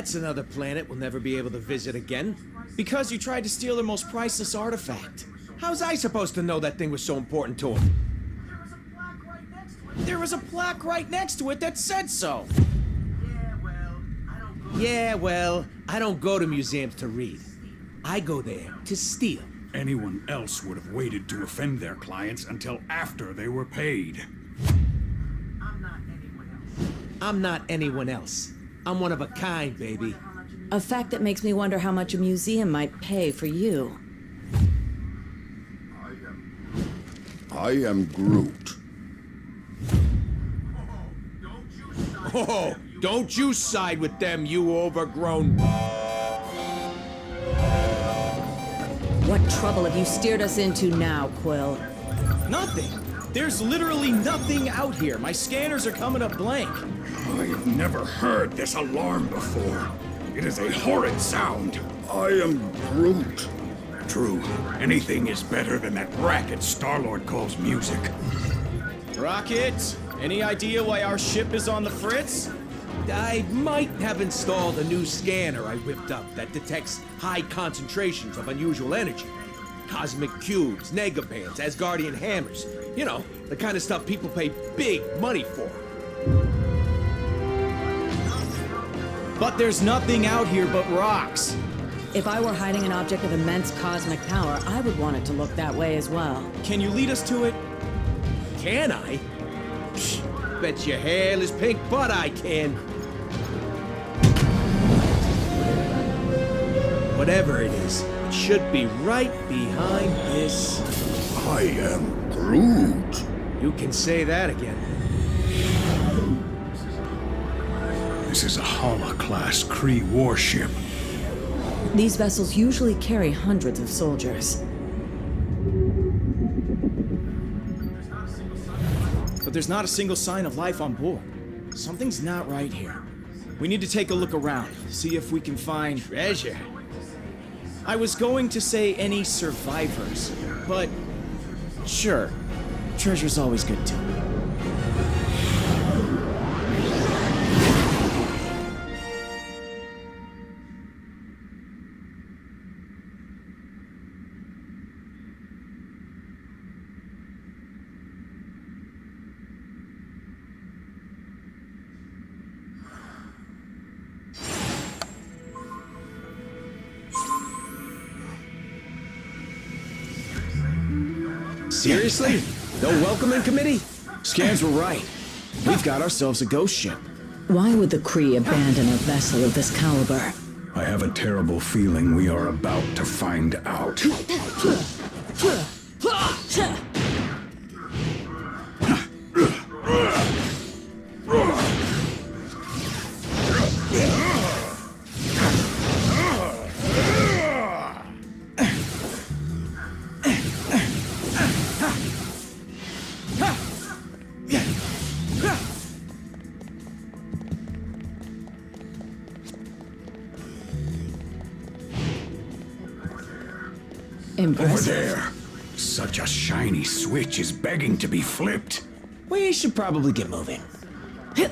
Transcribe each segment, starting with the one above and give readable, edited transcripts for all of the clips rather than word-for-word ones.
That's another planet we'll never be able to visit again. Because you tried to steal their most priceless artifact. How's I supposed to know that thing was so important to him? There was a plaque right next to it that said so. Yeah, well, I don't go to museums to read. I go there to steal. Anyone else would have waited to offend their clients until after they were paid. I'm not anyone else. I'm one of a kind, baby. A fact that makes me wonder how much a museum might pay for you. I am Groot. Oh, don't you side with them, you overgrown... What trouble have you steered us into now, Quill? Nothing. There's literally nothing out here. My scanners are coming up blank. I have never heard this alarm before. It is a horrid sound. I am Groot. True, anything is better than that racket Star-Lord calls music. Rocket, any idea why our ship is on the fritz? I might have installed a new scanner I whipped up that detects high concentrations of unusual energy. Cosmic cubes, negabands, Asgardian hammers. You know, the kind of stuff people pay big money for. But there's nothing out here but rocks. If I were hiding an object of immense cosmic power, I would want it to look that way as well. Can you lead us to it? Can I? Psh, bet your hairless pink butt I can. Whatever it is, it should be right behind this. I am Groot. You can say that again. This is a Hala-class Kree warship. These vessels usually carry hundreds of soldiers. But there's not a single sign of life on board. Something's not right here. We need to take a look around, see if we can find Treasure. I was going to say any survivors, but sure, treasure's always good too. Seriously? No welcoming committee? Scans were right. We've got ourselves a ghost ship. Why would the Kree abandon a vessel of this caliber? I have a terrible feeling we are about to find out. Over Impressive. there. Such a shiny switch is begging to be flipped. We should probably get moving.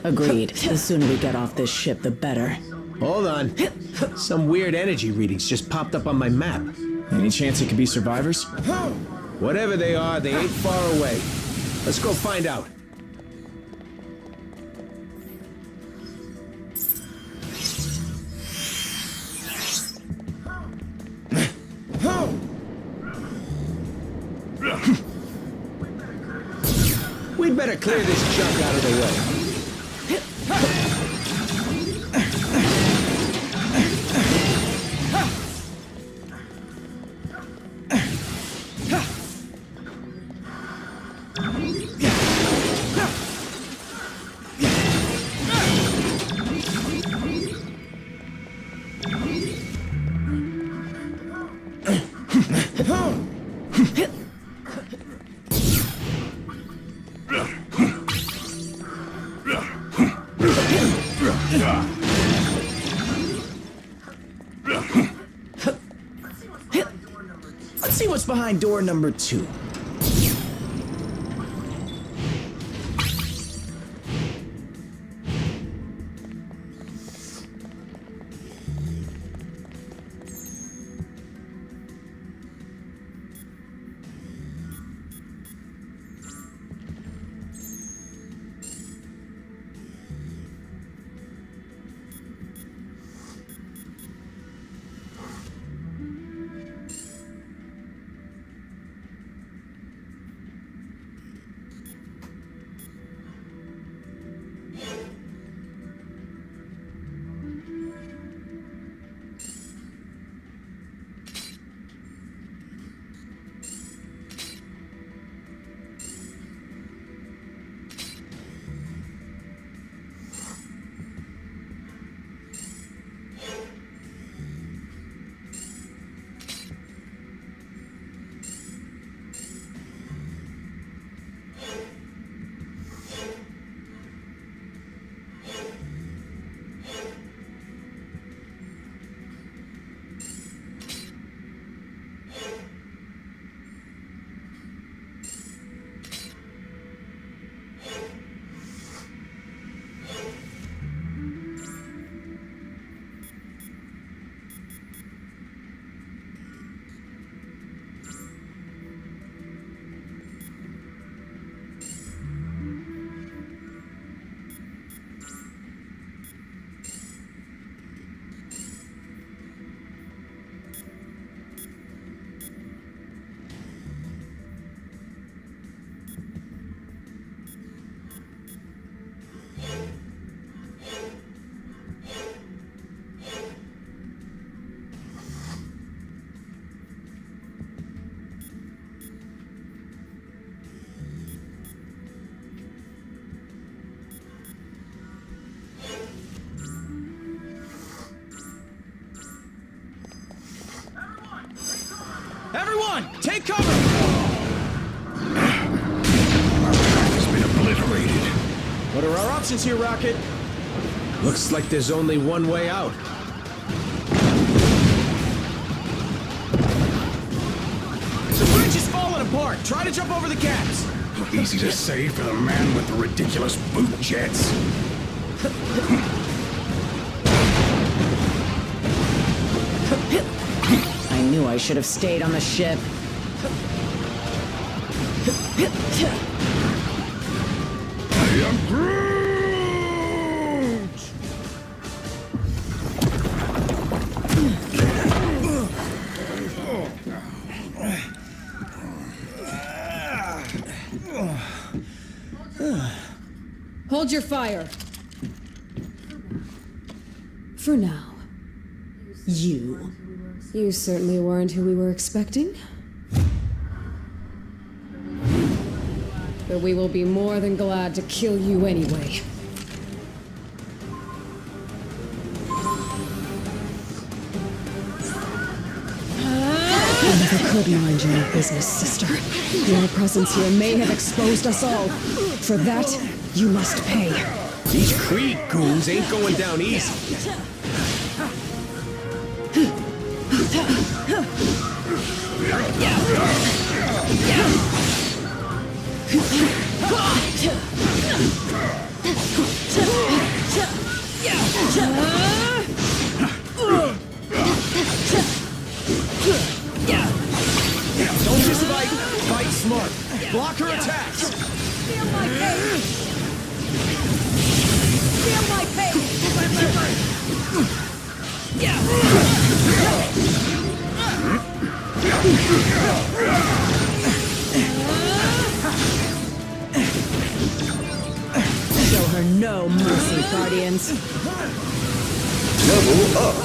Agreed. The sooner we get off this ship, the better. Hold on. Some weird energy readings just popped up on my map. Any chance it could be survivors? Whatever they are, they ain't far away. Let's go find out. We'd better clear this junk out of the way. Let's see what's behind door number 2. Take cover! Our path has been obliterated. What are our options here, Rocket? Looks like there's only one way out. The bridge is falling apart. Try to jump over the gaps. Easy to say for the man with the ridiculous boot jets. I knew I should have stayed on the ship. I am Groot! Hold your fire. For now. You. You certainly weren't who we were expecting. But we will be more than glad to kill you anyway. I never could mind your business, sister. Your presence here may have exposed us all. For that, you must pay. These Krieg goons ain't going down easy. Don't just fight. Fight smart. Block her attacks. Feel my pain! Feel my Show her no mercy, Guardians. Level up.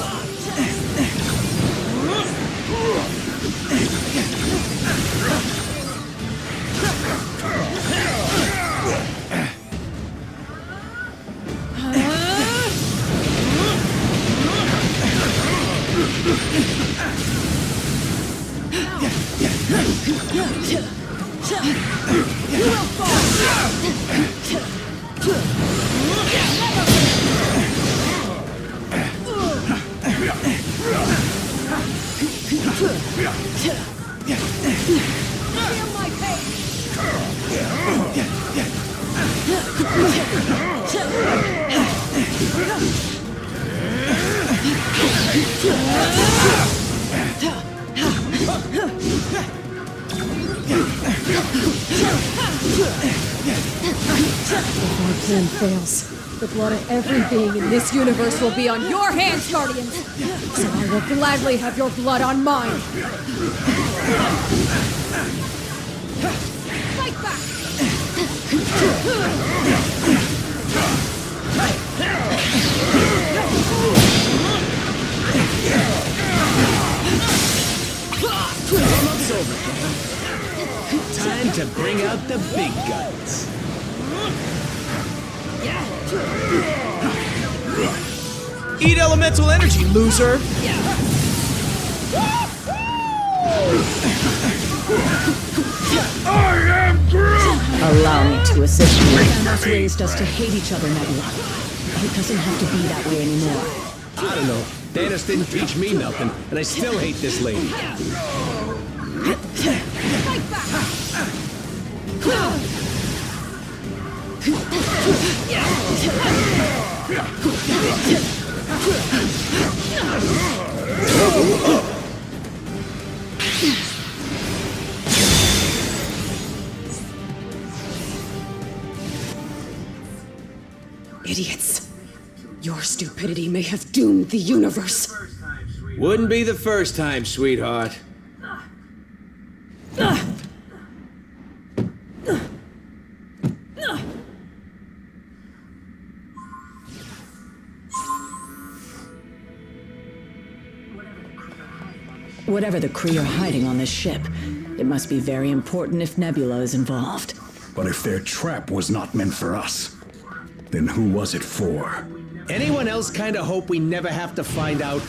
If our plan fails, the blood of every being in this universe will be on your hands, Guardians! So I will gladly have your blood on mine! Fight back! Time to bring out the big guns. Eat elemental energy, loser! I am Groot! Allow me to assist you. Thanos raised us to hate each other, Nebula. It doesn't have to be that way anymore. I don't know. Thanos didn't teach me nothing, and I still hate this lady. Fight back! Idiots! Your stupidity may have doomed the universe! Wouldn't be the first time, sweetheart. Whatever the Kree are hiding on this ship, it must be very important if Nebula is involved. But if their trap was not meant for us, then who was it for? Anyone else kinda hope we never have to find out?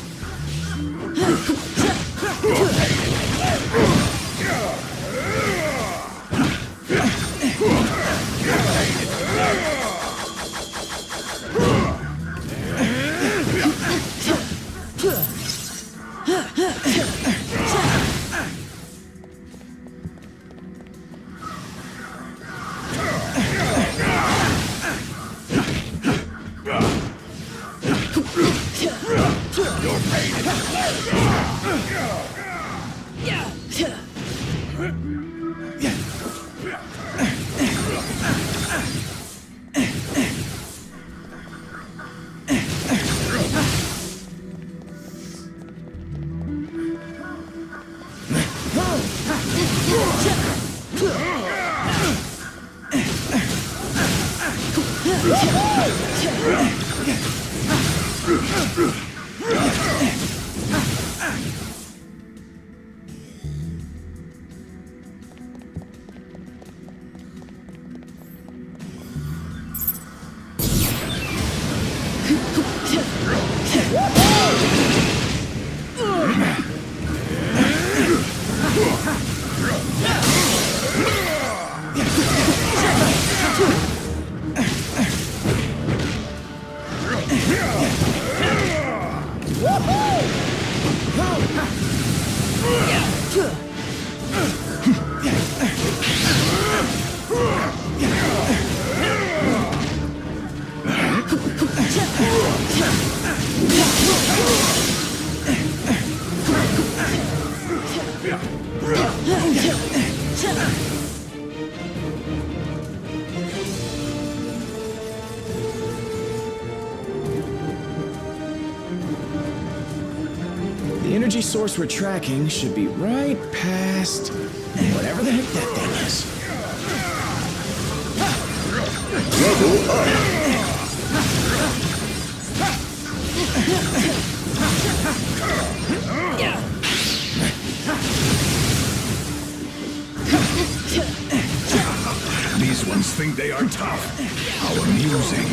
The energy source we're tracking should be right past whatever the heck that thing is. Level up. These ones think they are tough. How amusing.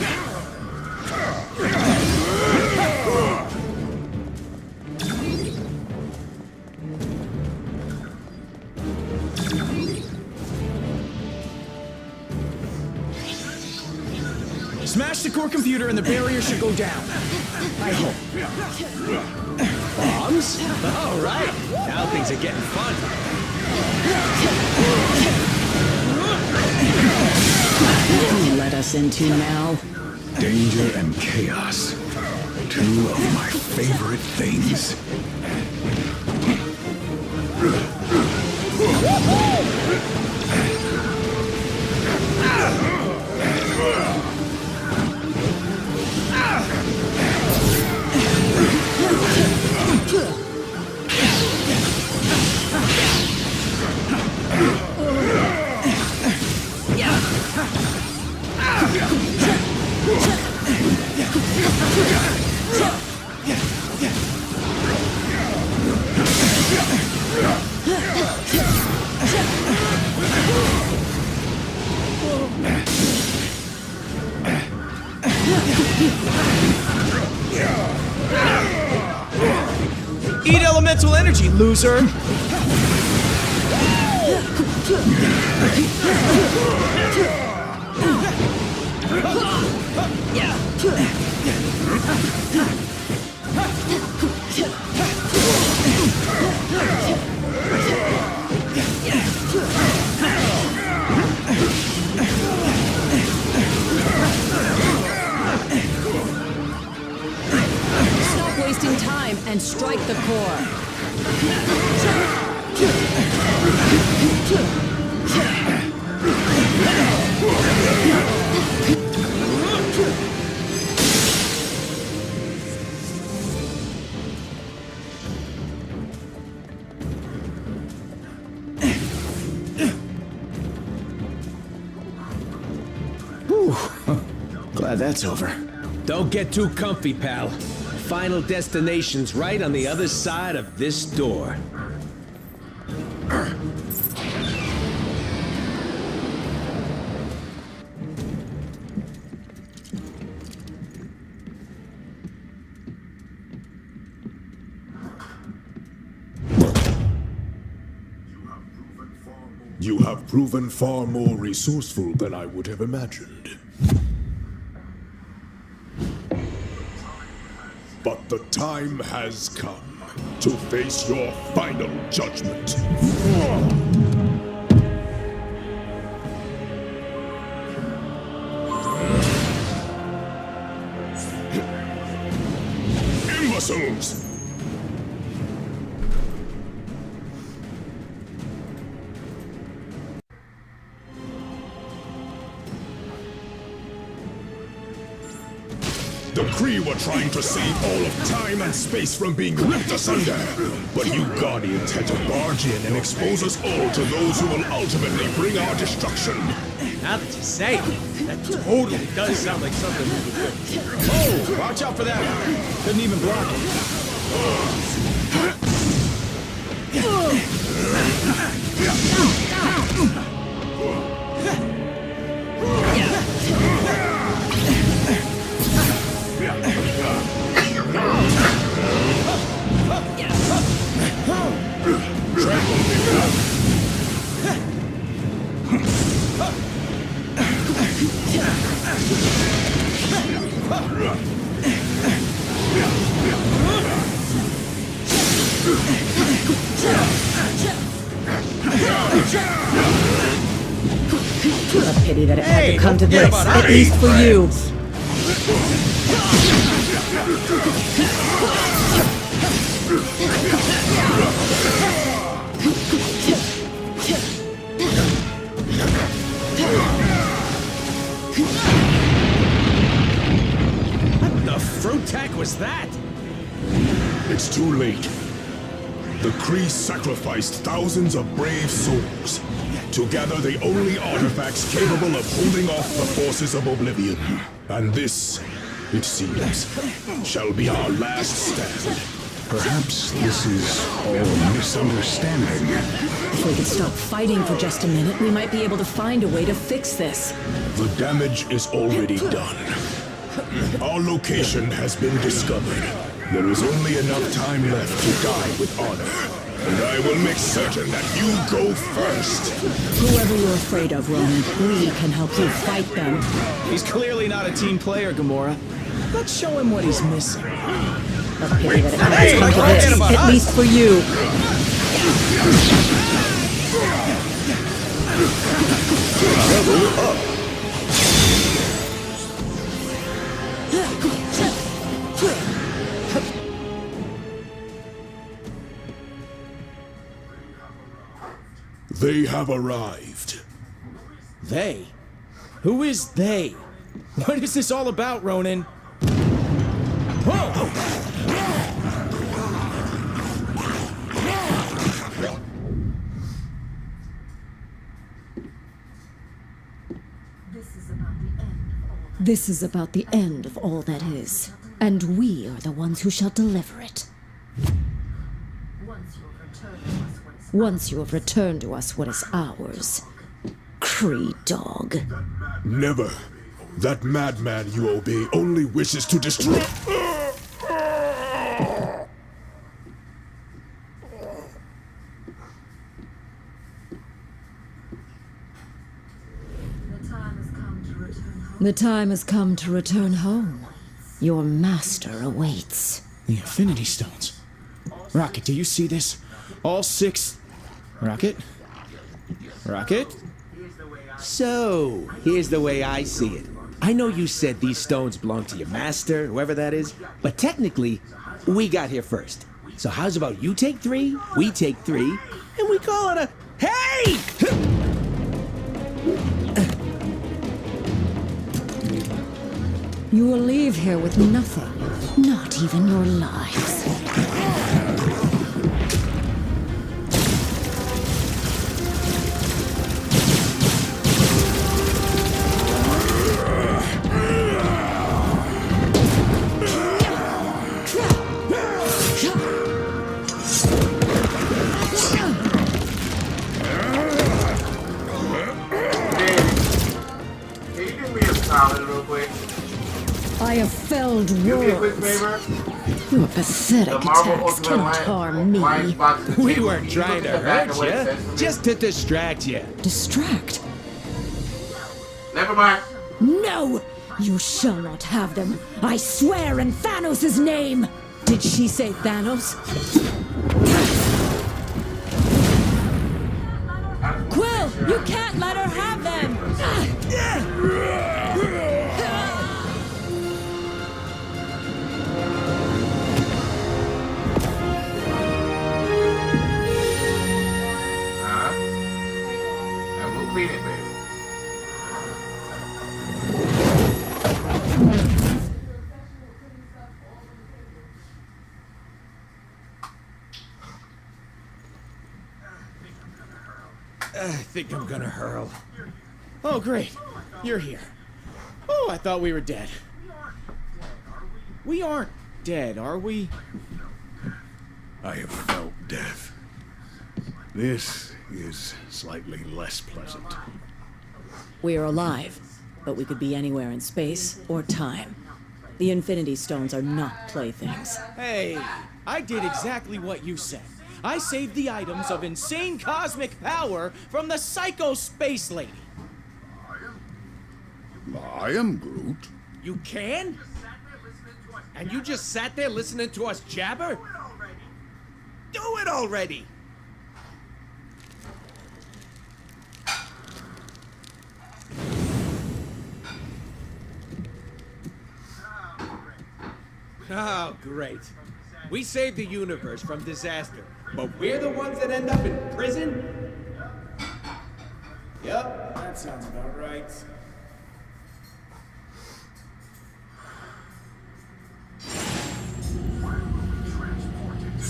Smash the core computer and the barrier should go down. I hope. Bombs? All right. Now things are getting fun. You let us into now. Danger and chaos. Two of my favorite things. Eat elemental energy, loser! Stop wasting time and strike the core. Glad that's over. Don't get too comfy, pal. Final destination's right on the other side of this door. You have proven far more resourceful than I would have imagined. But the time has come to face your final judgment. Imbeciles! The Kree were trying to save all of time and space from being ripped asunder. But you Guardians had to barge in and expose us all to those who will ultimately bring our destruction. Now that you say it, that totally does sound like something we would do. Oh, watch out for that. Couldn't even block it. A pity that it had to come to don't forget this, about at us. least for you. What the fruit tack was that? It's too late. The Kree sacrificed thousands of brave souls to gather the only artifacts capable of holding off the forces of Oblivion. And this, it seems, shall be our last stand. Perhaps this is all a misunderstanding. If we could stop fighting for just a minute, we might be able to find a way to fix this. The damage is already done. Our location has been discovered. There is only enough time left to die with honor. And I will make certain that you go first. Whoever you're afraid of, Ronan, we can help you fight them. He's clearly not a team player, Gamora. Let's show him what he's missing. A pity that it had to come to forget this, about at us. least for you. They have arrived. They? Who is they? What is this all about, Ronan? Whoa! This is about the end of all that is, and we are the ones who shall deliver it. Once you have returned to us what is ours, Kree dog. Never. That madman you obey only wishes to destroy. The time has come to return home. Your master awaits. The Infinity Stones. Rocket, do you see this? All 6... Rocket? Rocket? So, here's the way I see it. I know you said these stones belong to your master, whoever that is, but technically, we got here first. So how's about you take 3, we take 3, and we call it a... Hey! You will leave here with nothing, not even your lives. Can you do me a solid real quick? I have felled Do me a quick worlds. favor. Your pathetic The Marvel attacks Ultimate cannot harm me. Alliance box to the We table. weren't Can you trying look to at the back hurt of what it says for you, me? just to distract you. Distract? Never mind. No! You shall not have them. I swear in Thanos' name! Did she say Thanos? Quill, you can't let her have them! And we'll clean it, baby. think I'm gonna hurl. Oh, great. You're here. Oh, I thought we were dead. We aren't dead, are we? I have felt death. This is slightly less pleasant. We are alive, but we could be anywhere in space or time. The Infinity Stones are not playthings. Hey, I did exactly what you said. I saved the items of insane cosmic power from the Psycho Space Lady. I am Groot. You can? And you just sat there listening to us jabber? Do it already! Oh, great. We saved the universe from disaster, but we're the ones that end up in prison? Yep, that sounds about right.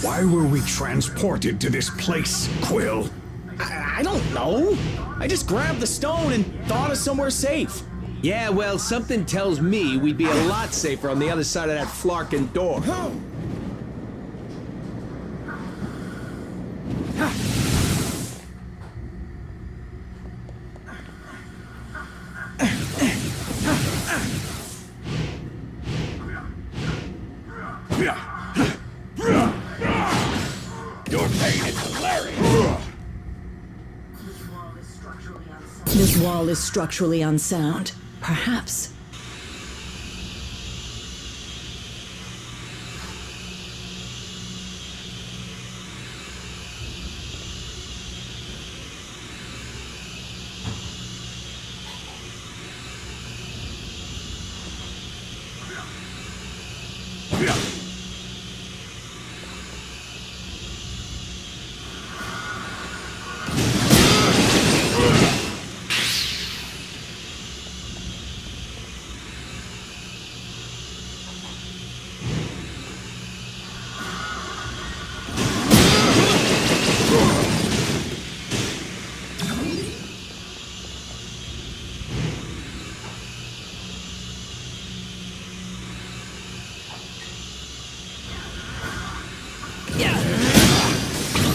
Why were we transported to this place, Quill? I don't know. I just grabbed the stone and thought of somewhere safe. Yeah, well, something tells me we'd be a lot safer on the other side of that flarkin' door. Your pain is hilarious. This wall is structurally unsound. Perhaps.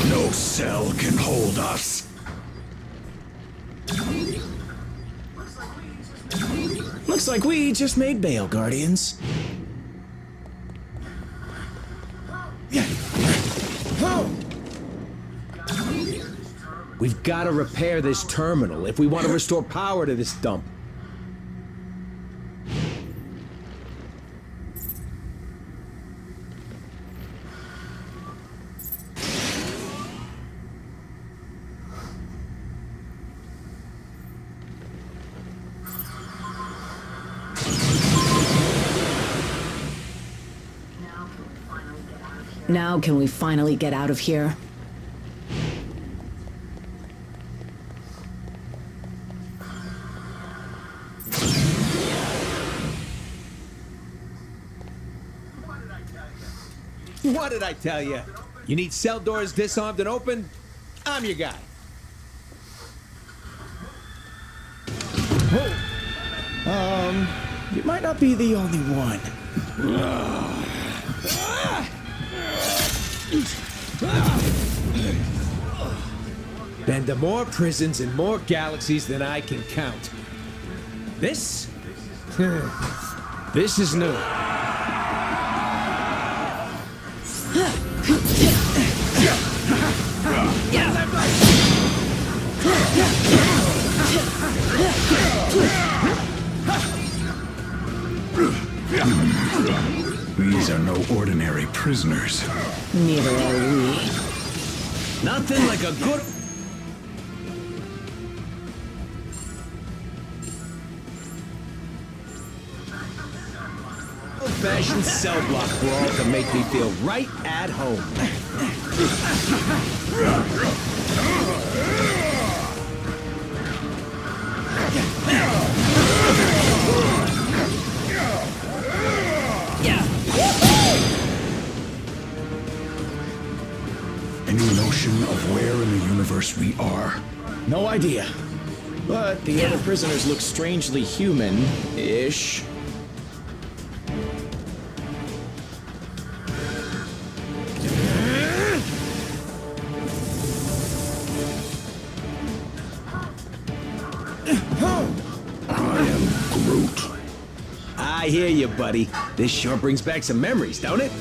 No cell can hold us. Looks like we just made bail, Guardians. We've got to repair this terminal if we want to restore power to this dump. Now can we finally get out of here? What did I tell you? You need cell doors disarmed and open? I'm your guy. You might not be the only one. Been to more prisons and more galaxies than I can count. This? This is new. These are no ordinary prisoners. Neither are we. Nothing like a good... old-fashioned cell block brawl to make me feel right at home. Any notion of where in the universe we are? No idea. But the other prisoners look strangely human-ish. I am Groot. I hear you, buddy. This sure brings back some memories, don't it?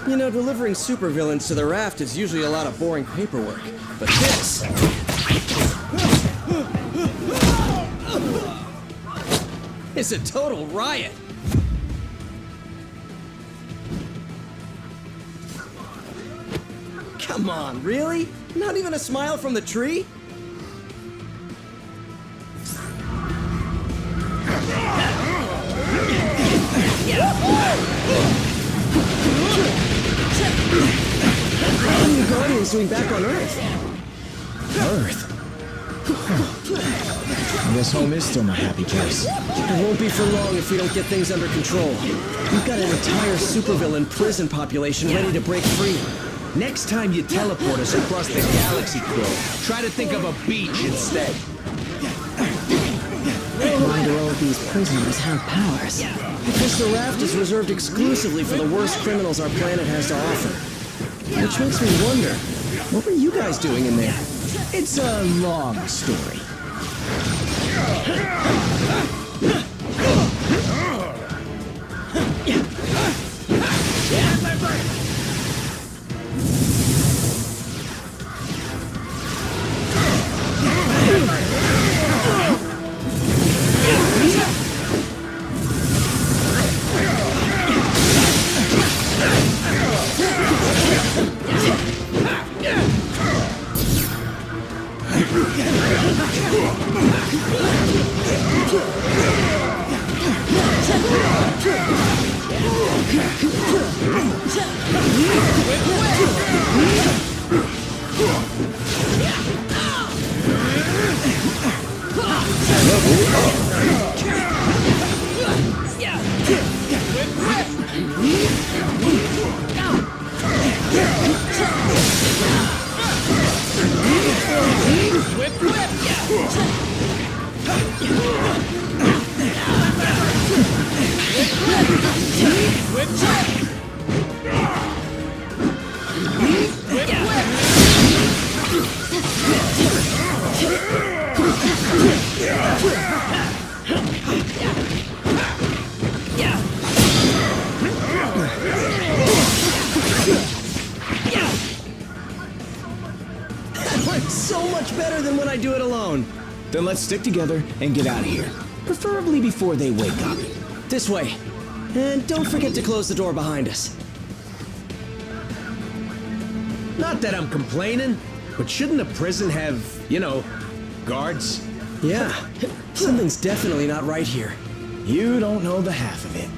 You know, delivering supervillains to the raft is usually a lot of boring paperwork. But this... it's a total riot! Come on, really? Not even a smile from the tree? What are you Guardians doing back on Earth? Earth? I guess home is still my happy place. It won't be for long if we don't get things under control. We've got an entire supervillain prison population ready to break free. Next time you teleport us across the galaxy, Quill, try to think of a beach instead. Why do all of these prisoners have powers? Because the raft is reserved exclusively for the worst criminals our planet has to offer. Which makes me wonder, what were you guys doing in there? It's a long story. So much better than when I do it alone. Then let's stick together and get out of here. Preferably before they wake up. This way. And don't forget to close the door behind us. Not that I'm complaining, but shouldn't a prison have, you know, guards? Yeah, something's definitely not right here. You don't know the half of it.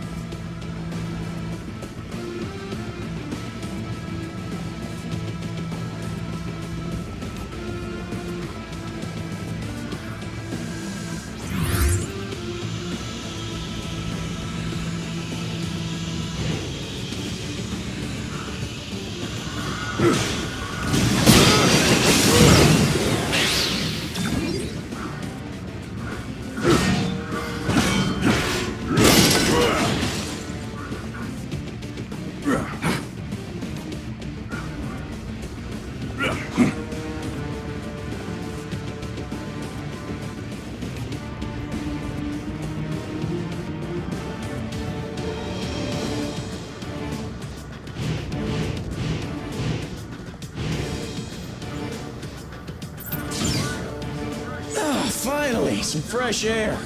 Finally, some fresh air.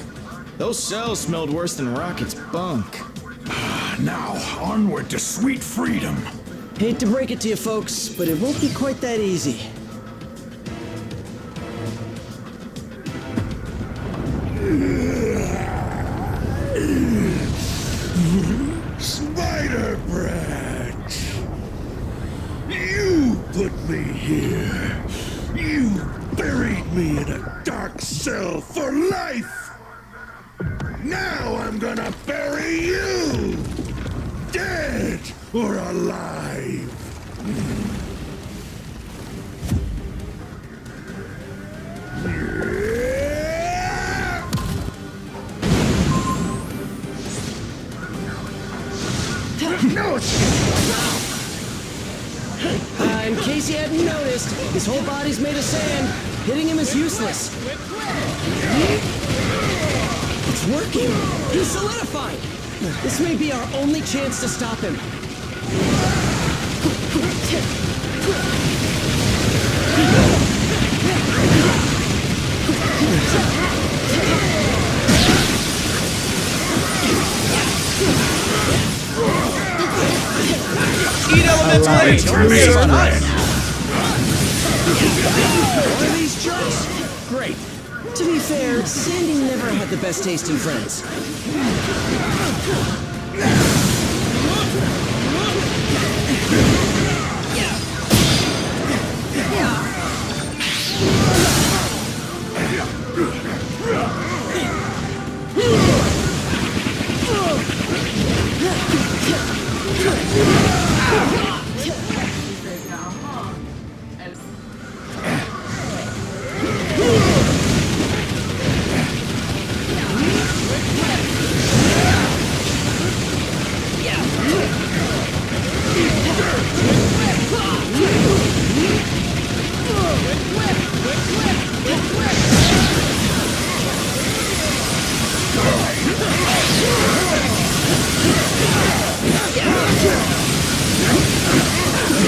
Those cells smelled worse than Rocket's bunk. Now, onward to sweet freedom. Hate to break it to you folks, but it won't be quite that easy. Spider Brat! You put me here. You buried me in a dark cell for life. Now I'm gonna bury you! Dead or alive! No! In case you hadn't noticed, his whole body's made of sand. Hitting him is useless. It's working! He's solidified! This may be our only chance to stop him. Eat elemental Right, Don't remain forget about red. us. One of these jerks? Great. To be fair, Sandy never had the best taste in friends.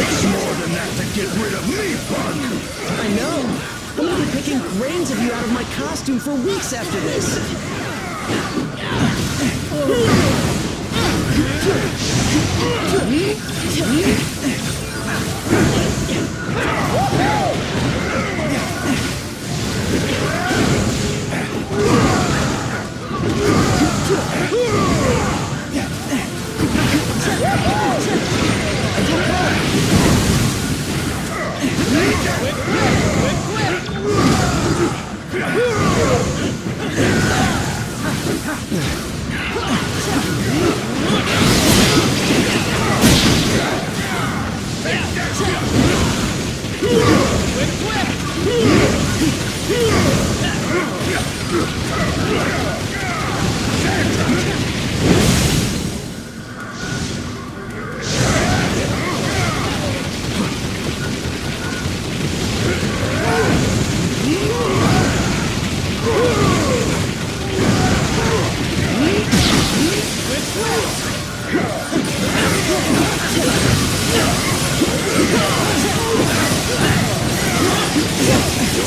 It's more than that to get rid of me, Bug! I know. I'm gonna be picking brains of you out of my costume for weeks after this.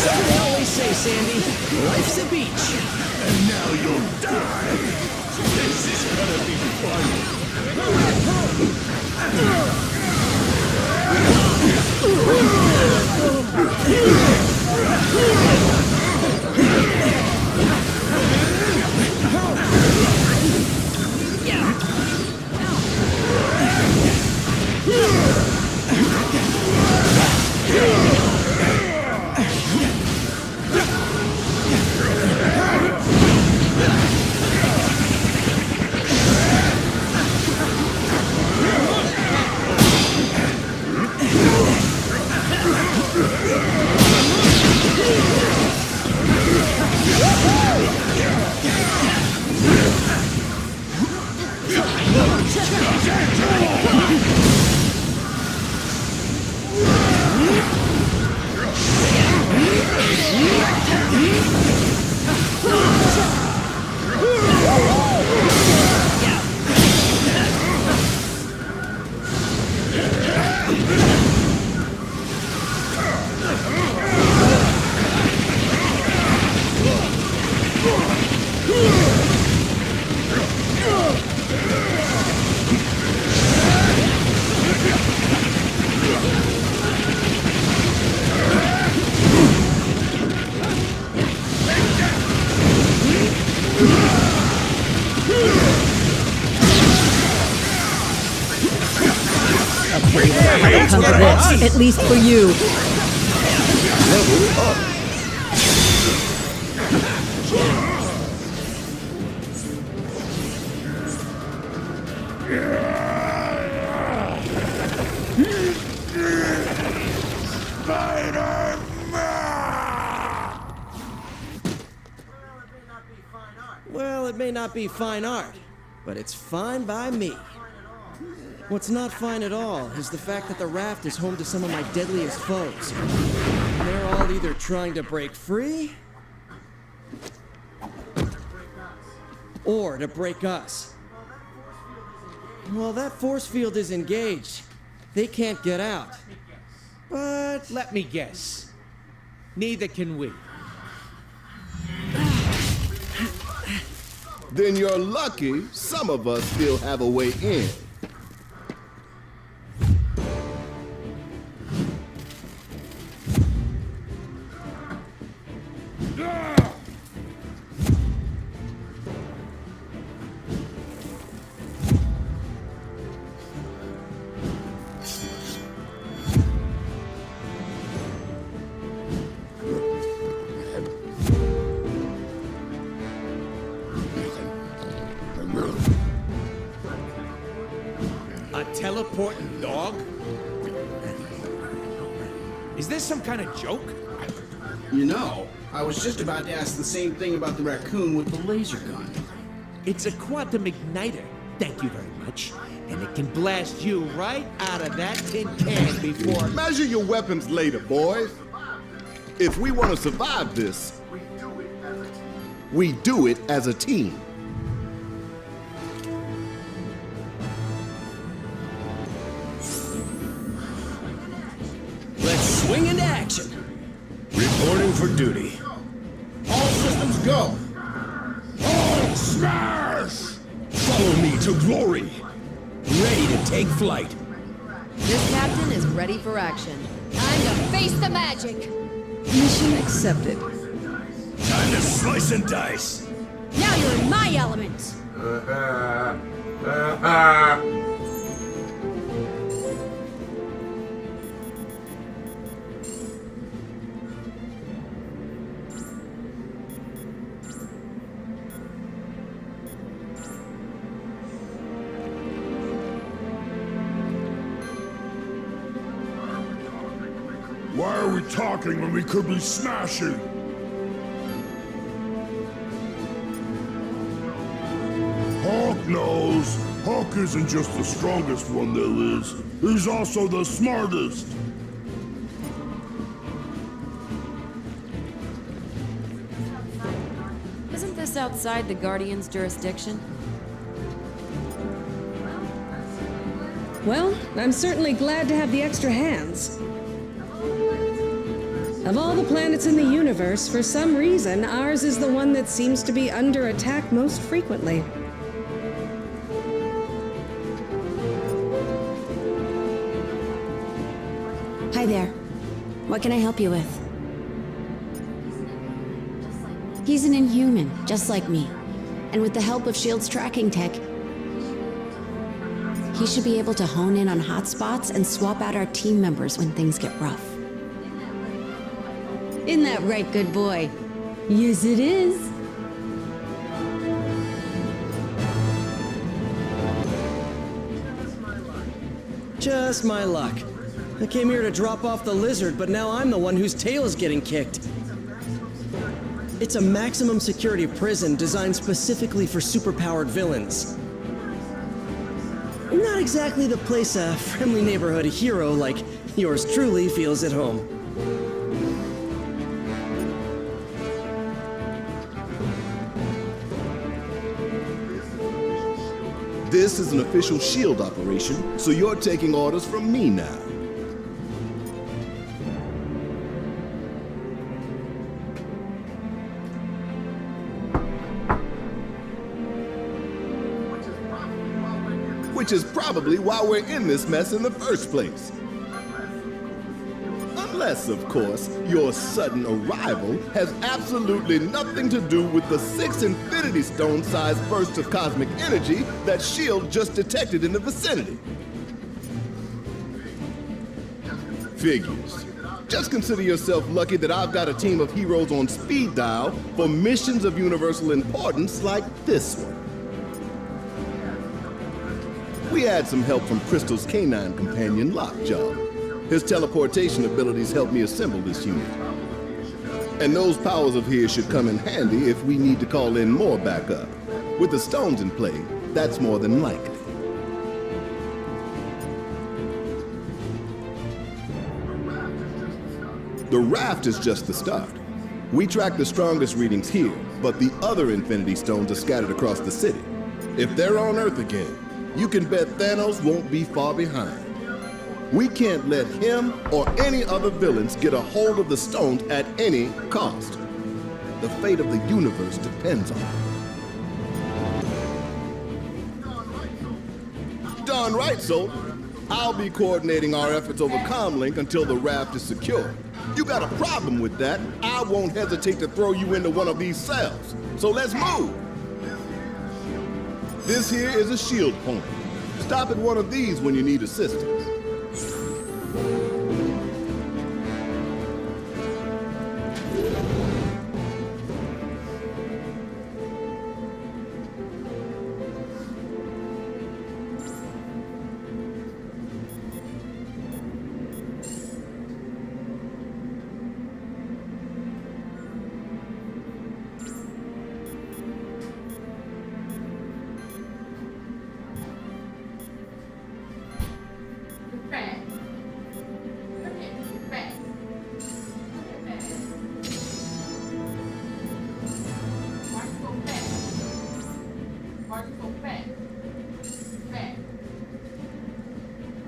They always say, Sandy, life's a beach. And now you'll die! This is gonna be fun! come to this, at least for you. Level up. Well, it may not be fine art, but it's fine by me. What's not fine at all is the fact that the raft is home to some of my deadliest foes. They're all either trying to break free or to break us. Well, that force field is engaged. They can't get out. But Let me guess. Neither can we. Then you're lucky some of us still have a way in. A teleporting dog? Is this some kind of joke? You know, I was just about to ask the same thing about the raccoon with the laser gun. It's a quantum igniter. Thank you very much. And it can blast you right out of that tin can before... Measure your weapons later, boys. If we want to survive this, we do it as a team. let's swing into action. Reporting for duty. All systems go! All smash! Follow me to glory. Ready to take flight. This captain is ready for action. Time to face the magic! Mission accepted. Time to slice and dice. Now you're in my element! Why are we talking when we could be smashing? Hawk knows. Hawk isn't just the strongest one there is. He's also the smartest. Isn't this outside the Guardian's jurisdiction? Well, I'm certainly glad to have the extra hands. Of all the planets in the universe, for some reason, ours is the one that seems to be under attack most frequently. Hi there. What can I help you with? He's an Inhuman, just like me. And with the help of S.H.I.E.L.D.'s tracking tech, he should be able to hone in on hotspots and swap out our team members when things get rough. Isn't that right, good boy? Yes, it is. Just my luck. I came here to drop off the lizard, but now I'm the one whose tail is getting kicked. It's a maximum security prison designed specifically for superpowered villains. Not exactly the place a friendly neighborhood hero like yours truly feels at home. This is an official S.H.I.E.L.D. operation, so you're taking orders from me now. Which is probably why we're in this mess in the first place. Unless, of course, your sudden arrival has absolutely nothing to do with the 6 Infinity Stone-sized bursts of cosmic energy that S.H.I.E.L.D. just detected in the vicinity. Figures. Just consider yourself lucky that I've got a team of heroes on speed dial for missions of universal importance like this one. We had some help from Crystal's canine companion, Lockjaw. His teleportation abilities helped me assemble this unit. And those powers of his should come in handy if we need to call in more backup. With the stones in play, that's more than likely. The raft is just the start. We track the strongest readings here, but the other Infinity Stones are scattered across the city. If they're on Earth again, you can bet Thanos won't be far behind. We can't let him or any other villains get a hold of the stones at any cost. The fate of the universe depends on it. Darn right, soldier. I'll be coordinating our efforts over Comlink until the raft is secure. You got a problem with that, I won't hesitate to throw you into one of these cells. So let's move. This here is a shield point. Stop at one of these when you need assistance.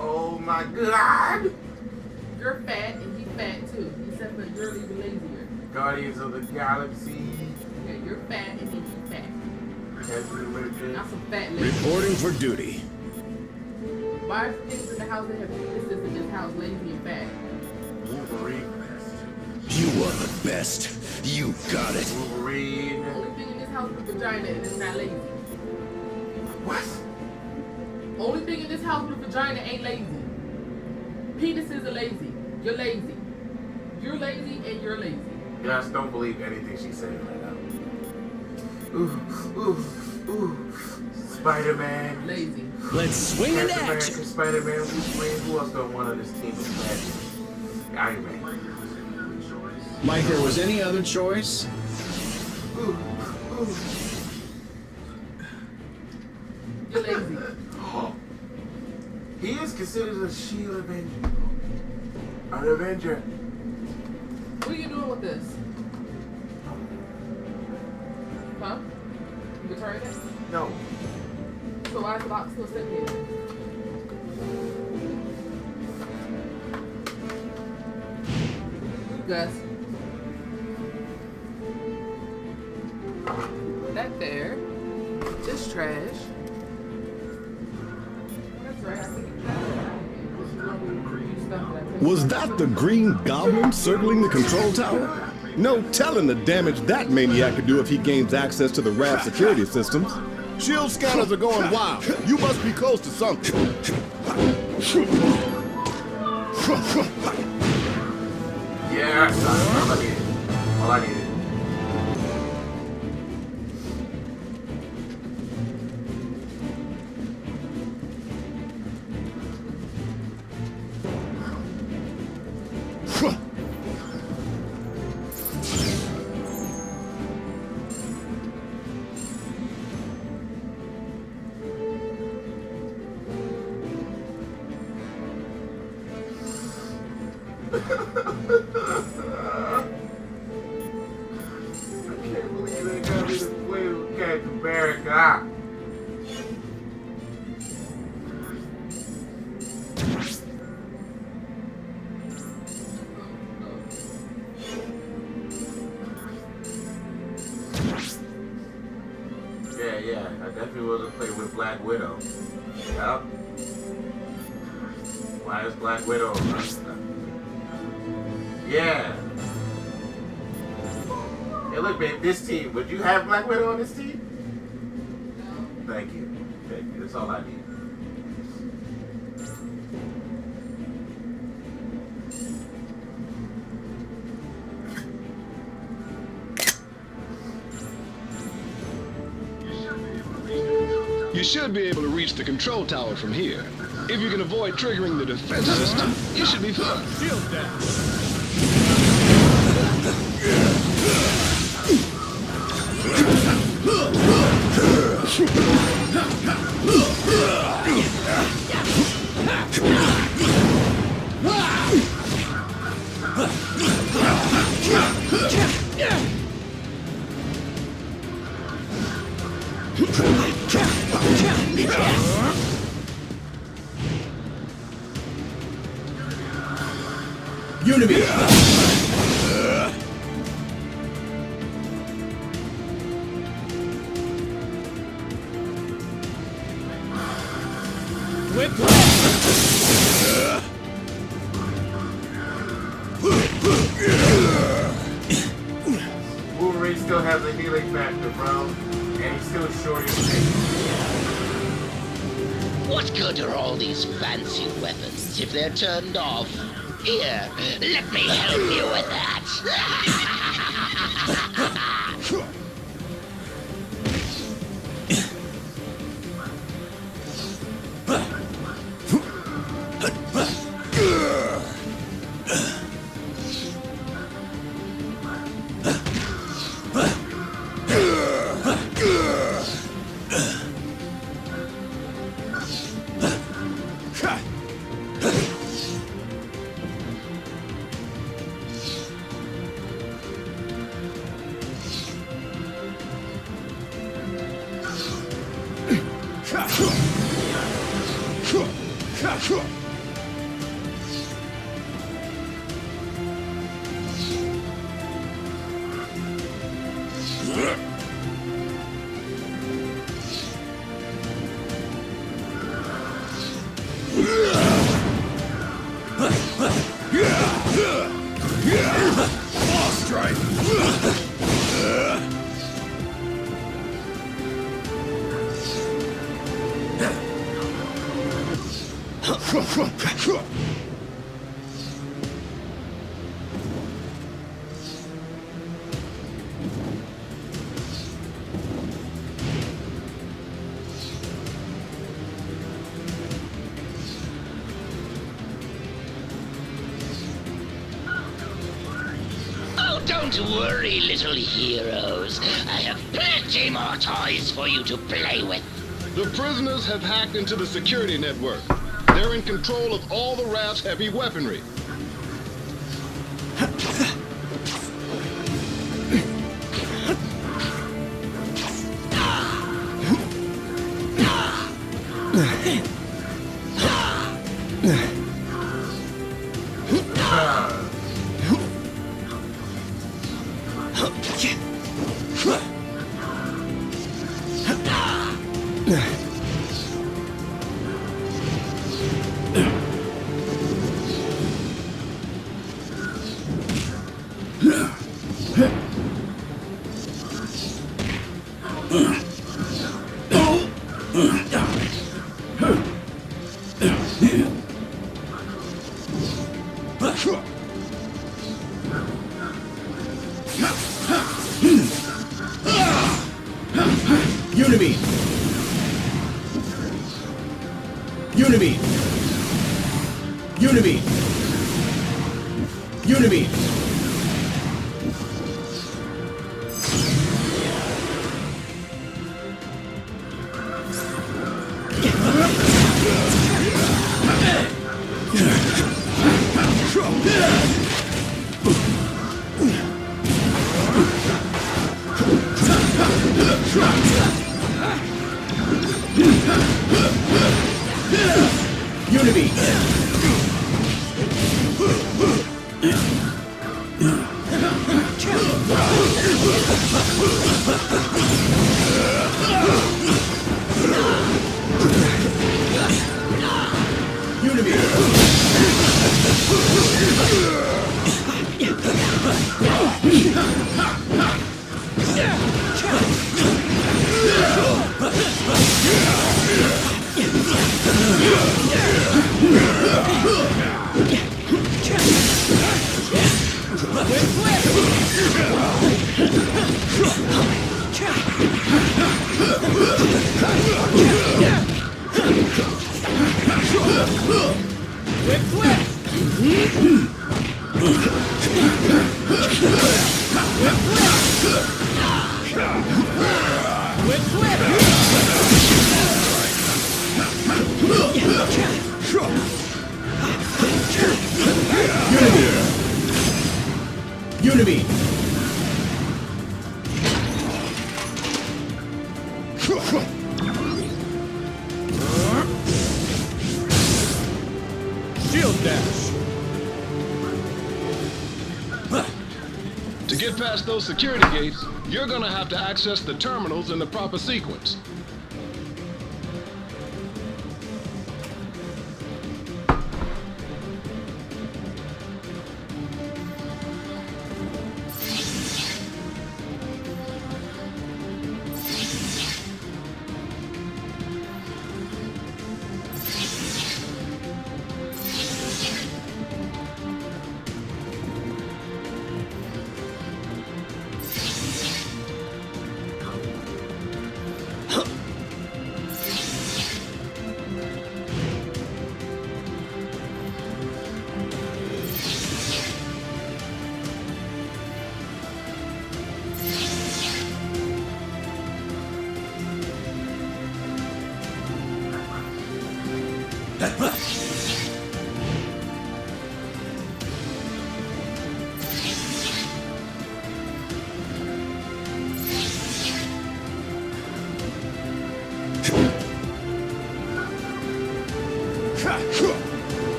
Oh my god! You're fat and he's fat too, except for you're even lazier. Guardians of the Galaxy. Yeah, you're fat and then he's fat. Not some fat lady. Reporting for duty. Why are things in the house that have penises in this house lazy and fat? Wolverine. You are the best. You got it. Wolverine. The only thing in this house with vagina and it's not lazy. What? Only thing in this house with vagina ain't lazy. Penises are lazy. You're lazy. You're lazy and you're lazy. Guys, don't believe anything she's saying right now. Ooh. Spider-Man. Lazy. Let's swing into Captain action. America, Spider-Man, who else don't want on this team of Magic? Iron Man. Mike, there was any other choice? You're lazy. He is considered a shield Avenger. An Avenger. What are you doing with this? Huh? You returning it? No. So why is the box still sitting here? Gus. That there. This trash. That's right, I think Was that the Green Goblin circling the control tower? No telling the damage that maniac could do if he gains access to the raft security systems. Shield scanners are going wild. You must be close to something. Yeah, all I needed. All I needed. Yeah, I definitely wasn't playing with Black Widow. Yep. Why is Black Widow? Yeah. Hey, look, man, this team. Would you have Black Widow on this team? Thank you. Thank you. That's all I need. You should be able to reach the control tower from here. If you can avoid triggering the defense system, you should be fine. Shield down. Wolverine still has a healing factor, bro. And he's still short in pain. What good are all these fancy weapons if they're turned off? Here, let me help you with that. Don't worry, little heroes. I have plenty more toys for you to play with. The prisoners have hacked into the security network. They're in control of all the raft's heavy weaponry. Unity! Shield dash! To get past those security gates, you're gonna have to access the terminals in the proper sequence.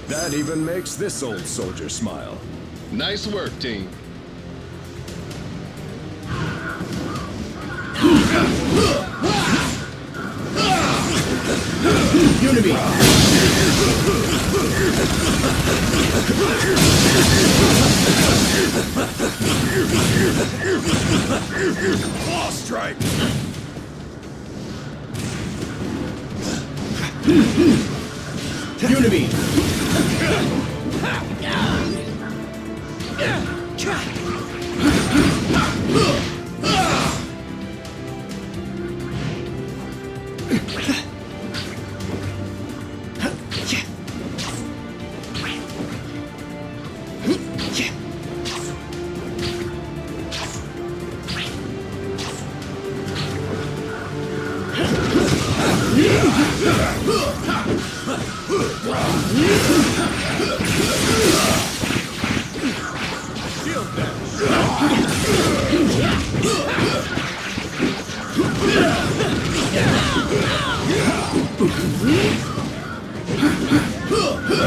That even makes this old soldier smile. Nice work, team. Unity! Claw strike! Unity!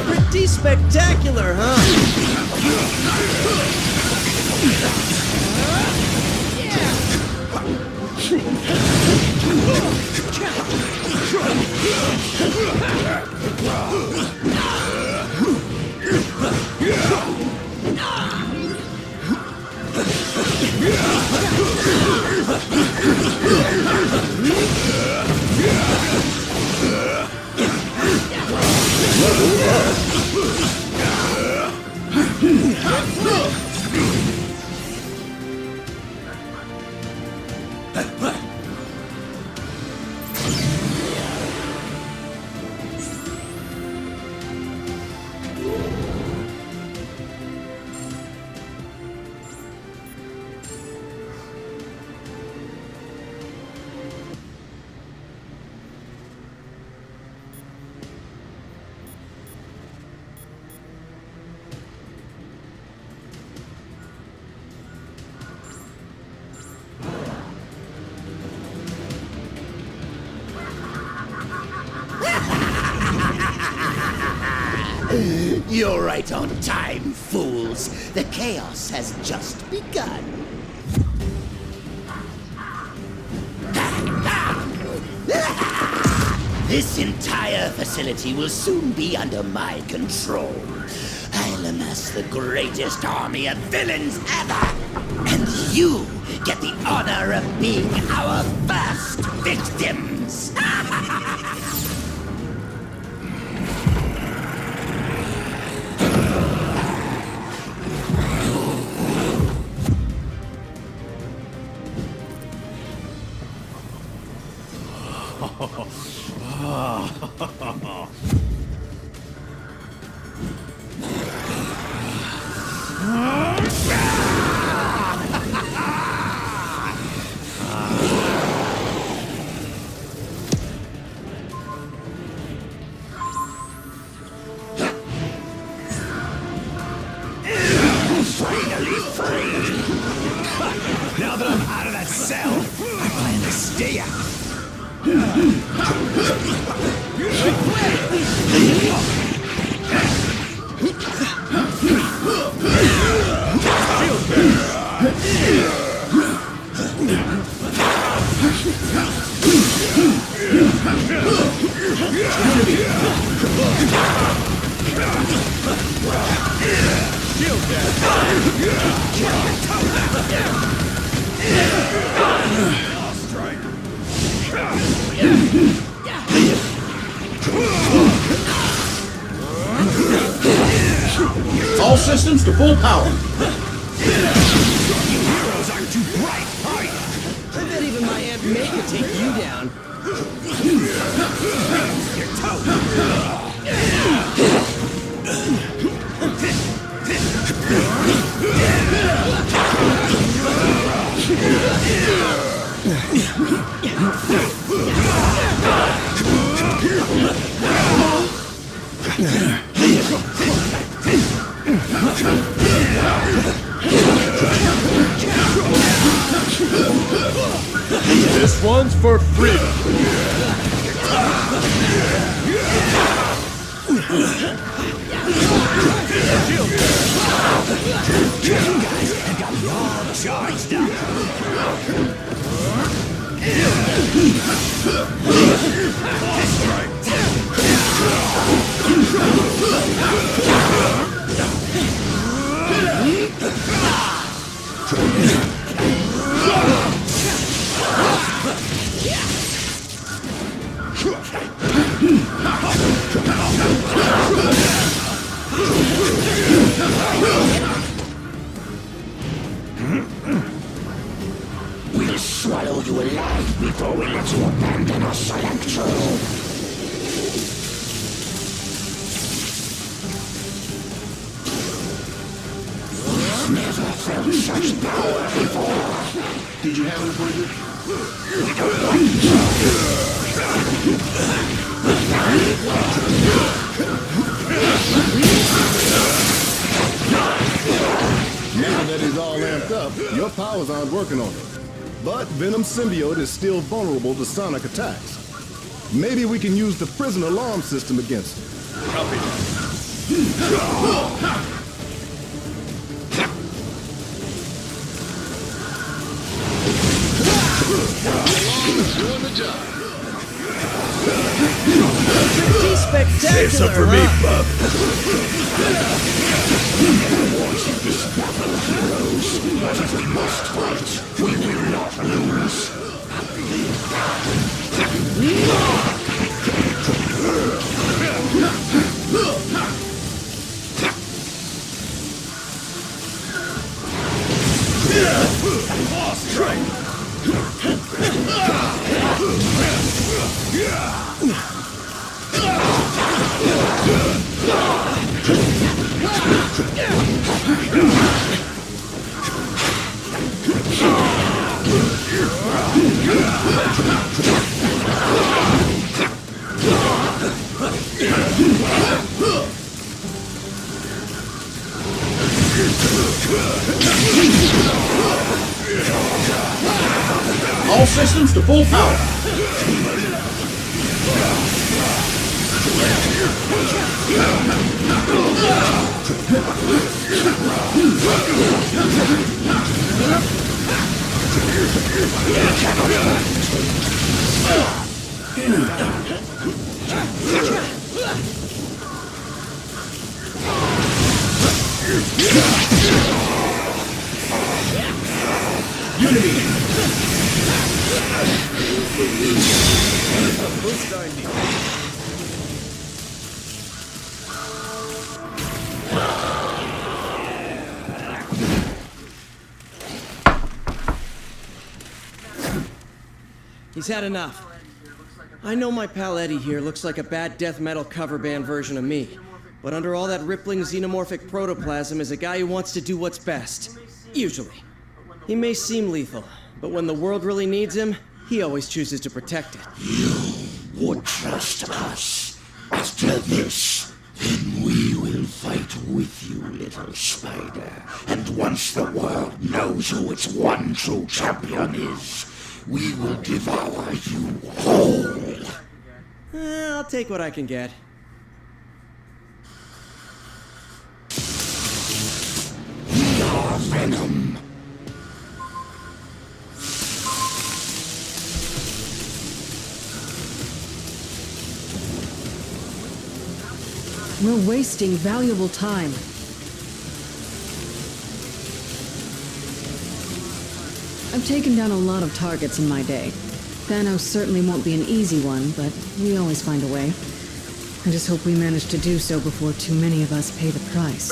Pretty spectacular, huh? You're right on time, fools. The chaos has just begun. This entire facility will soon be under my control. I'll amass the greatest army of villains ever, and you get the honor of being our first victims. Finally free! Now that I'm out of that cell, I plan to stay out. All systems to full power. Heroes aren't too bright, are you? I bet even my Aunt May could take you down. This one's for freedom. You guys have got me all charged up. We'll swallow you alive before we let you abandon us, Electro. Never felt such power before. Did you have an appointment? Now that he's all amped up, your powers aren't working on him. But Venom Symbiote is still vulnerable to sonic attacks. Maybe we can use the prison alarm system against him. Copy. Doing the job. Pretty spectacular, Save some for me, bub. This battle, heroes. But if we must fight, we will not lose. All systems to full power. He's had enough. I know my pal Eddie here looks like a bad death metal cover band version of me, but under all that rippling xenomorphic protoplasm is a guy who wants to do what's best. Usually. He may seem lethal, but when the world really needs him, he always chooses to protect it. You would trust us. After this, then we will fight with you, little spider. And once the world knows who its one true champion is, we will devour you whole. I'll take what I can get. We are Venom. We're wasting valuable time. I've taken down a lot of targets in my day. Thanos certainly won't be an easy one, but we always find a way. I just hope we manage to do so before too many of us pay the price.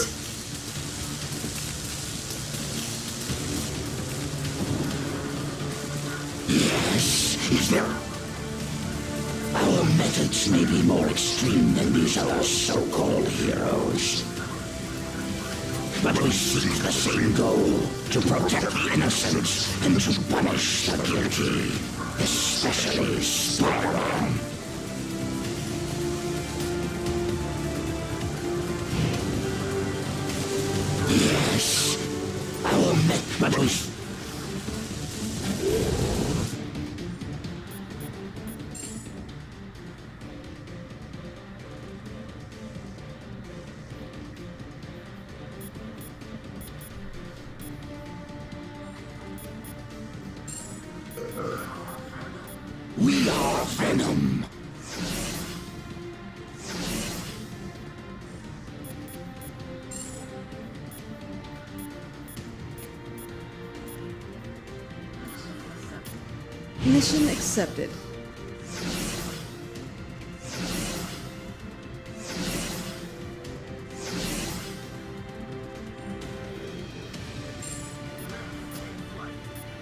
Yes, is there? Our methods may be more extreme than these other so-called heroes. But we seek the same goal, to protect the innocent and to punish the guilty, especially Spider-Man. Yes, our but we... We are Venom. Mission accepted.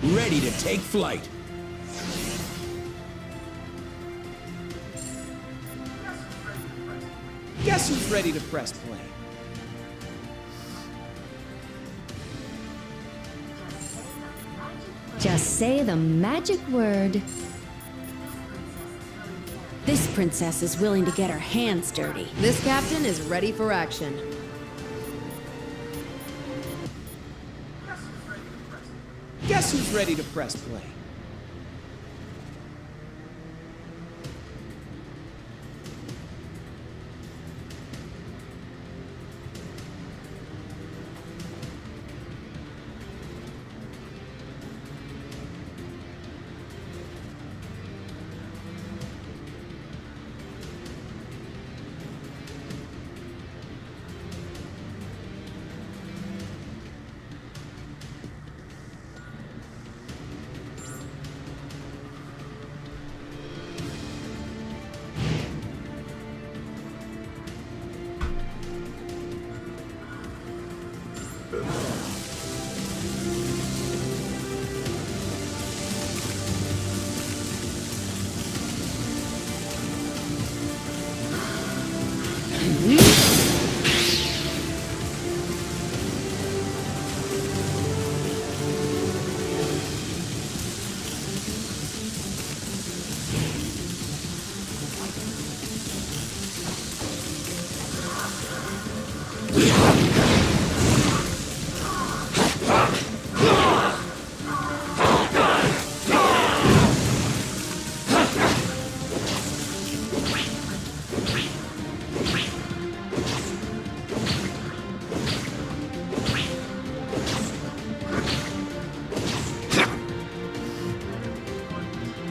Ready to take flight. Guess who's ready to press play? Just say the magic word. This princess is willing to get her hands dirty. This captain is ready for action. Guess who's ready to press play?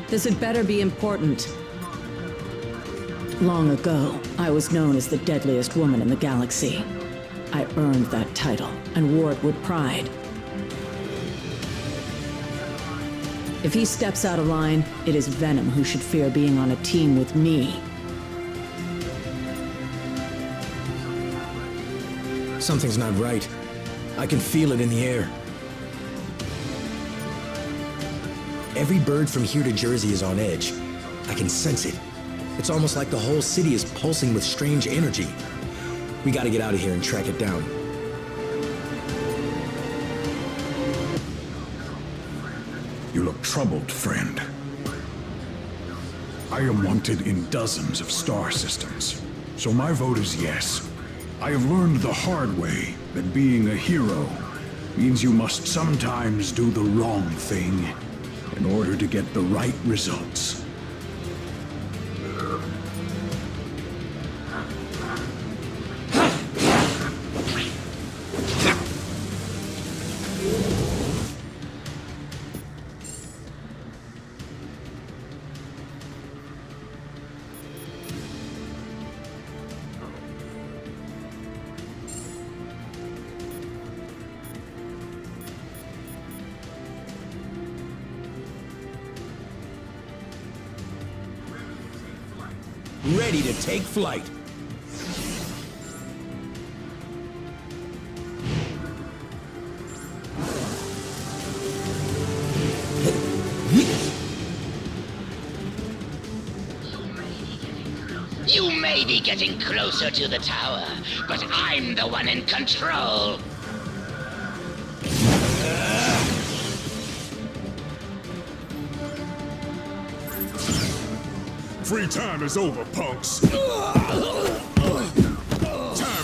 This had better be important. Long ago, I was known as the deadliest woman in the galaxy. I earned that title and wore it with pride. If he steps out of line, it is Venom who should fear being on a team with me. Something's not right. I can feel it in the air. Every bird from here to Jersey is on edge. I can sense it. It's almost like the whole city is pulsing with strange energy. We gotta get out of here and track it down. You look troubled, friend. I am wanted in dozens of star systems, so my vote is yes. I have learned the hard way that being a hero means you must sometimes do the wrong thing in order to get the right results. Ready to take flight. You may be getting closer to the tower, but I'm the one in control. Free time is over, punks. Time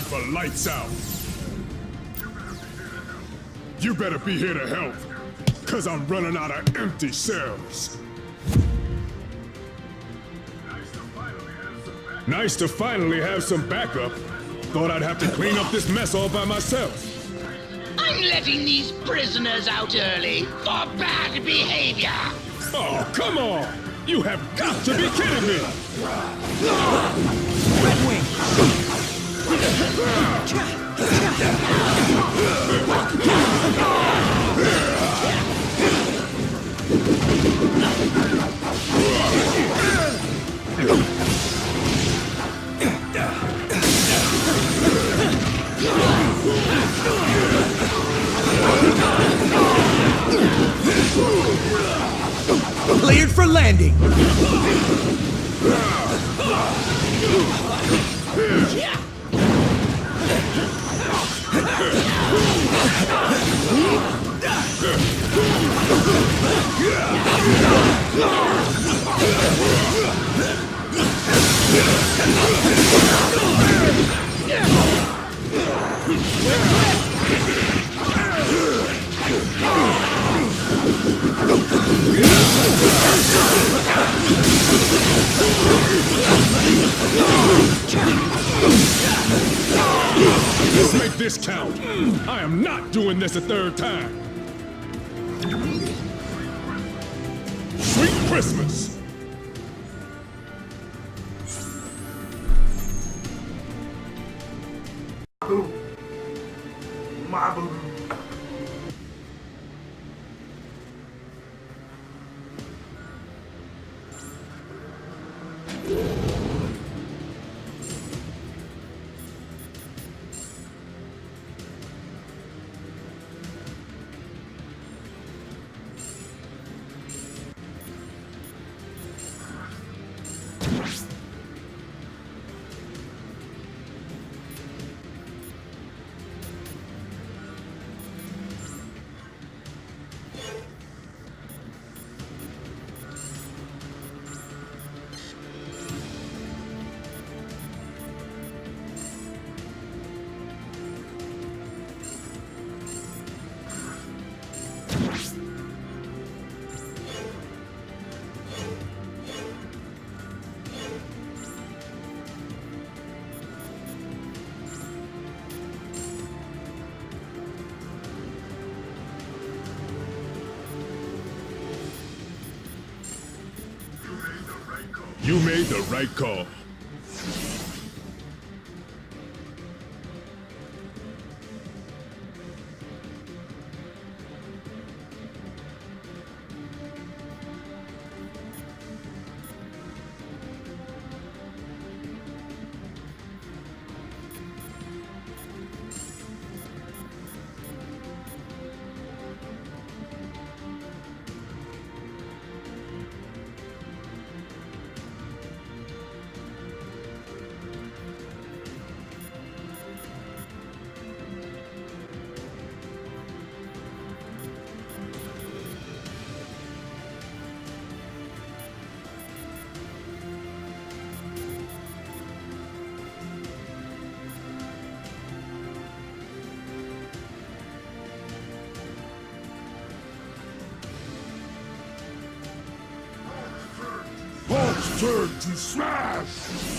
for lights out. You better be here to help, cause I'm running out of empty cells. Nice to finally have some backup. Thought I'd have to clean up this mess all by myself. I'm letting these prisoners out early for bad behavior. Oh, come on! You have got to be kidding me! Redwing! Cleared for landing! Let's make this count. I am not doing this a third time. Sweet Christmas! My boo. You made the right call. turn to smash!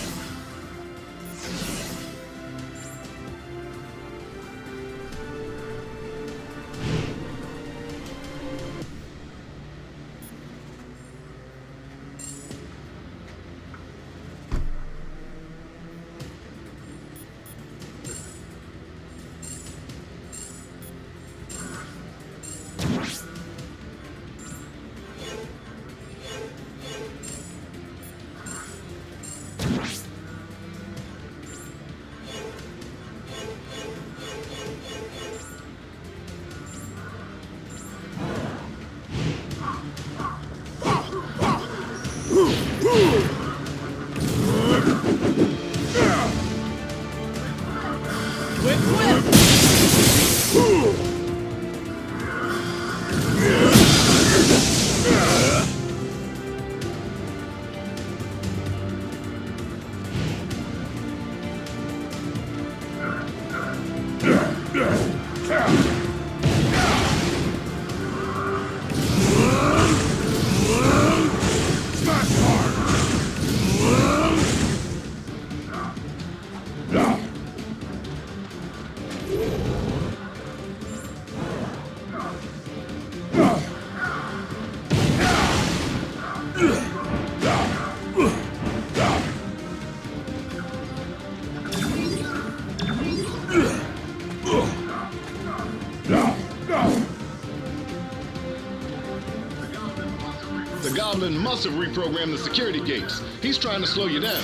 The Goblin must have reprogrammed the security gates. He's trying to slow you down.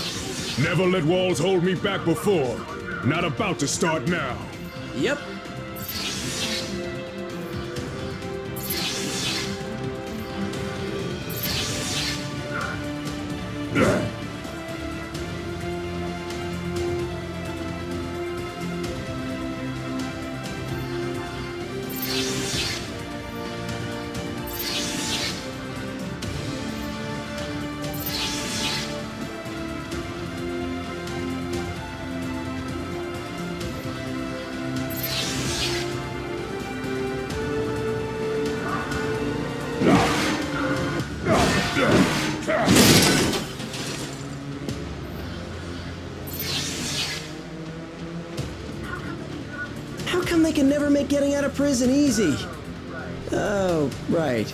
Never let walls hold me back before. Not about to start now. Yep. How come they can never make getting out of prison easy? Oh, right.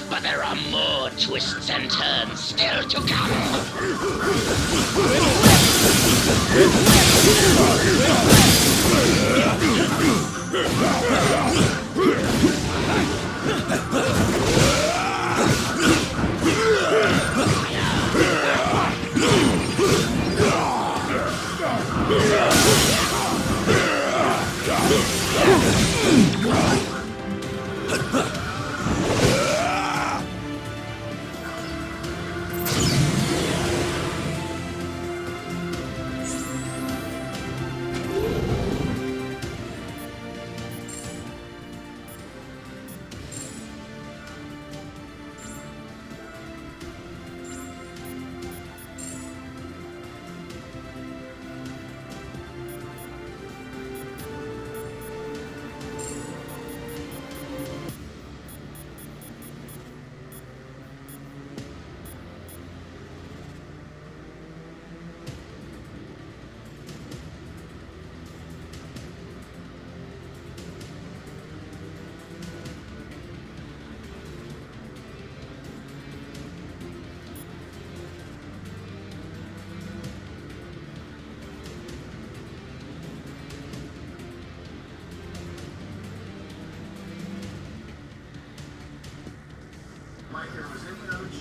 But there are more twists and turns still to come.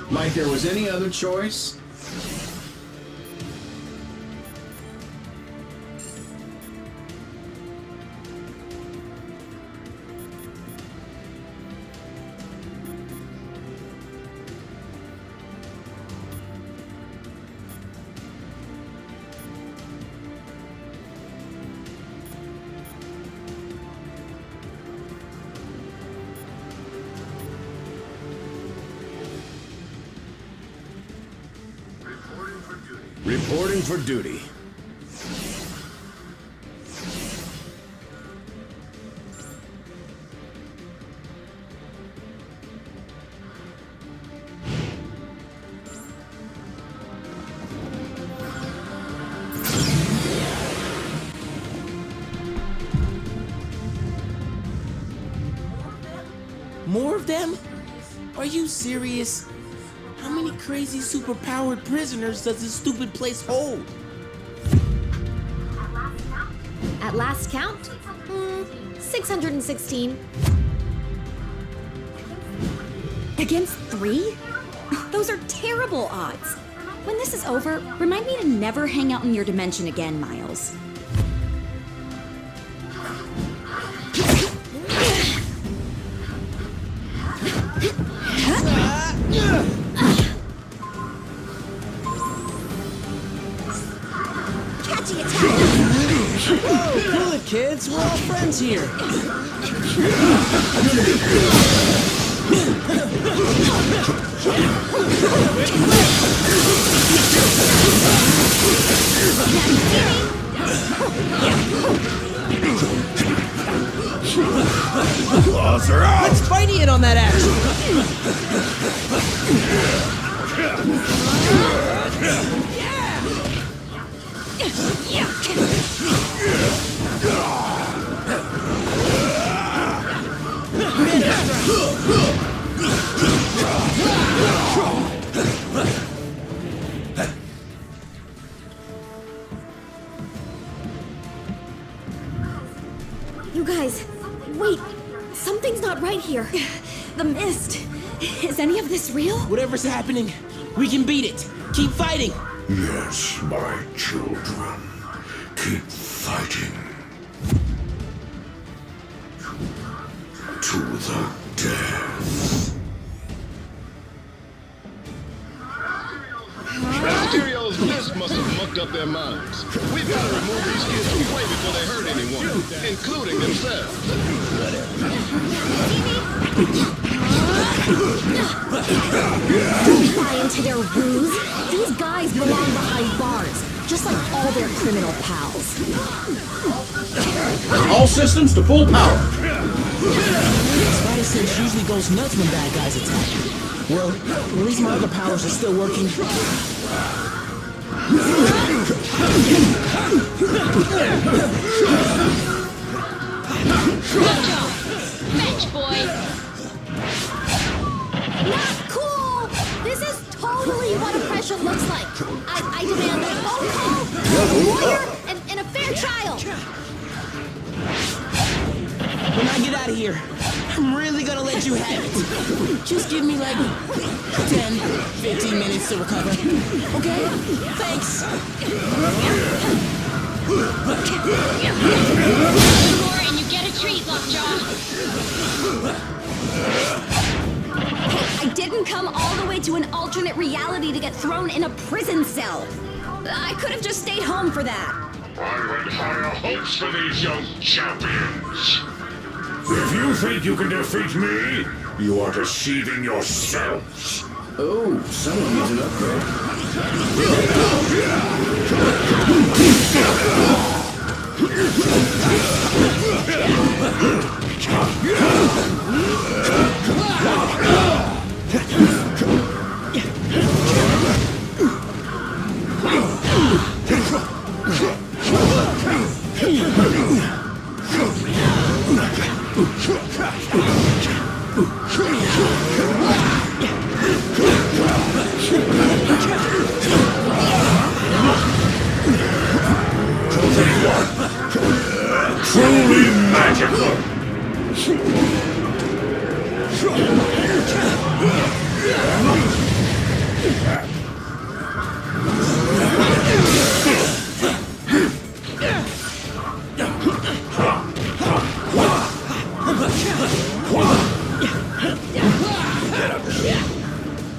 Like there was any other choice? Reporting for duty. More of them? Are you serious? How many crazy superpowered prisoners does this stupid place hold? At last count? 616. Against 3? Those are terrible odds. When this is over, remind me to never hang out in your dimension again, Miles. Whoa, cool it, kids. We're all friends here. Claws are out! Let's Spidey it on that action! You guys, wait. Something's not right here. The mist. Is any of this real? Whatever's happening, we can beat it. Keep fighting. Yes, my children. Keep fighting. To the death. Mysterio's list must have mucked up their minds. We've got to remove these kids from play before they hurt anyone, including themselves. Don't buy into their ruse. These guys belong behind bars, just like all their criminal pals. All systems to full power. Spider Sense usually goes nuts when bad guys attack. Well, at least my other powers are still working. Fetch, boy! Not cool! This is totally what oppression looks like. I demand a phone call, a lawyer, and a fair trial. When I get out of here, I'm really gonna let you have it. Just give me like 10, 15 minutes to recover. Okay? Thanks. One more and you get a treat, Lockjaw. Hey, I didn't come all the way to an alternate reality to get thrown in a prison cell. I could have just stayed home for that. I had higher hopes for these young champions. If you think you can defeat me, you are deceiving yourselves. Oh, someone needs an upgrade. Truly magical!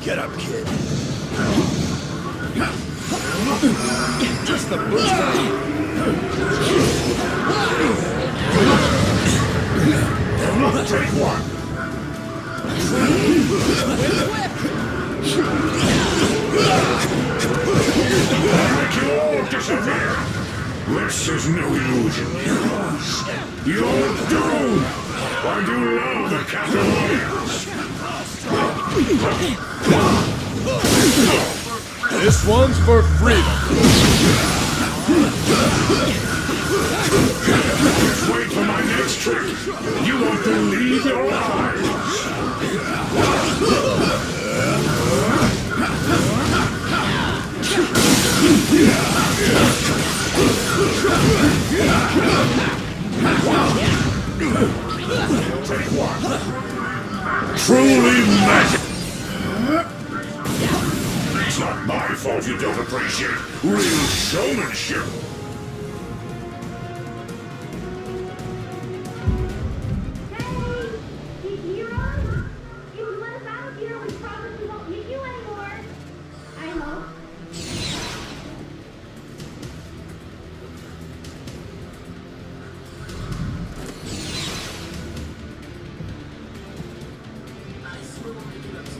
Get up, kid. Just the boost. Take one. Make you all disappear. This is no illusion, heroes. You're doomed. I do love the Catalonians. This one's for freedom. Just wait for my next trick. You won't believe your eyes. Take one. Truly magic. It's not my fault you don't appreciate real showmanship.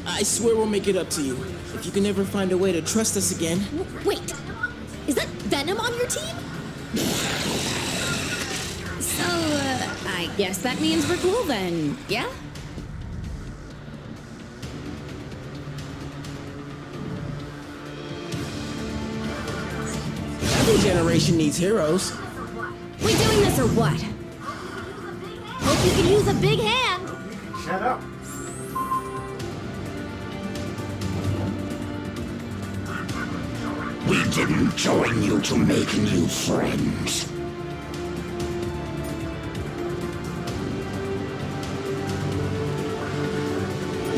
I swear we'll make it up to you. If you can ever find a way to trust us again. Wait, is that Venom on your team? So, I guess that means we're cool then, yeah? Every generation needs heroes. We doing this or what? Hope you can use a big hand. Shut up. We didn't join you to make new friends.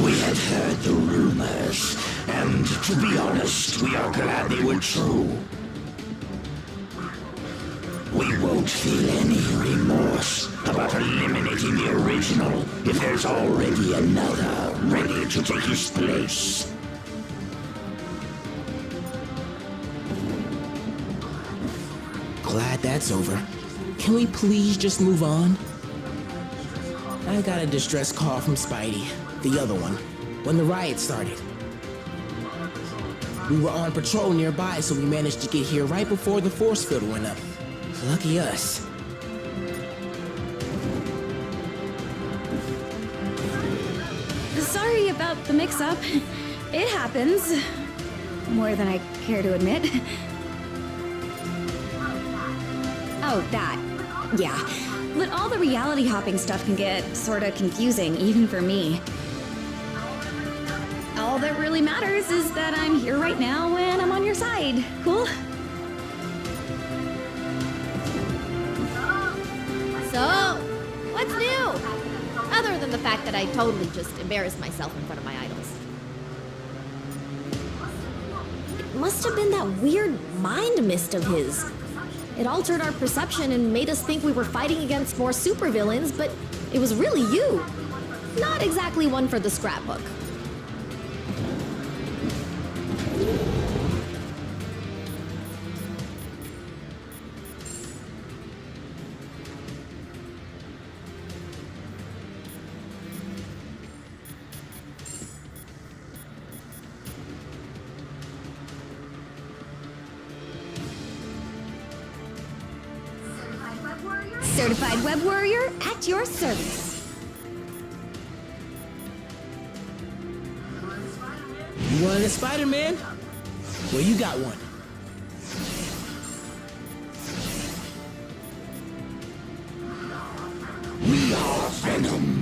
We had heard the rumors, and to be honest, we are glad they were true. We won't feel any remorse about eliminating the original if there's already another ready to take his place. Glad that's over. Can we please just move on? I got a distress call from Spidey, the other one, when the riot started. We were on patrol nearby, so we managed to get here right before the force field went up. Lucky us. Sorry about the mix-up. It happens. More than I care to admit. Oh, that. Yeah. But all the reality hopping stuff can get sorta confusing, even for me. all that really matters is that I'm here right now and I'm on your side. Cool? So, what's new? Other than the fact that I totally just embarrassed myself in front of my idols. It must have been that weird mind mist of his. It altered our perception and made us think we were fighting against more supervillains, but it was really you. Not exactly one for the scrapbook. Certified Web Warrior at your service. You wanted a Spider-Man? Well, you got one. We are Venom.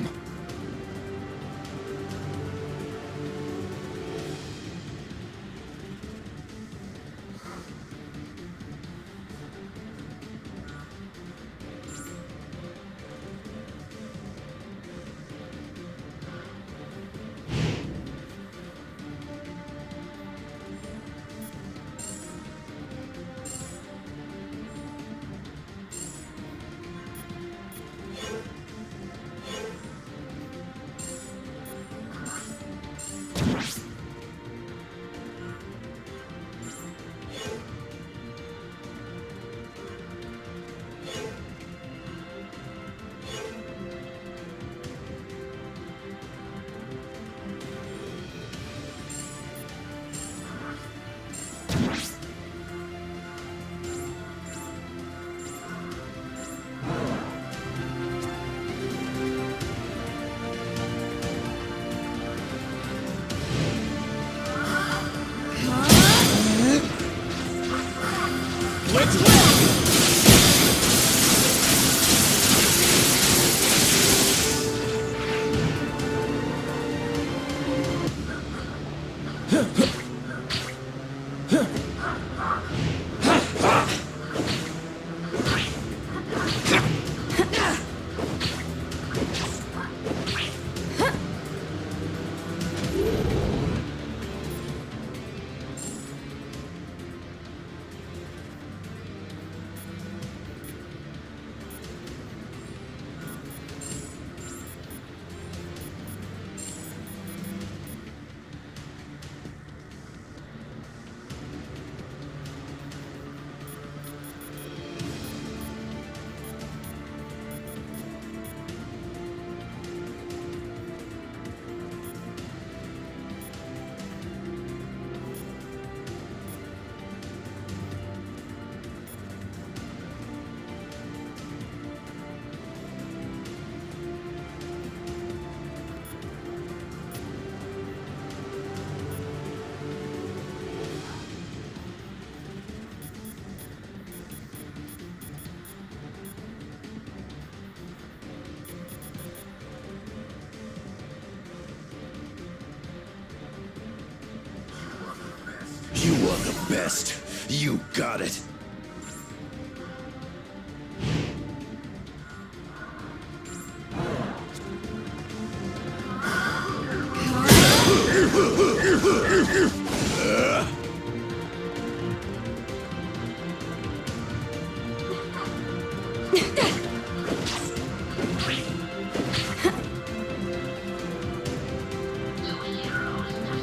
You are the best. You got it.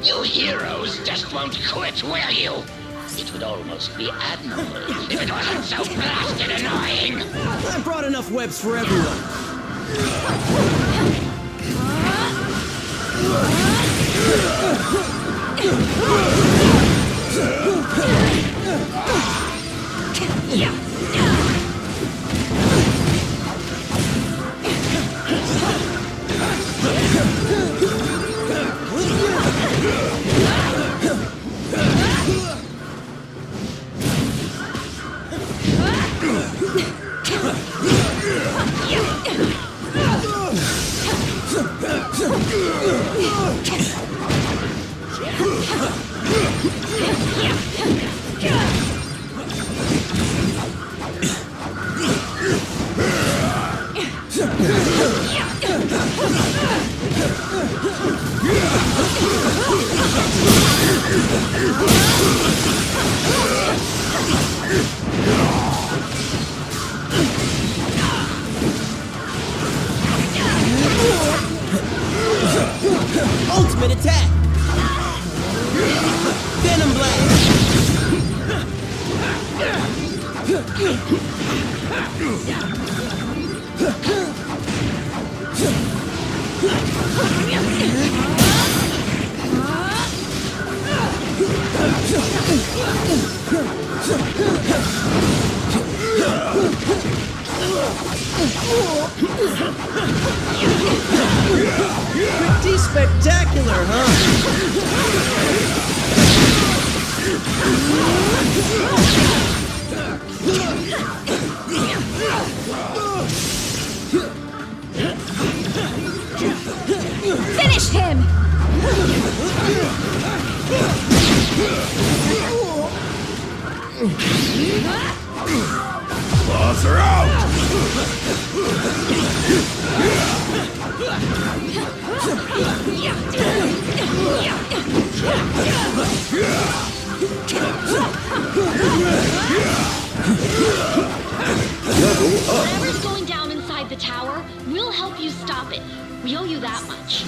You heroes just won't quit, will you? It would almost be admirable if it wasn't so blasted annoying. I brought enough webs for everyone. Ultimate attack! Venom Blast! Pretty spectacular, huh? Finish him! Claws her out! Whatever's going down inside the tower, we'll help you stop it. We owe you that much.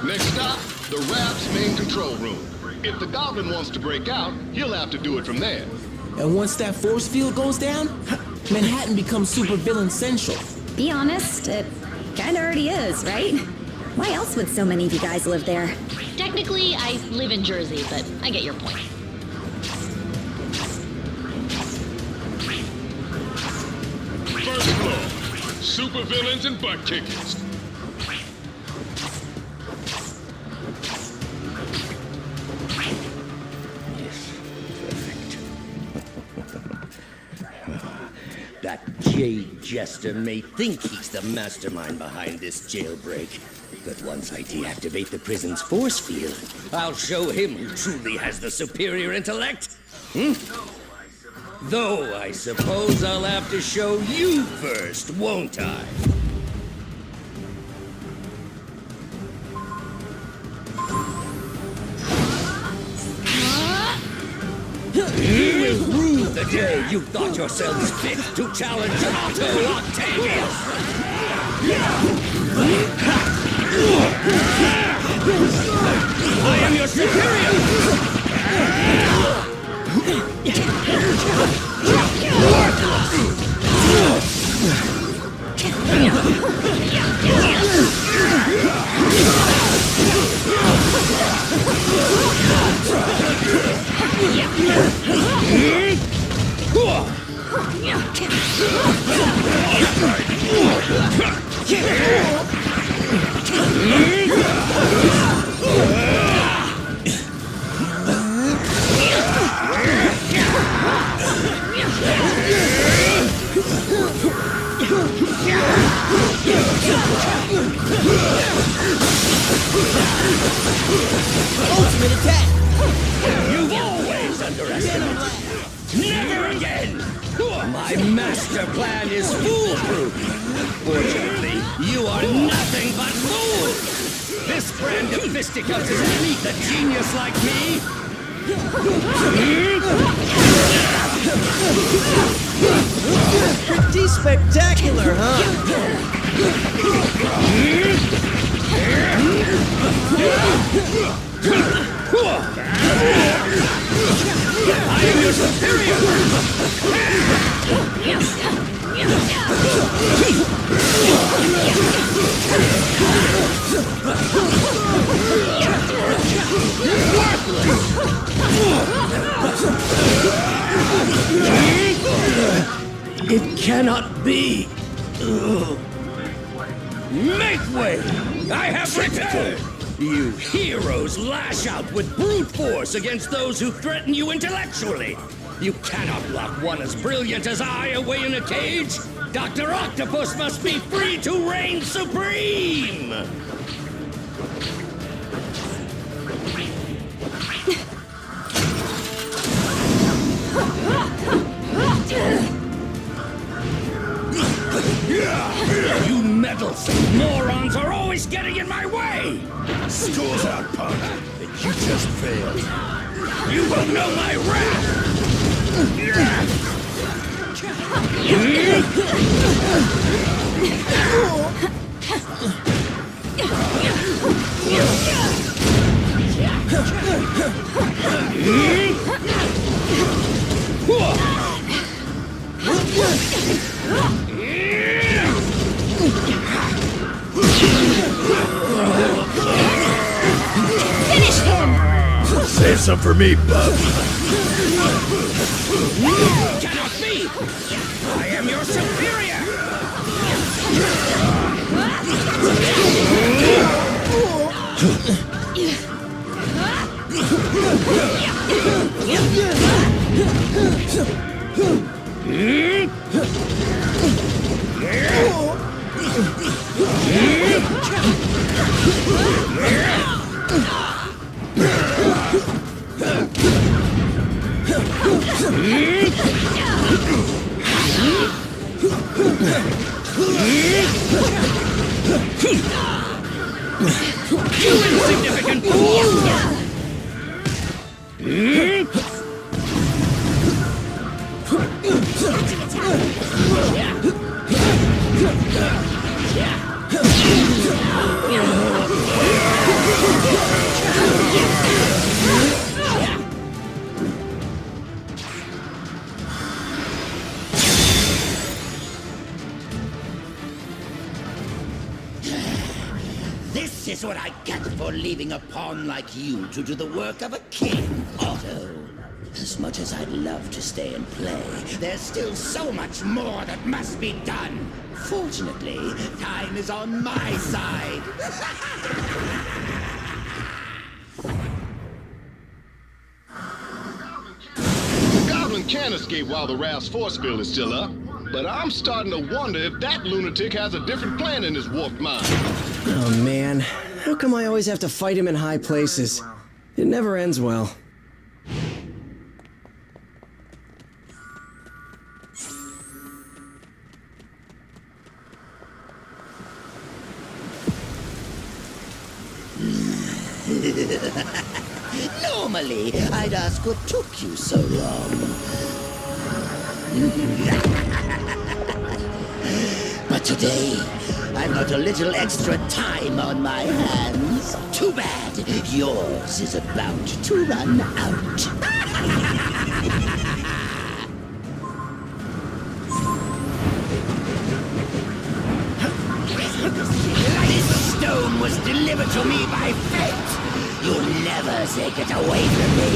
Next stop, the Raft's main control room. If the Goblin wants to break out, he'll have to do it from there. And once that force field goes down, Manhattan becomes supervillain central. Be honest, it kinda already is, right? Why else would so many of you guys live there? Technically, I live in Jersey, but I get your point. First floor, supervillains and butt kickers. That Jade Jester may think he's the mastermind behind this jailbreak, but once I deactivate the prison's force field, I'll show him who truly has the superior intellect. Though I suppose I'll have to show you first, won't I? You will rue the day you thought yourselves fit to challenge Otto Octavius! I am your superior! Ultimate attack! You've always underestimated me. Never again! My master plan is foolproof. Fortunately, you are nothing but fools. This brand of fisticuffs is beneath a genius like me. Pretty spectacular, huh? I am your superior! It cannot be. Make way! I have returned! You heroes lash out with brute force against those who threaten you intellectually. You cannot lock one as brilliant as I away in a cage. Dr. Octopus must be free to reign supreme! You meddlesome morons are always getting in my way! School's out, punk. You just failed. You will know my wrath! Finish him! Save some for me, bub. Cannot be! I am your superior! You insignificant fool! This is what I get for leaving a pawn like you to do the work of a king, Otto. As much as I'd love to stay and play, there's still so much more that must be done. Fortunately, time is on my side. The Goblin can escape while the Raft's force field is still up, but I'm starting to wonder if that lunatic has a different plan in his warped mind. Oh man, how come I always have to fight him in high places? It never ends well. Normally, I'd ask what took you so long. But today, I've got a little extra time on my hands. Too bad. Yours is about to run out. This stone was delivered to me by fate. You'll never take it away from me.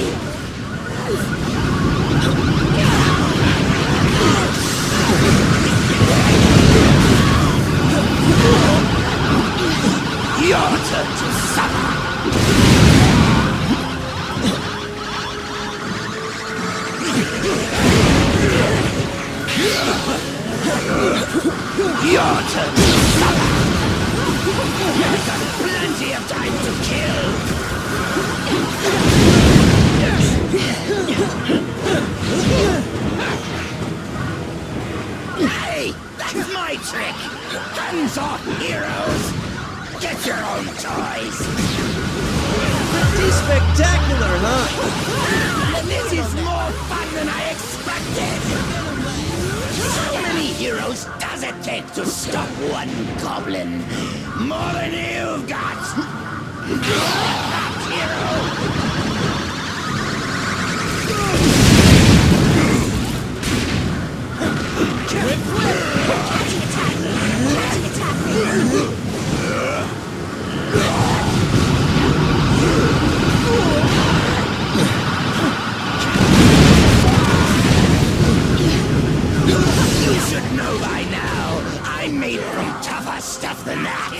Your turn to suffer. Your turn to suffer. You've got plenty of time to kill. Hey, that's my trick. Guns off, heroes. Get your own toys. Pretty spectacular, huh? This is more fun than I expected. How many heroes does it take to stop one goblin? More than you've got. Hero. You should know by now, I'm made from tough more stuff than that!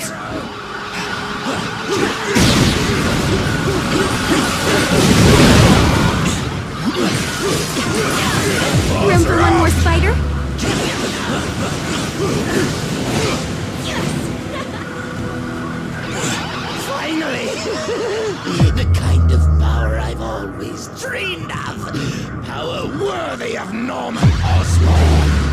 Room for one more spider? Finally! The kind of power I've always dreamed of! Power worthy of Norman Osborn!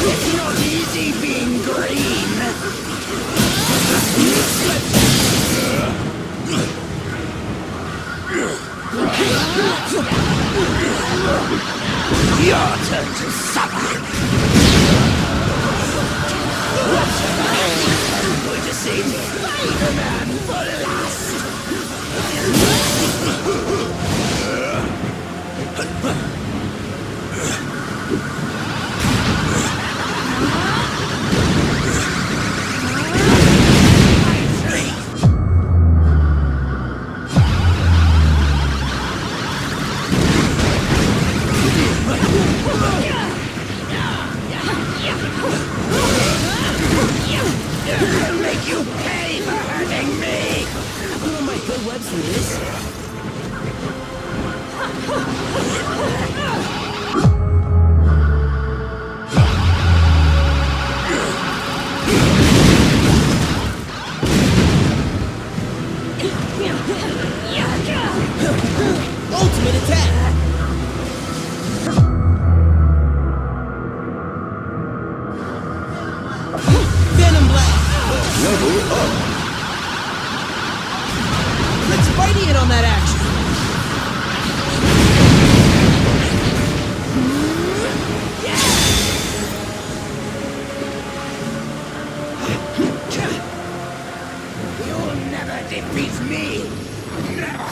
It's not easy being green. Your turn to suffer. I'm going to save Spider-Man for last. I'll make you pay for hurting me! I put on my good webs for this. Ultimate attack! Venom Blast! Level up! Let's Spidey it on that action! You'll never defeat me! Never!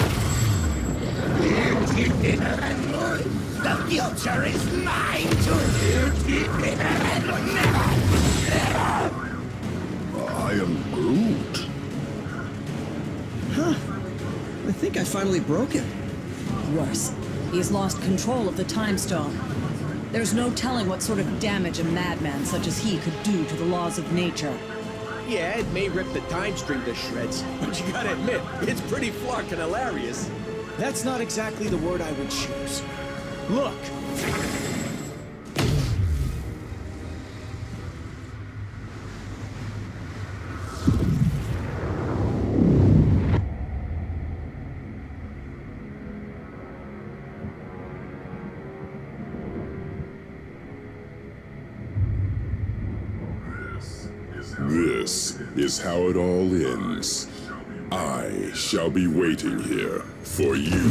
The future is mine to I am Groot. Huh. I think I finally broke him. Worse, he's lost control of the Time Stone. There's no telling what sort of damage a madman such as he could do to the laws of nature. Yeah, it may rip the time stream to shreds, but you gotta admit, it's pretty flarkin' hilarious. That's not exactly the word I would choose. Look! This is how it all ends. I shall be waiting here for you.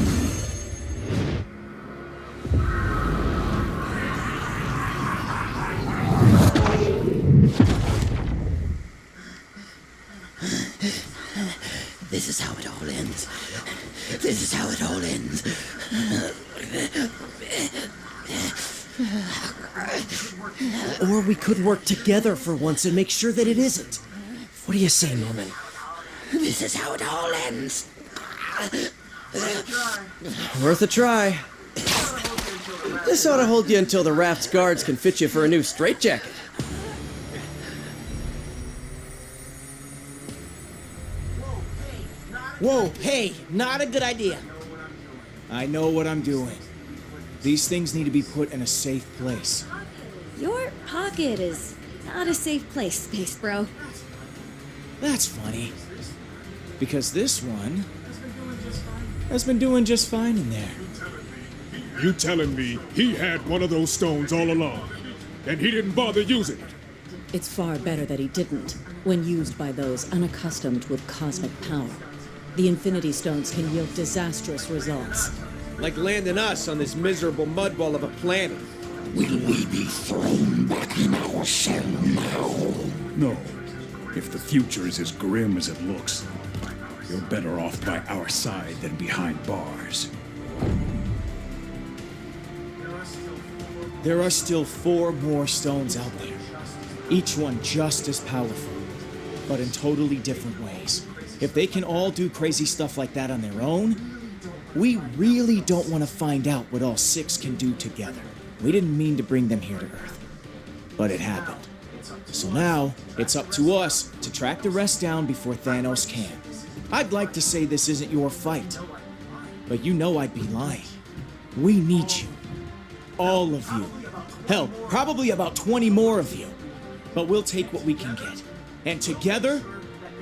This is how it all ends. This is how it all ends. Or we could work together for once and make sure that it isn't. What do you say, Norman? This is how it all ends. Worth a try. This ought to hold you until the raft's guards can fit you for a new straitjacket. Whoa, hey, not a good idea. I know what I'm doing. These things need to be put in a safe place. Your pocket is not a safe place, Space Bro. That's funny. Because this one has been doing just fine in there. You telling me he had one of those stones all along, and he didn't bother using it? It's far better that he didn't, when used by those unaccustomed with cosmic power. The Infinity Stones can yield disastrous results. Like landing us on this miserable mudball of a planet. Will we be thrown back in our cell now? No. If the future is as grim as it looks, you're better off by our side than behind bars. There are still 4 more stones out there. Each one just as powerful, but in totally different ways. If they can all do crazy stuff like that on their own, we really don't want to find out what all 6 can do together. We didn't mean to bring them here to Earth, but it happened. So now, it's up to us to track the rest down before Thanos can. I'd like to say this isn't your fight, but you know I'd be lying. We need you. All of you. Hell, probably about 20 more of you. But we'll take what we can get. And together,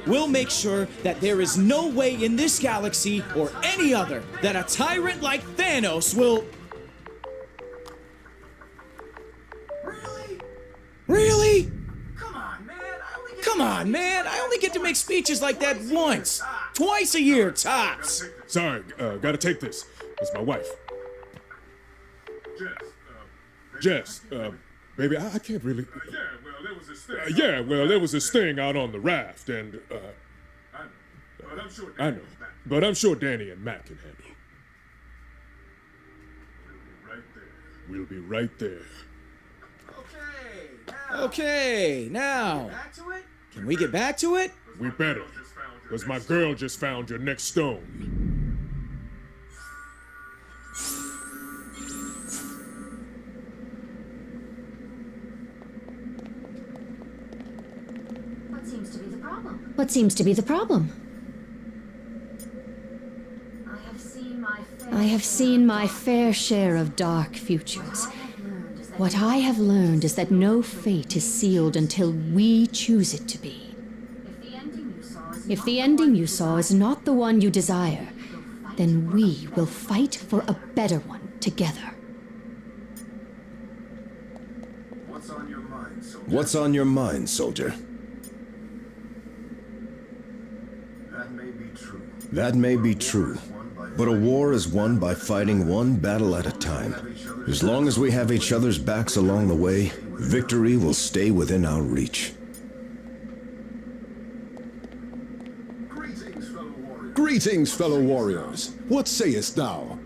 we'll make sure that there is no way in this galaxy or any other that a tyrant like Thanos will... Really? Come on, man. I only get to make speeches like that once. Twice a year, tops. Sorry, gotta take this. It's my wife. Jess, baby, I can't really... Yeah, well, there was this thing out on the raft, and, I know, but I'm sure Danny and Matt can handle it. We'll be right there. Okay, now, can we get back to it? We better, because my girl just found your next stone. What seems to be the problem? I have seen my fair share of dark futures. What I have learned is that no fate is sealed until we choose it to be. If the ending you saw is not the one you desire, then we will fight for a better one together. What's on your mind, soldier? That may be true, but a war is won by fighting one battle at a time. As long as we have each other's backs along the way, victory will stay within our reach. Greetings, fellow warriors. What sayest thou?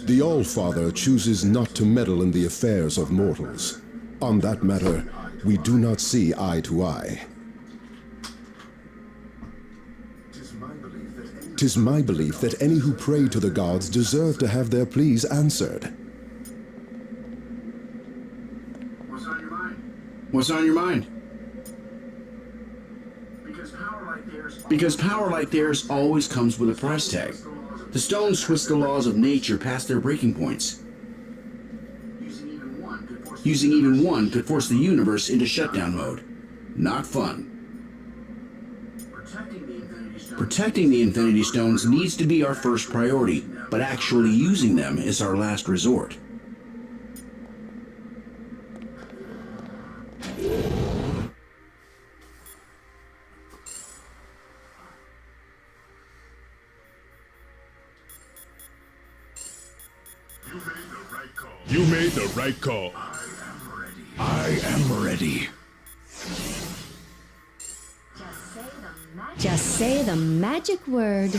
The All-Father chooses not to meddle in the affairs of mortals. On that matter, we do not see eye to eye. 'Tis my belief that any who pray to the gods deserve to have their pleas answered. What's on your mind? Because power like theirs always comes with a price tag. The stones twist the laws of nature past their breaking points. Using even one could force the universe into shutdown mode. Not fun. Protecting the Infinity Stones needs to be our first priority, but actually using them is our last resort. You made the right call. I am ready. Just say the magic word.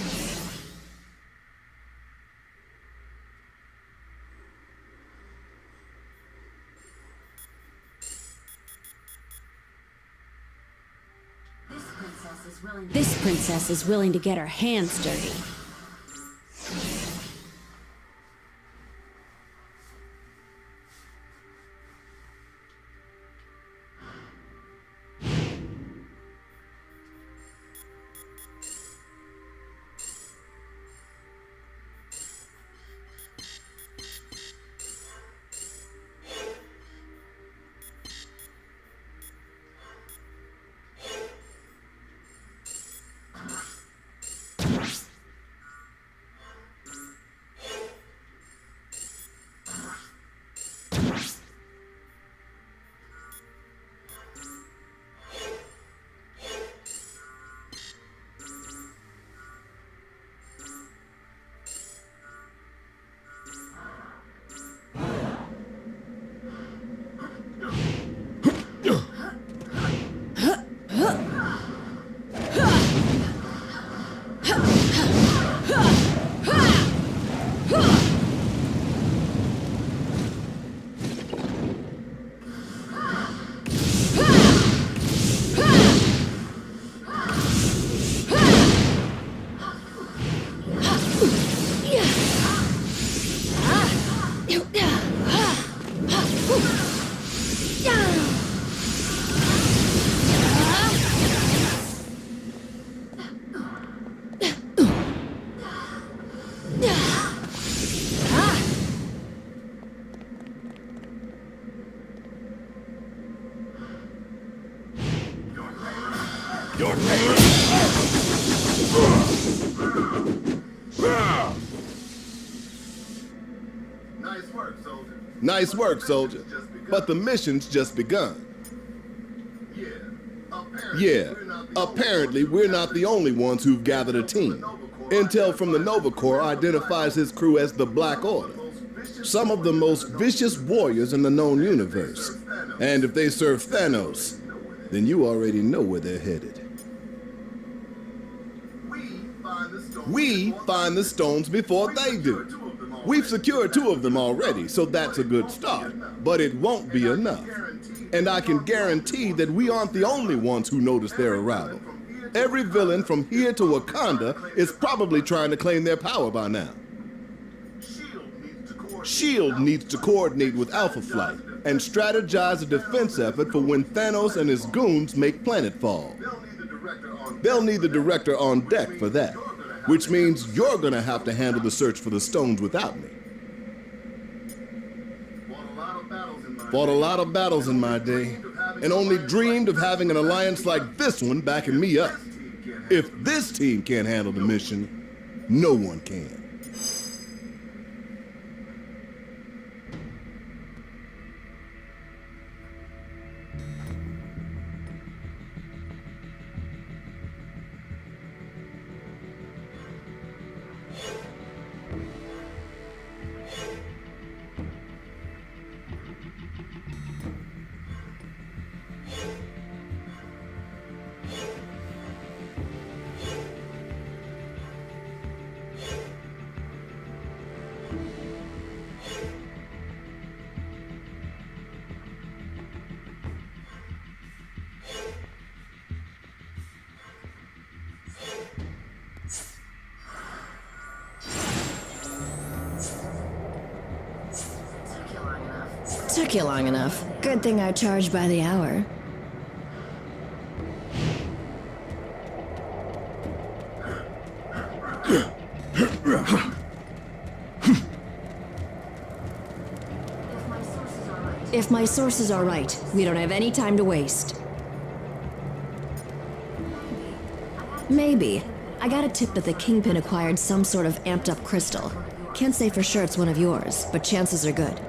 This princess is willing to get her hands dirty. Your Nice work, soldier. But the mission's just begun. Yeah, apparently we're not the only ones who've gathered a team. Intel from the Nova Corps identifies his crew as the Black Order, some of the most vicious warriors in the known universe. And if they serve Thanos, then you already know where they're headed. We find the stones before they do. We've secured 2 of them already, so that's a good start. But it won't be enough. And I can guarantee that we aren't the only ones who noticed their arrival. Every villain from here to Wakanda is probably trying to claim their power by now. S.H.I.E.L.D. needs to coordinate with Alpha Flight and strategize a defense effort for when Thanos and his goons make planetfall. They'll need the director on deck for that, which means you're gonna have to handle the search for the stones without me. Fought a lot of battles in my day, and only dreamed of having an alliance like this one backing me up. If this team can't handle the mission, no one can. Took you long enough. Good thing I charge by the hour. If my sources are right, we don't have any time to waste. Maybe. I got a tip that the Kingpin acquired some sort of amped-up crystal. Can't say for sure it's one of yours, but chances are good.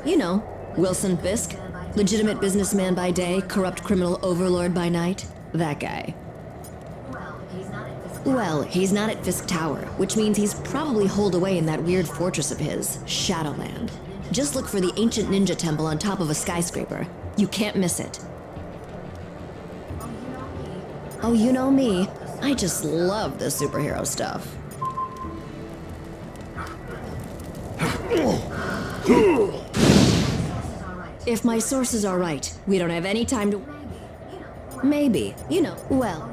You know, Wilson Fisk. Legitimate businessman by day, corrupt criminal overlord by night. That guy. Well, he's not at Fisk Tower, which means he's probably holed away in that weird fortress of his, Shadowland. Just look for the ancient ninja temple on top of a skyscraper. You can't miss it. Oh, you know me. I just love the superhero stuff. If my sources are right, we don't have any time to... Maybe. You know, well...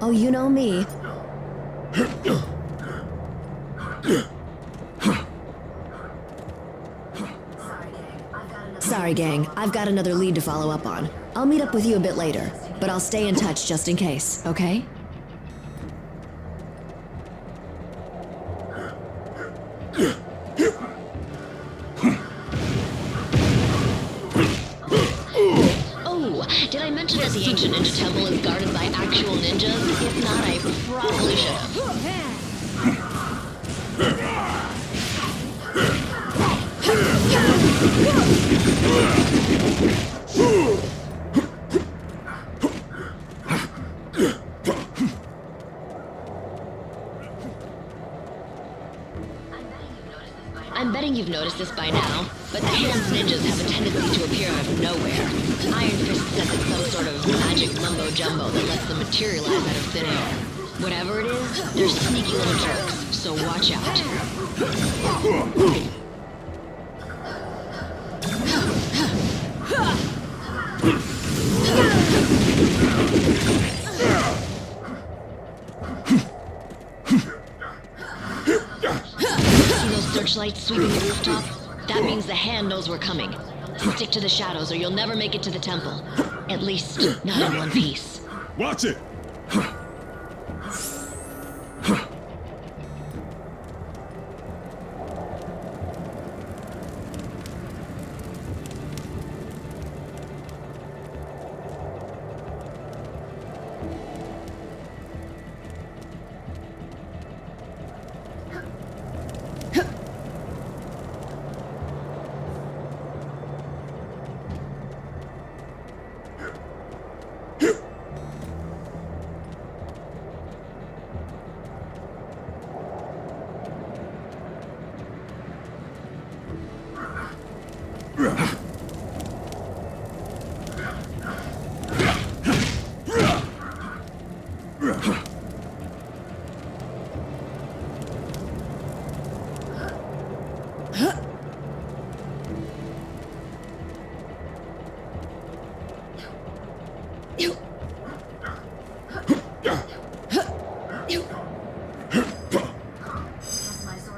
Oh, you know me. Sorry, gang. I've got another lead to follow up on. I'll meet up with you a bit later, but I'll stay in touch just in case, okay? Did I mention that the ancient ninja temple is guarded by actual ninjas? If not, I probably should have. I'm betting you've noticed this by now, but the Hands ninjas have a tendency to appear out of nowhere. Iron Fist says it's some sort of magic mumbo-jumbo that lets them materialize out of thin air. Whatever it is, they're sneaky little jerks, so watch out. See those searchlights sweeping the rooftop? That means the Hand knows we're coming. Stick to the shadows or you'll never make it to the temple. At least, not in one piece. Watch it!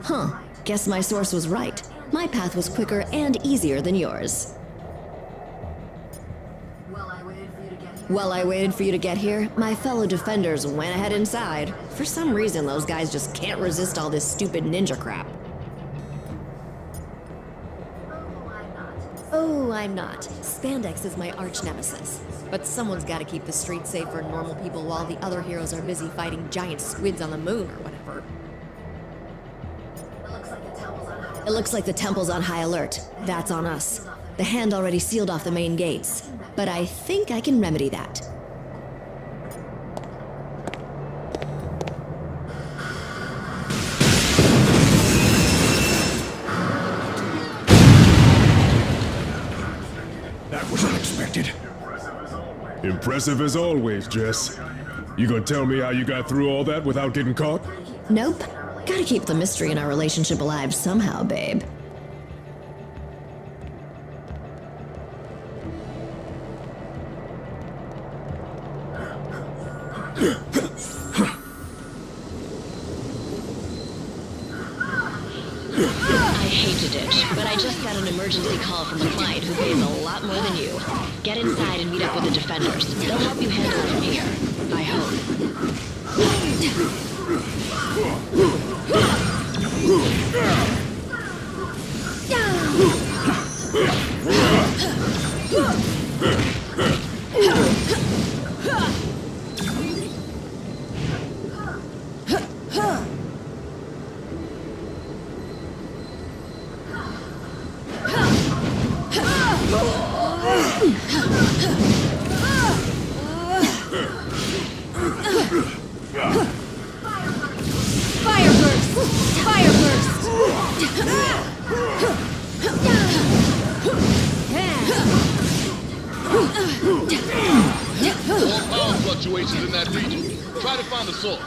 Huh. Guess my source was right. My path was quicker and easier than yours. While I waited for you to get here, my fellow defenders went ahead inside. For some reason, those guys just can't resist all this stupid ninja crap. Oh, I'm not. Spandex is my arch nemesis. But someone's gotta keep the streets safe for normal people while the other heroes are busy fighting giant squids on the moon or whatever. It looks like the temple's on high alert. That's on us. The Hand already sealed off the main gates. But I think I can remedy that. That was unexpected. Impressive as always, Jess. You gonna tell me how you got through all that without getting caught? Nope. Gotta keep the mystery in our relationship alive somehow, babe. I hate to ditch, but I just got an emergency call from a client who pays a lot more than you. Get inside and meet up with the defenders. They'll help you handle it from here. I hope. More power fluctuations in that region. Try to find the source.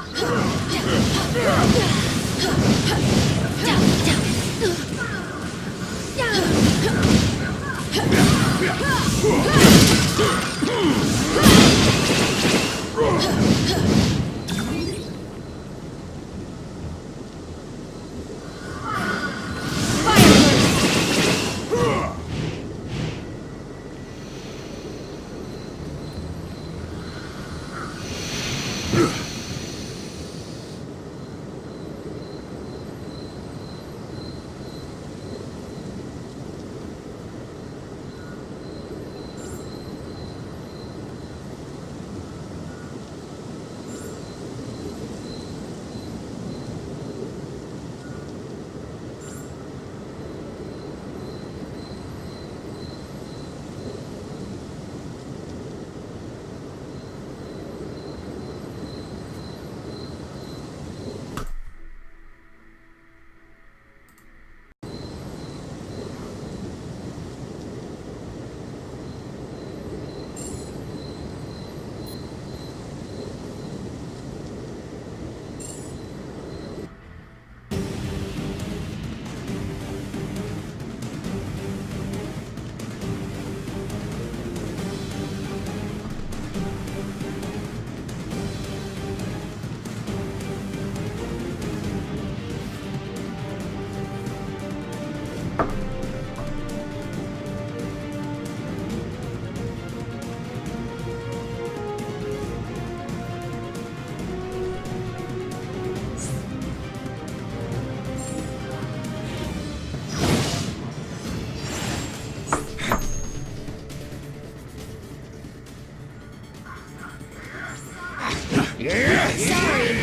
Sorry,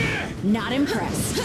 not impressed.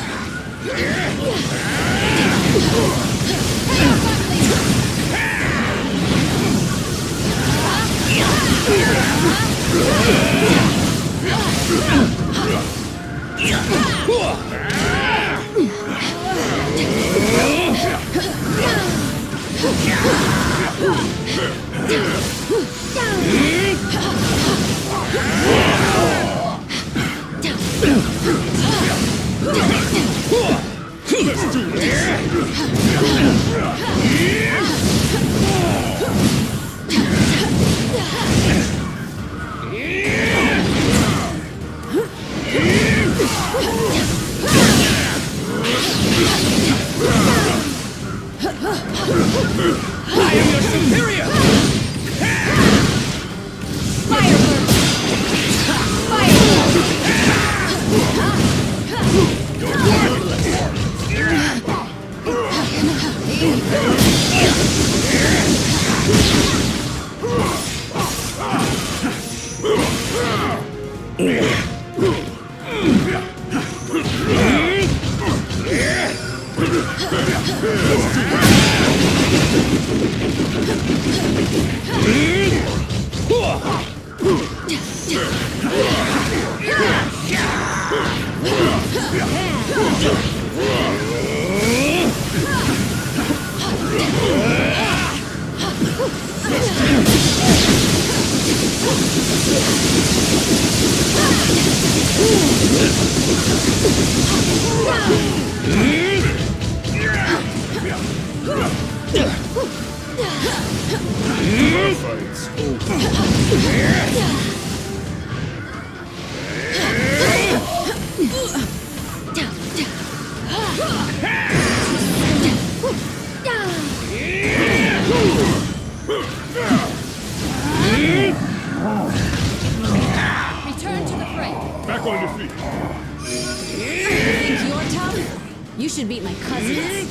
Return to the fray. Back on your feet. Think you're tough? You should beat my cousins.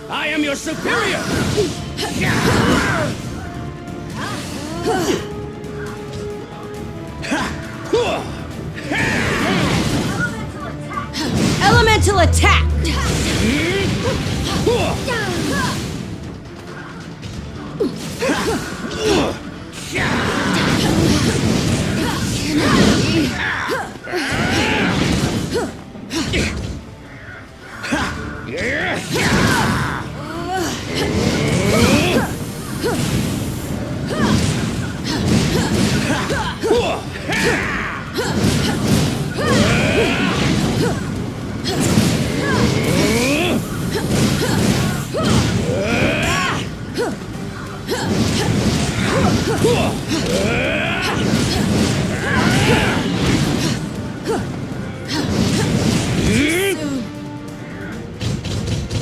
I am your superior! Elemental attack!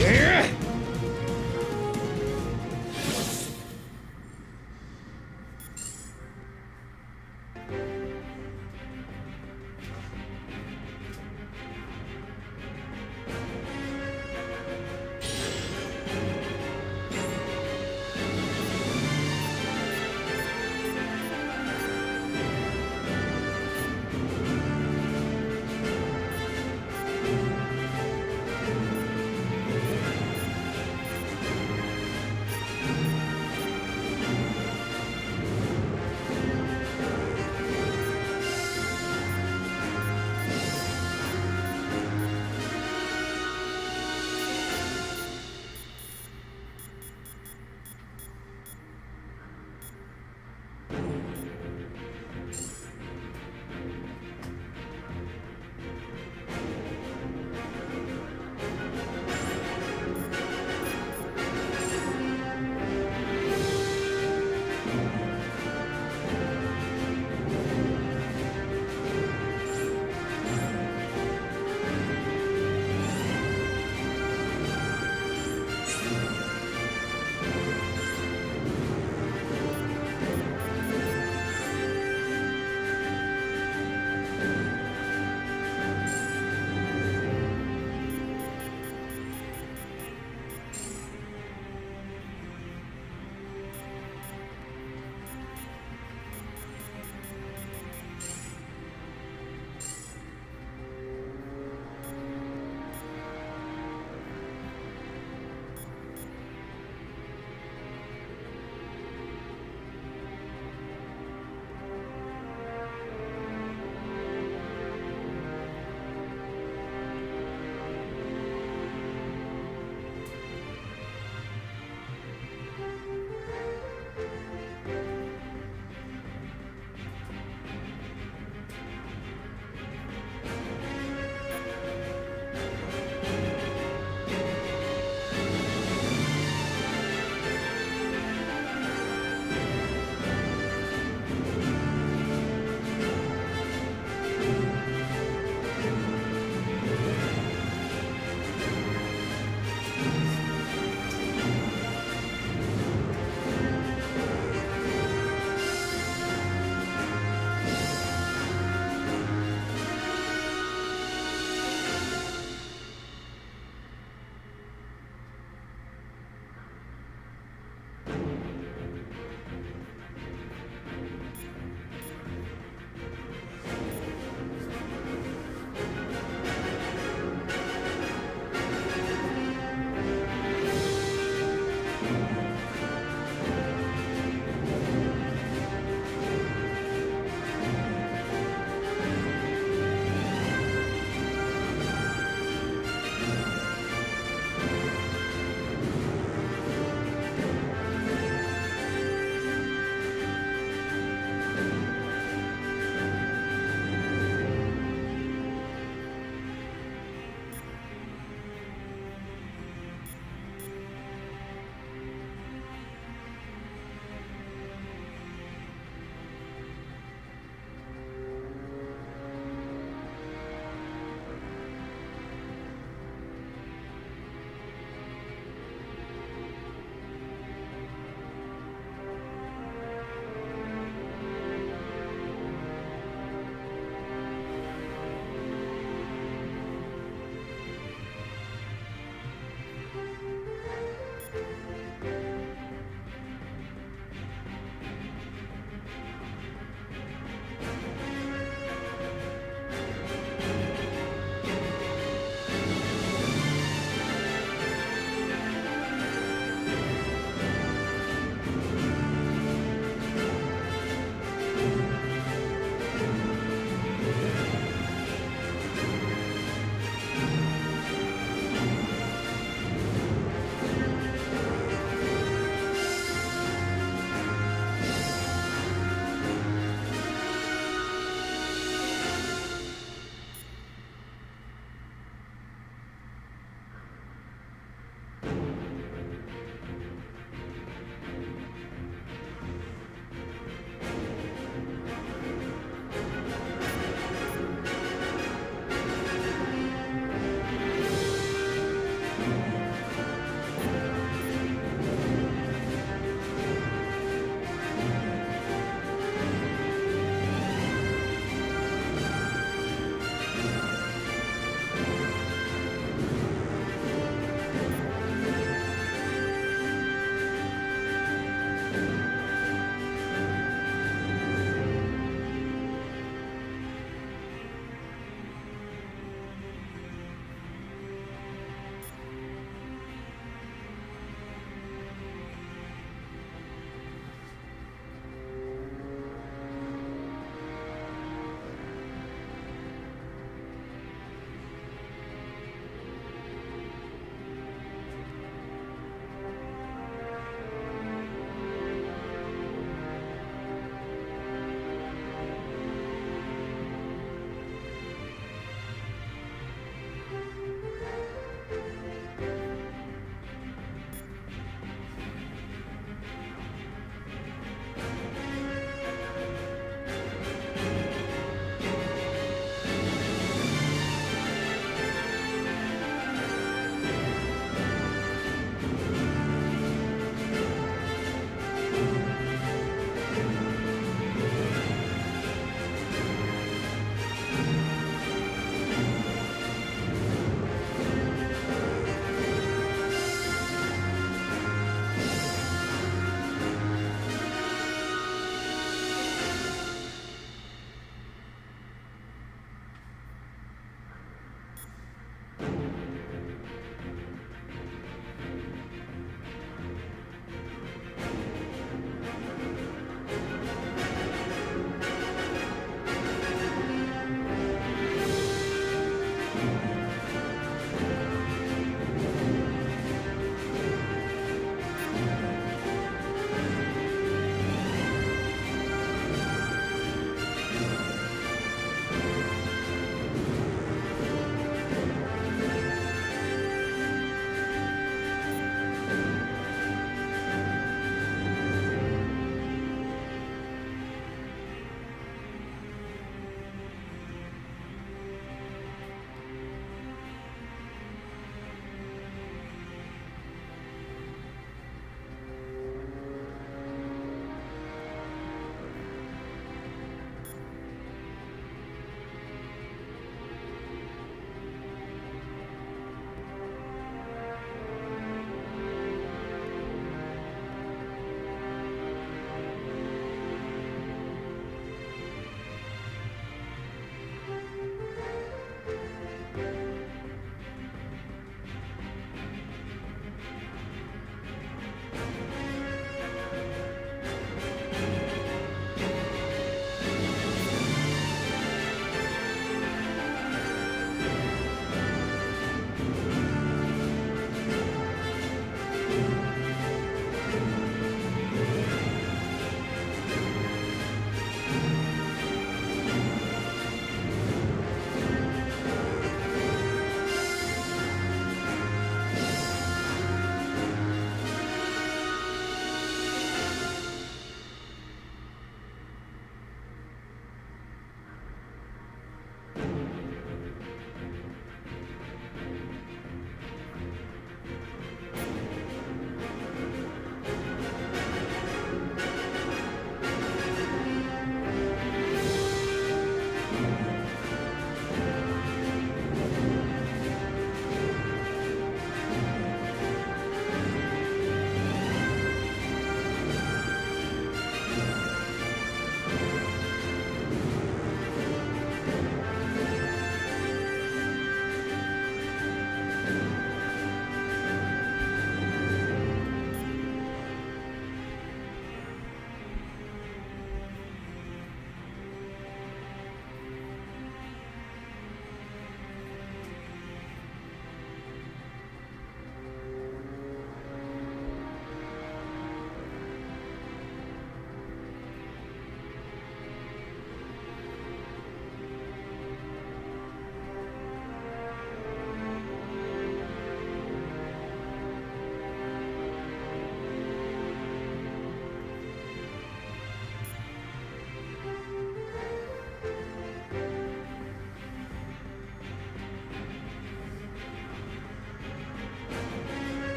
Yeah!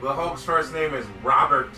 The Hulk's first name is Robert.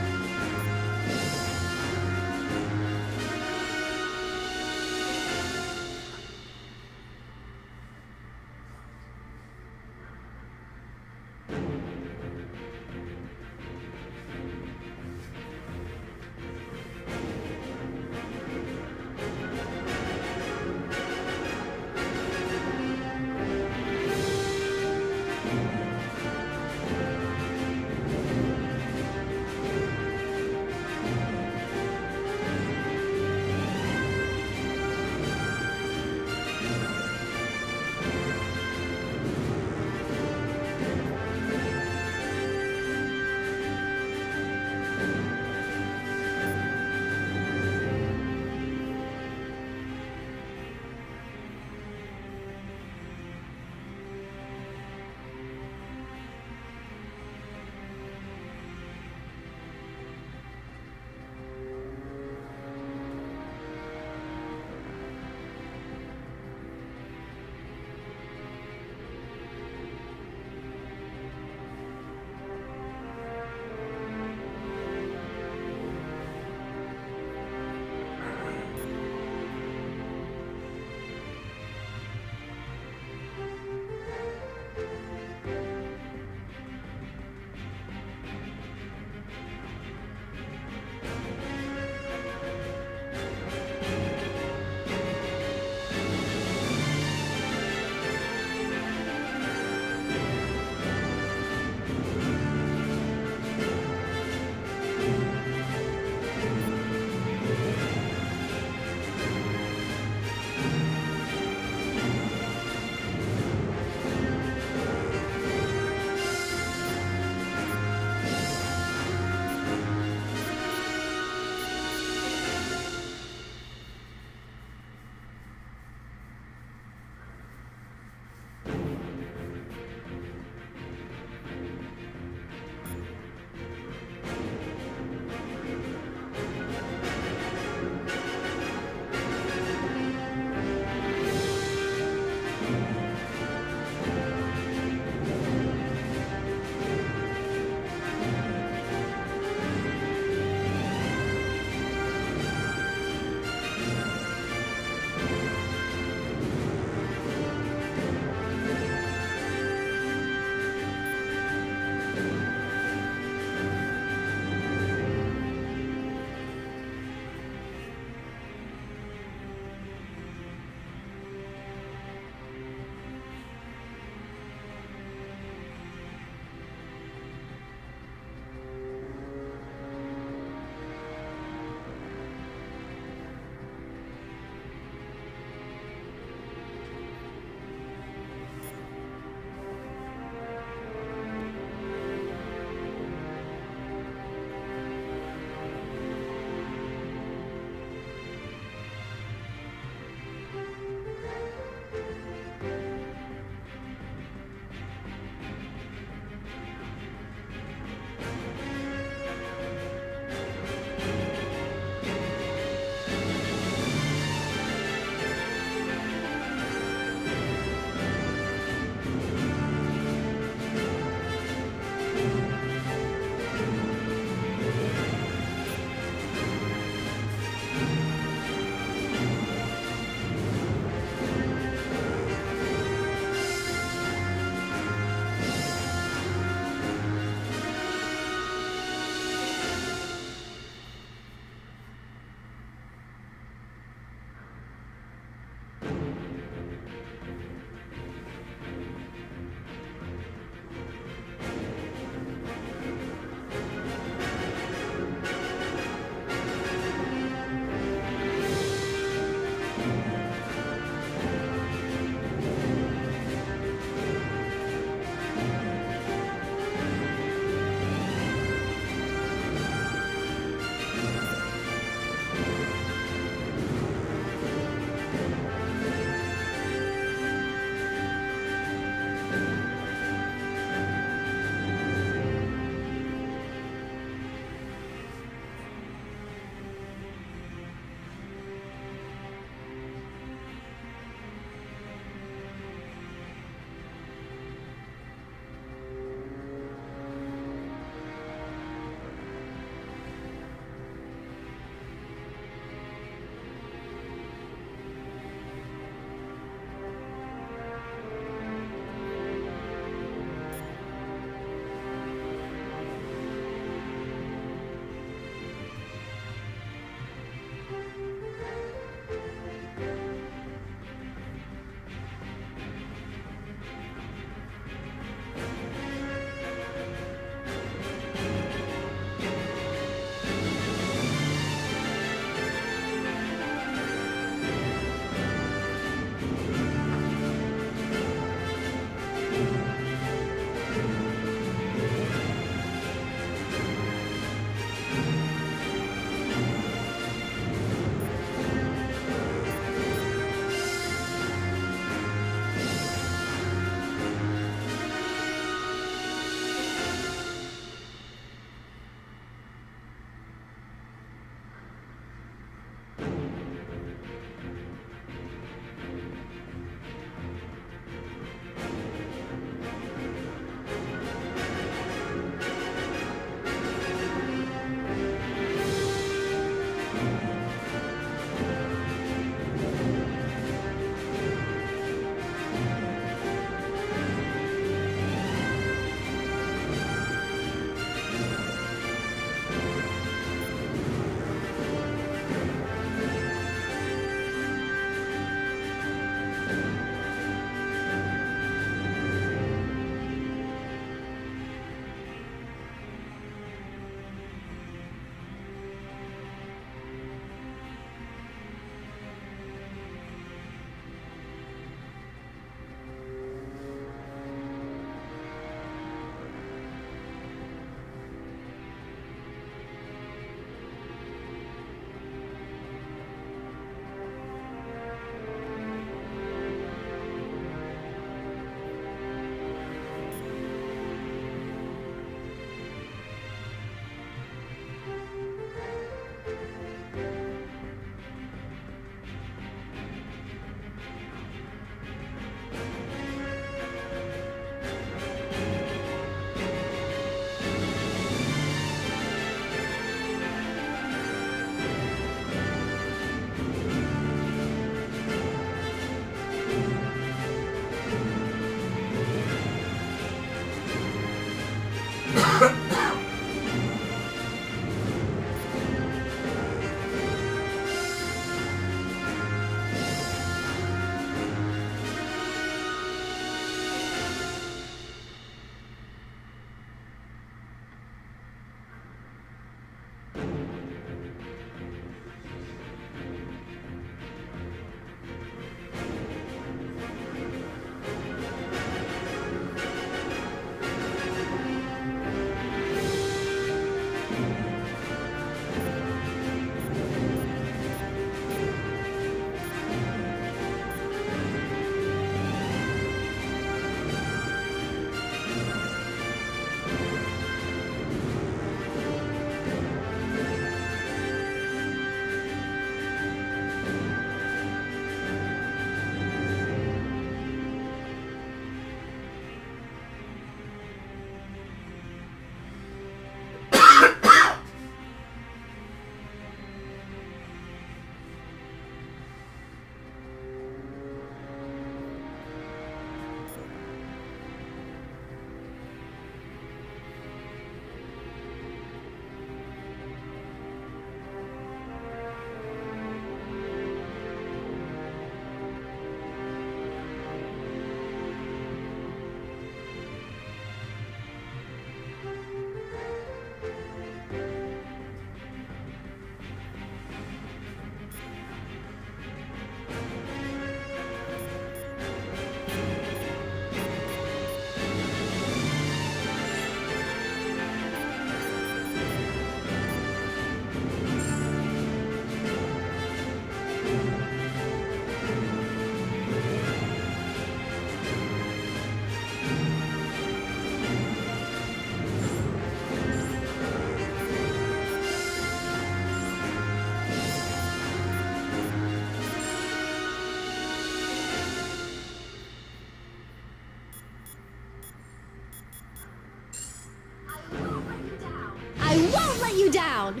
won't let you down!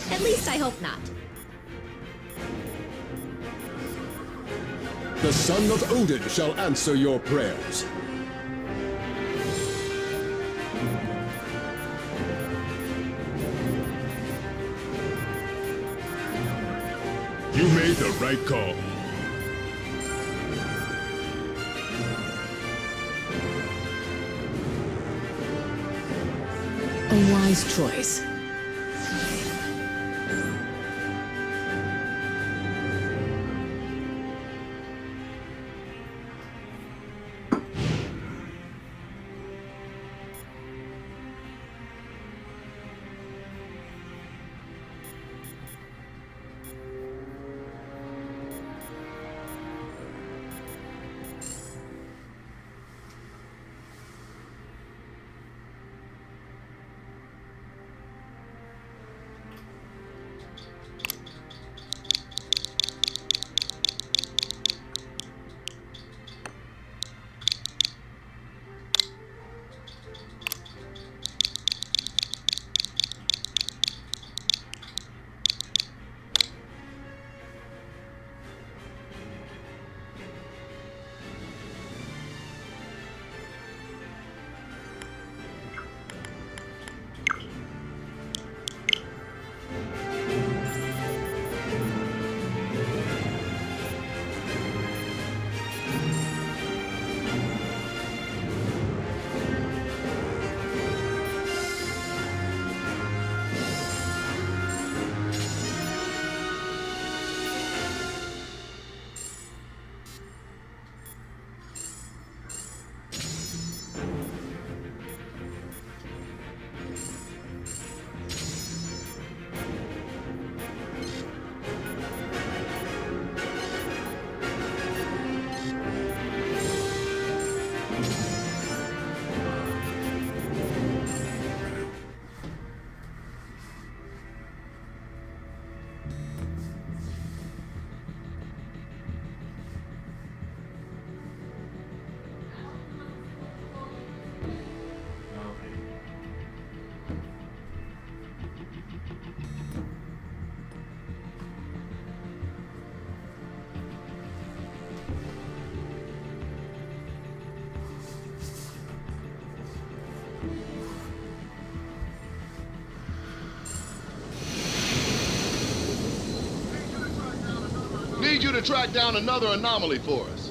At least I hope not. The son of Odin shall answer your prayers. You made the right call. A wise choice. Need you to track down another anomaly for us.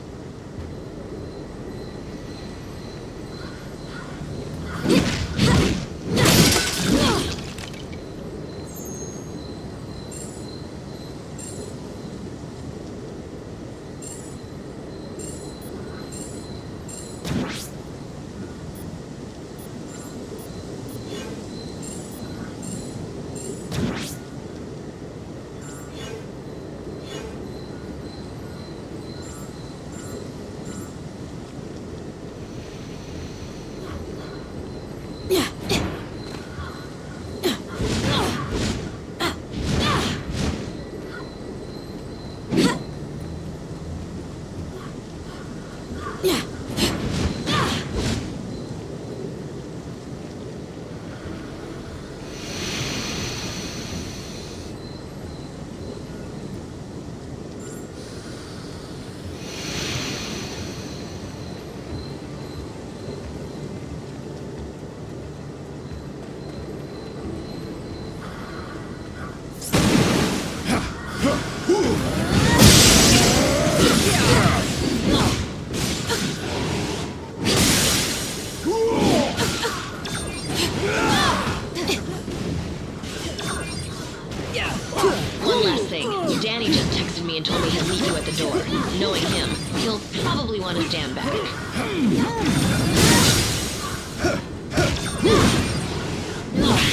One last thing. Danny just texted me and told me he'll meet you at the door. Knowing him, he'll probably want to stand back.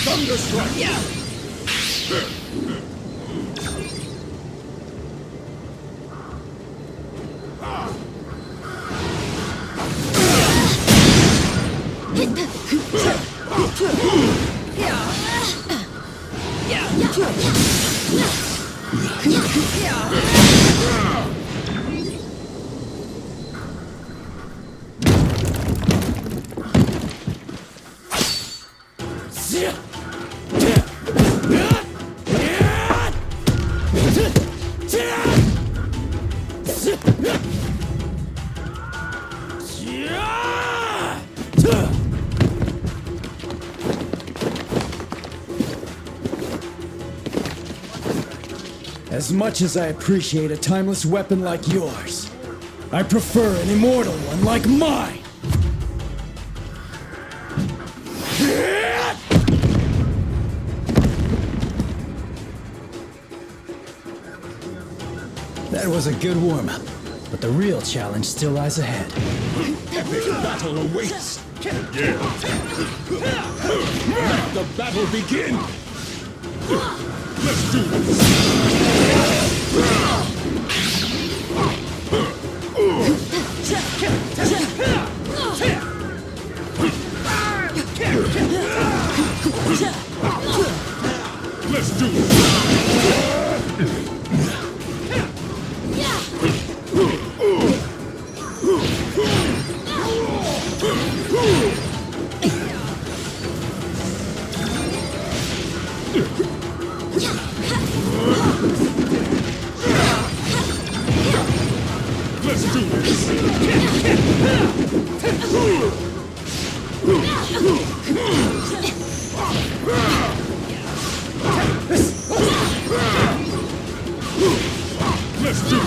Thunderstrike! Yeah. As much as I appreciate a timeless weapon like yours, I prefer an immortal one like mine! That was a good warm-up, but the real challenge still lies ahead. Epic battle awaits! Yeah! Let the battle begin! Let's do Let's do Let's do Let's do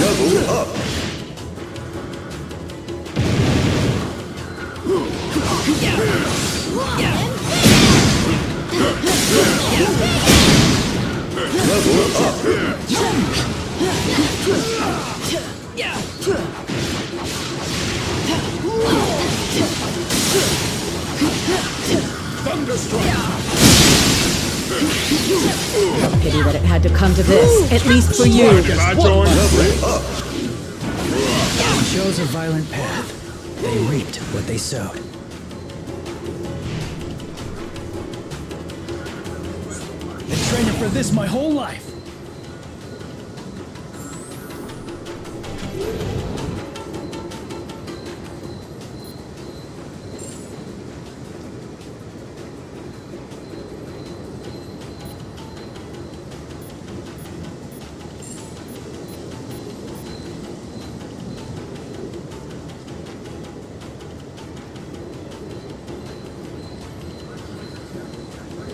Level up. Pity that it had to come to this, at least for you. They chose a violent path. They reaped what they sowed. Been training for this my whole life.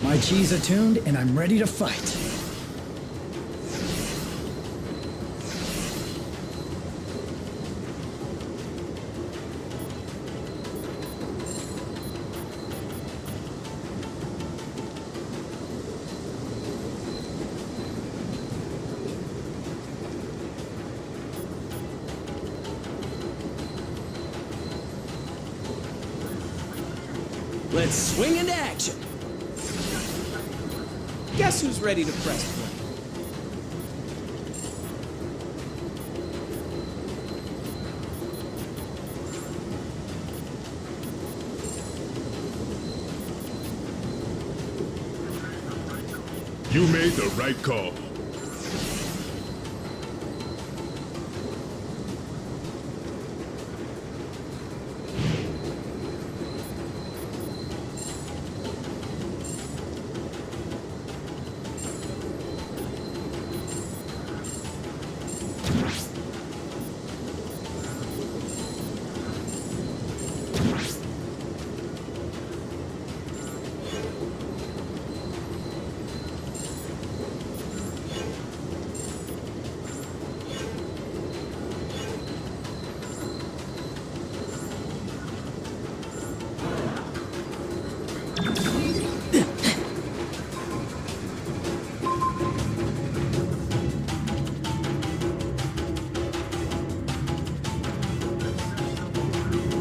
My chi's attuned, and I'm ready to fight. Let's swing into action. Guess who's ready to press play? You made the right call.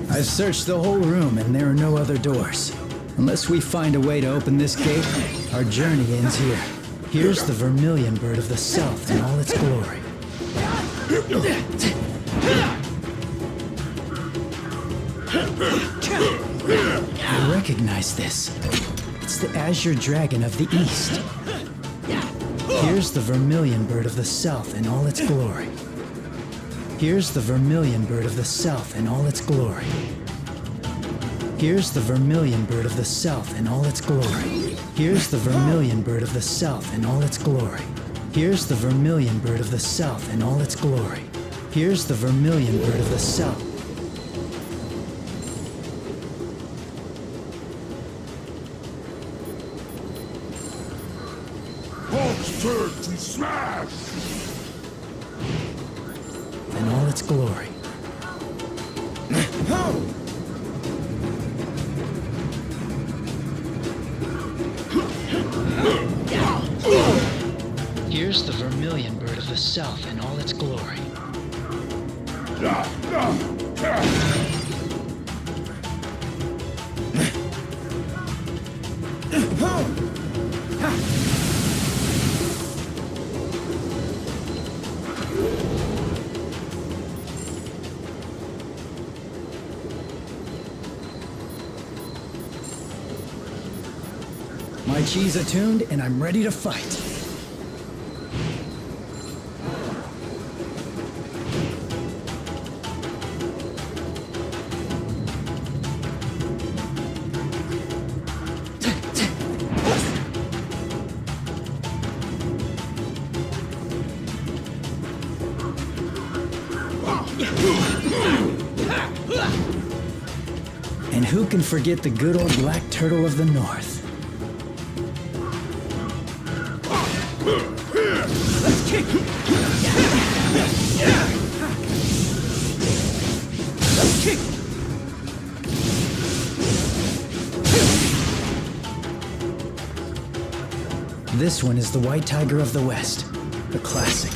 I've searched the whole room and there are no other doors. Unless we find a way to open this gate, our journey ends here. Here's the Vermilion Bird of the South in all its glory. I recognize this. It's the Azure Dragon of the East. Here's the Vermilion Bird of the South in all its glory. Here's the vermilion bird of the south in all its glory. Here's the vermilion bird of the south in all its glory. Here's the vermilion bird of the south in all its glory. Here's the vermilion bird of the south in all its glory. Here's the vermilion bird of the south. Hulk's turn to smash! In all its glory. Here's the vermilion bird of the south in all its glory. My chi's attuned and I'm ready to fight. And who can forget the good old black turtle of the north? Let's kick! Let's kick! This one is the White Tiger of the West, the classic.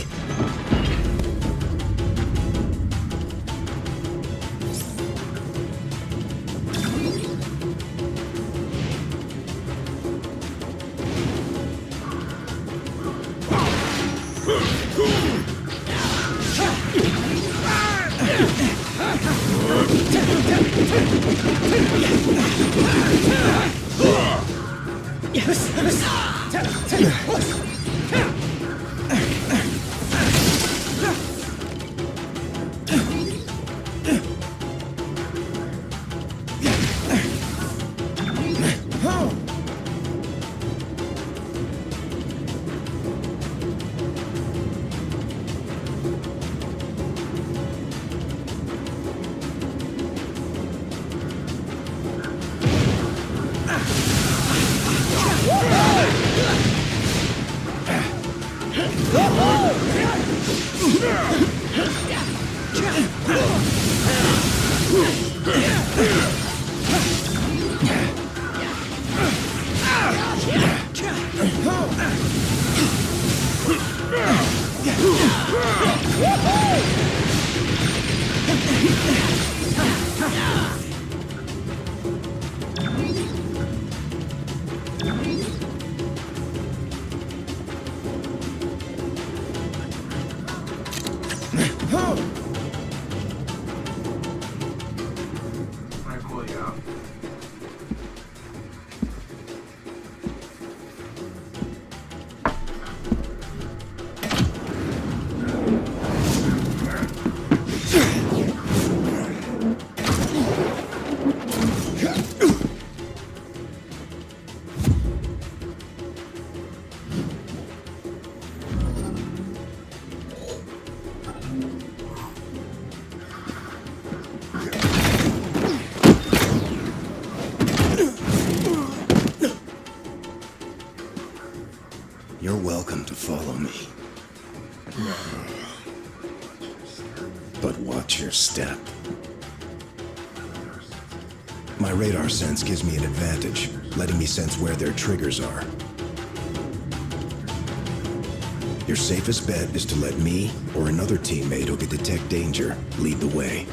You're welcome to follow me. But watch your step. My radar sense gives me an advantage, letting me sense where their triggers are. Your safest bet is to let me or another teammate who can detect danger lead the way.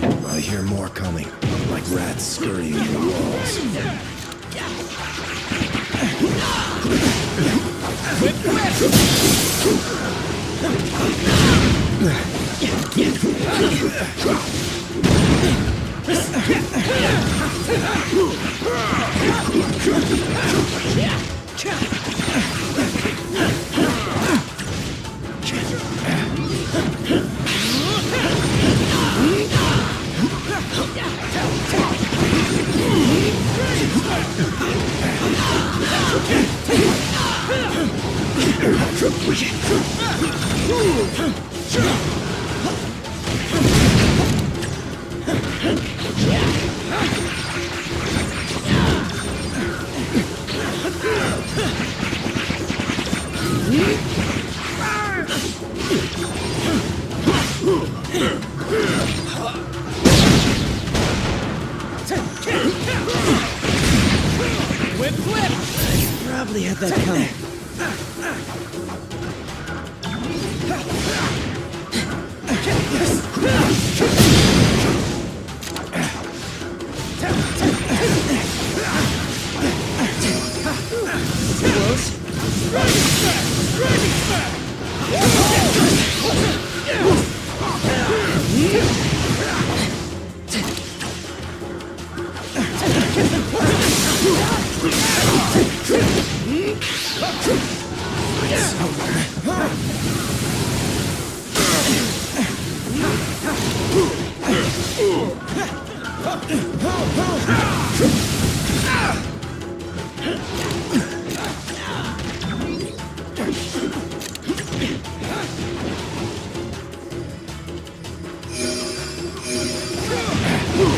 I hear more coming, like rats scurrying in the walls. Probably had that coming.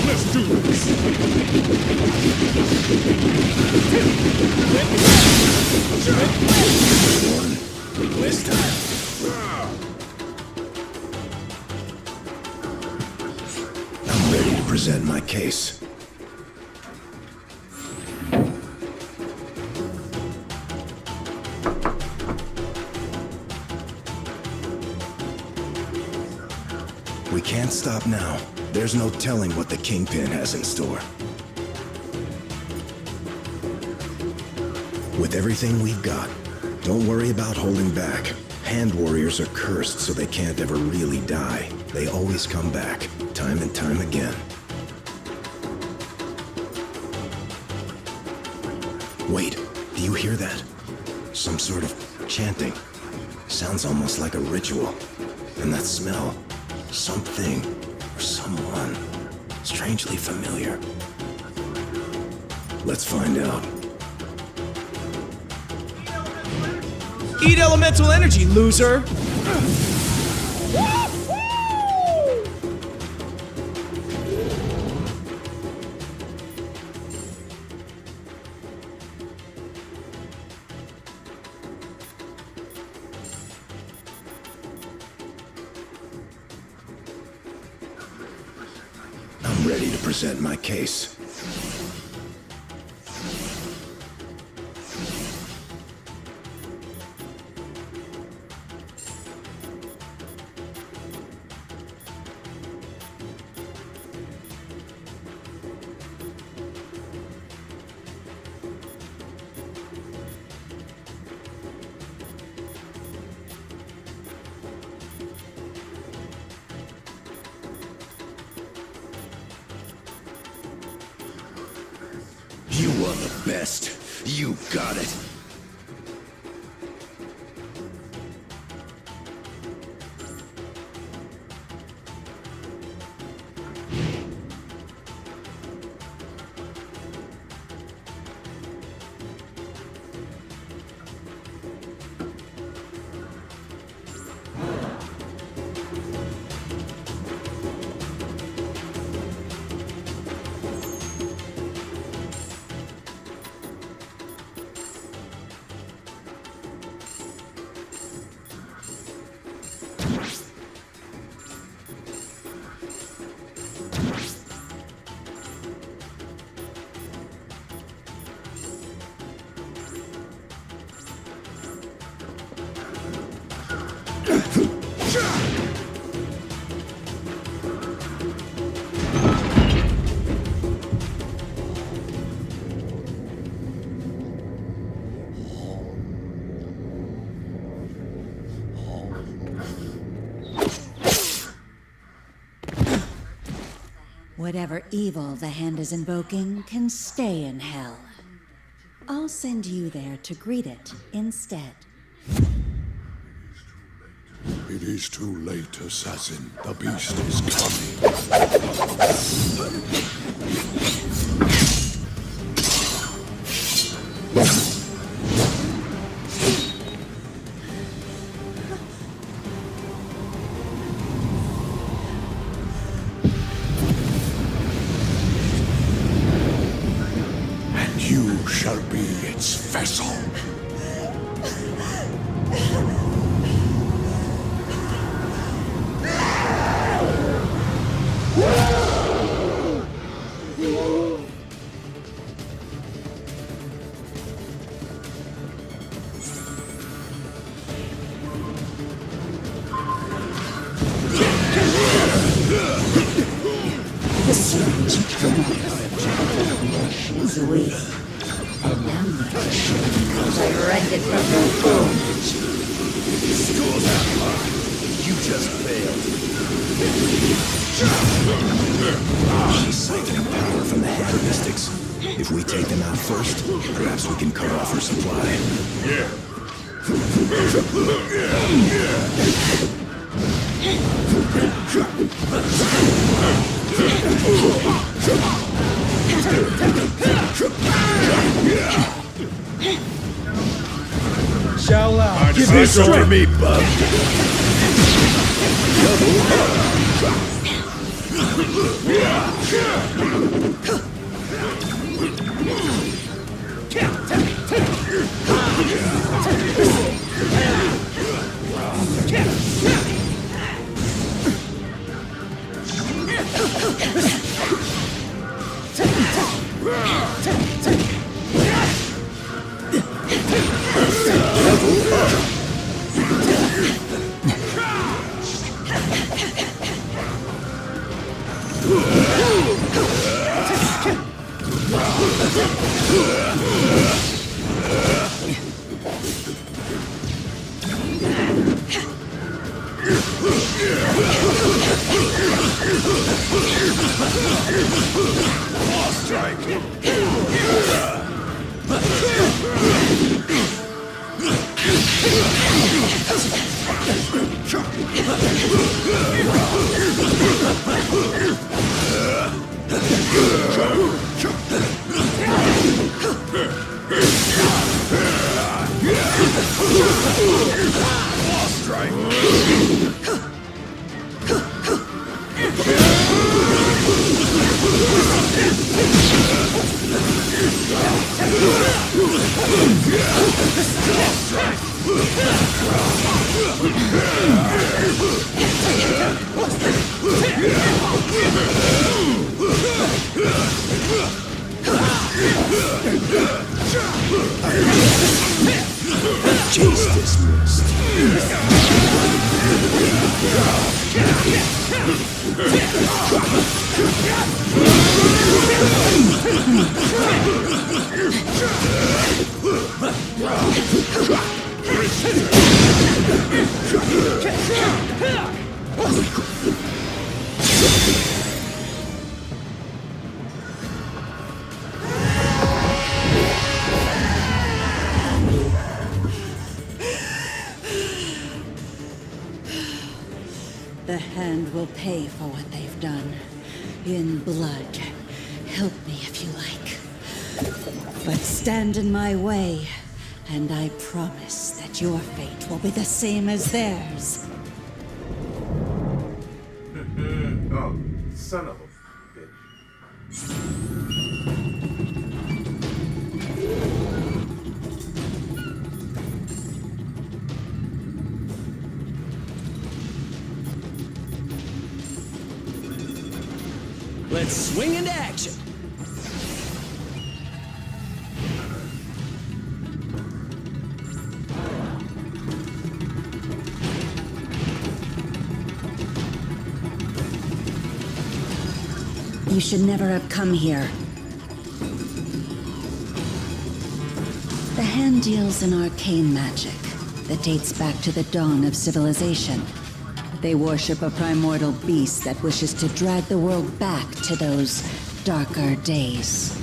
Let's do this! This time. I'm ready to present my case. We can't stop now. There's no telling what the Kingpin has in store. With everything we've got, don't worry about holding back. Hand warriors are cursed so they can't ever really die. They always come back, time and time again. Wait, do you hear that? Some sort of chanting. Sounds almost like a ritual. And that smell, something or someone, strangely familiar. Let's find out. Eat elemental energy, loser! I'm ready to present my case. You are the best. You got it. Whatever evil the hand is invoking can stay in hell. I'll send you there to greet it instead. It is too late, assassin. The beast is coming. And you shall be its vessel. The surge is weak. And now resurrected from their bones. School's out. You just failed. She's siphoning power from the Hand Mystics. If we take them out first, perhaps we can cut off her supply. Shall Lao, give me strength. Me, bub. Case dismissed. The Hand will pay for what they've done. In blood. Help me if you like. But stand in my way, and I promise that your fate will be the same as theirs. Oh, son of a bitch. Let's swing into action. You should never have come here. The Hand deals in arcane magic that dates back to the dawn of civilization. They worship a primordial beast that wishes to drag the world back to those darker days.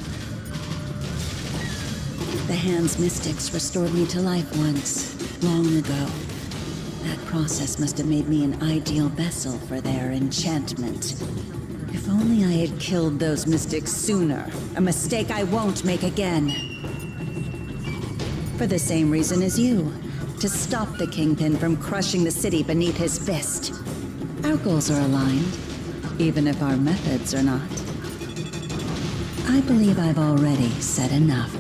The Hand's mystics restored me to life once, long ago. That process must have made me an ideal vessel for their enchantment. If only I had killed those mystics sooner, a mistake I won't make again. For the same reason as you, to stop the Kingpin from crushing the city beneath his fist. Our goals are aligned, even if our methods are not. I believe I've already said enough.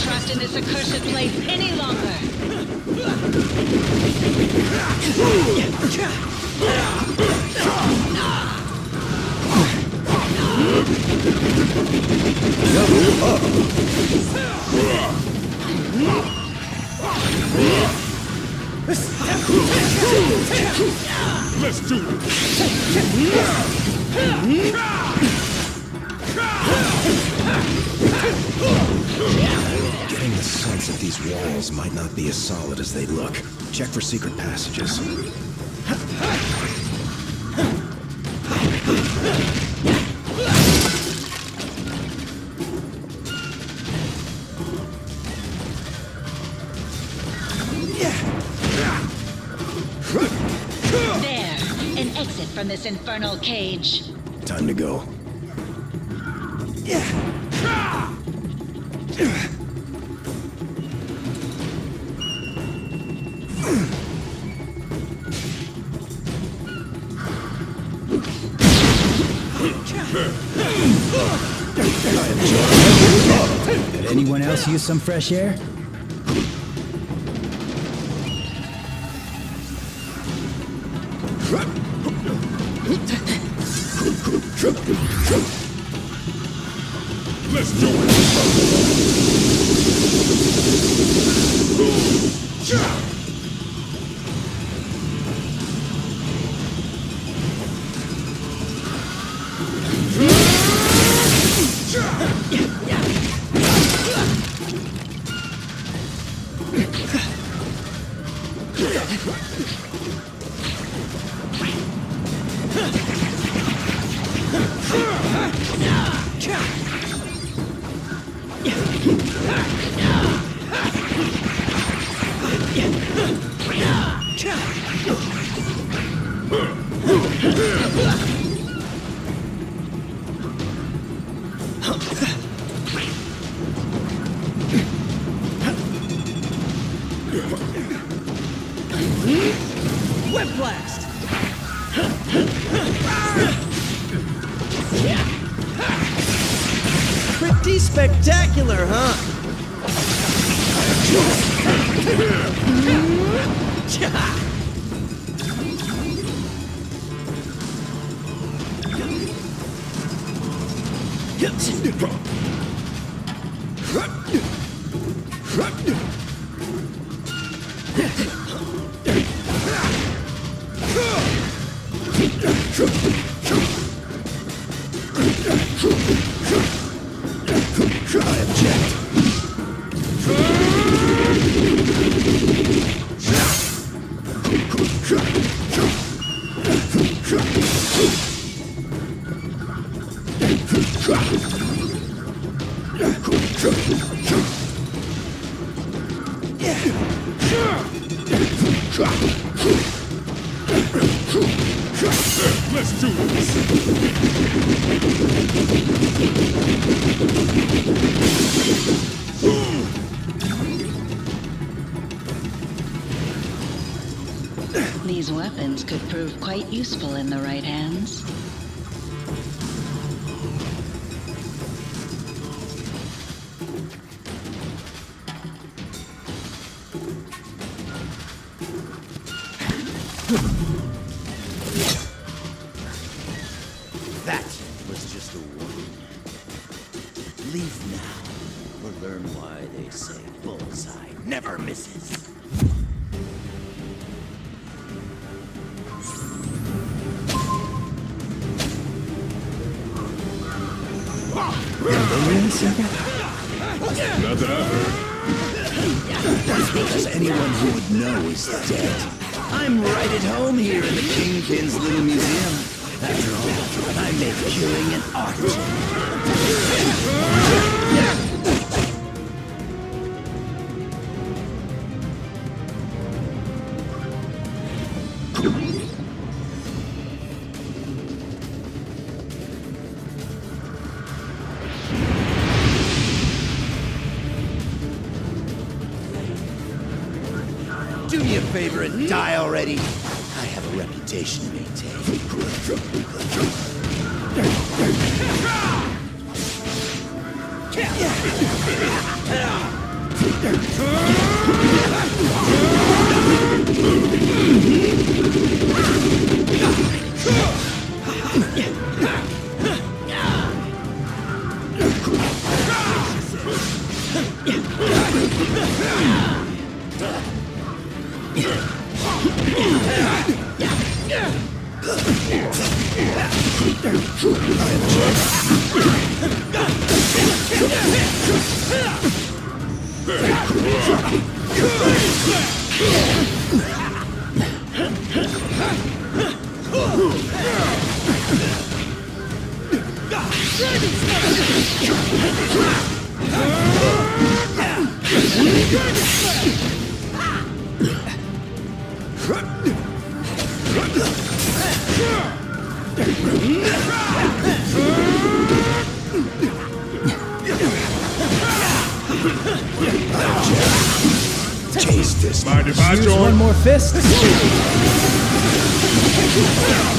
Trapped in this accursed place any longer. Let's do it. Getting the sense that these walls might not be as solid as they look. Check for secret passages. There, an exit from this infernal cage. Time to go. Did anyone else use some fresh air? Let's do it. Whip blast! Pretty spectacular, huh? I object. Let's do this. These what? prove quite useful in the right hands. That was just a warning. Leave now, or learn why they say bullseye never misses. Not that I've heard. That's because anyone who would know is dead. I'm right at home here in the Kingpin's little museum. After all, I make killing an art. Do me a favor and die already. I have a reputation to maintain. Taste this. Mind if I Use join? one more fist.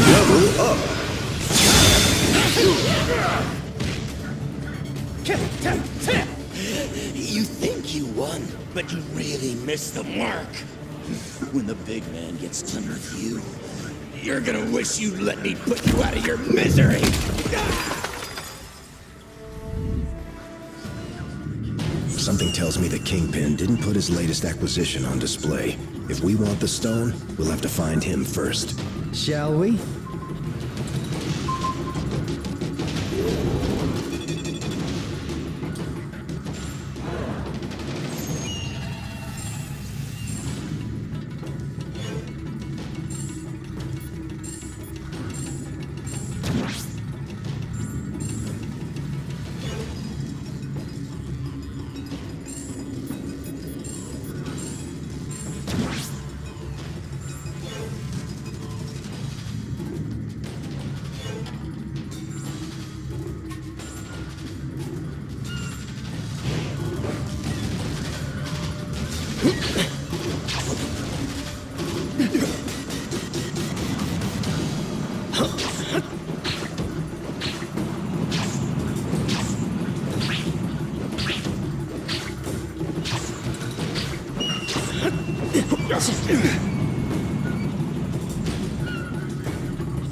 Level up. You think you won, but you really missed the mark. When the big man gets done with you, you're gonna wish you'd let me put you out of your misery. Something tells me the Kingpin didn't put his latest acquisition on display. If we want the stone, we'll have to find him first. Shall we?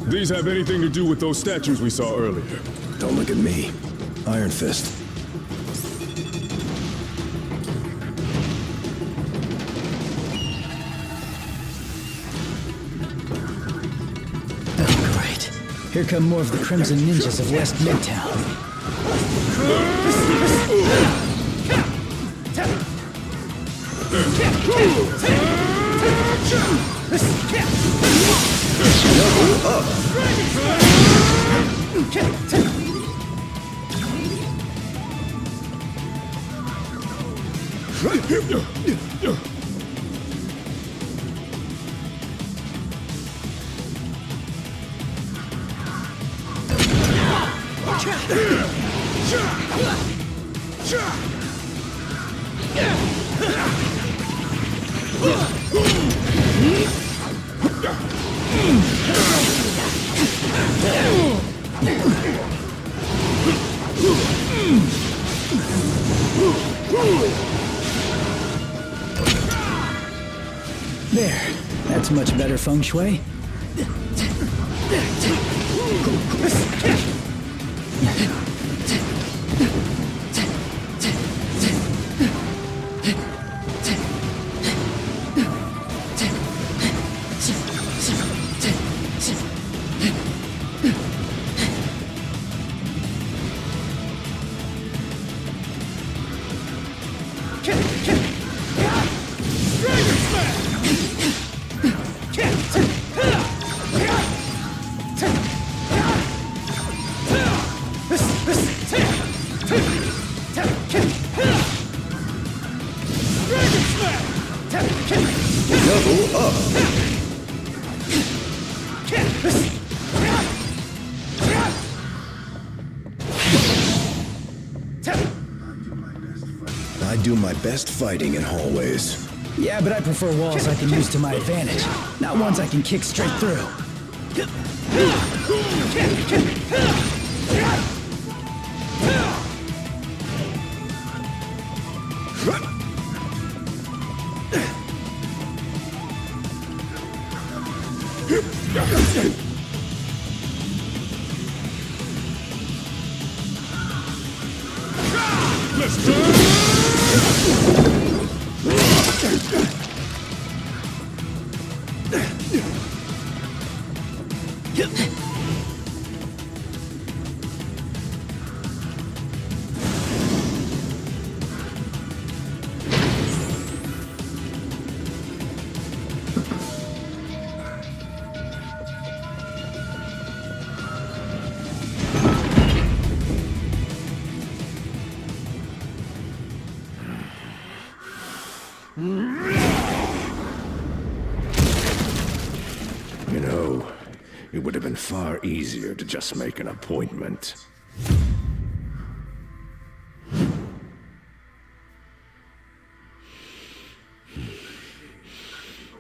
These have anything to do with those statues we saw earlier? Don't look at me. Iron Fist. Great. Here come more of the Crimson Ninjas of West Midtown. Level up. That's much better feng shui. I do my best fighting in hallways. Yeah, but I prefer walls I can use to my advantage, not ones I can kick straight through. You know, it would have been far easier to just make an appointment.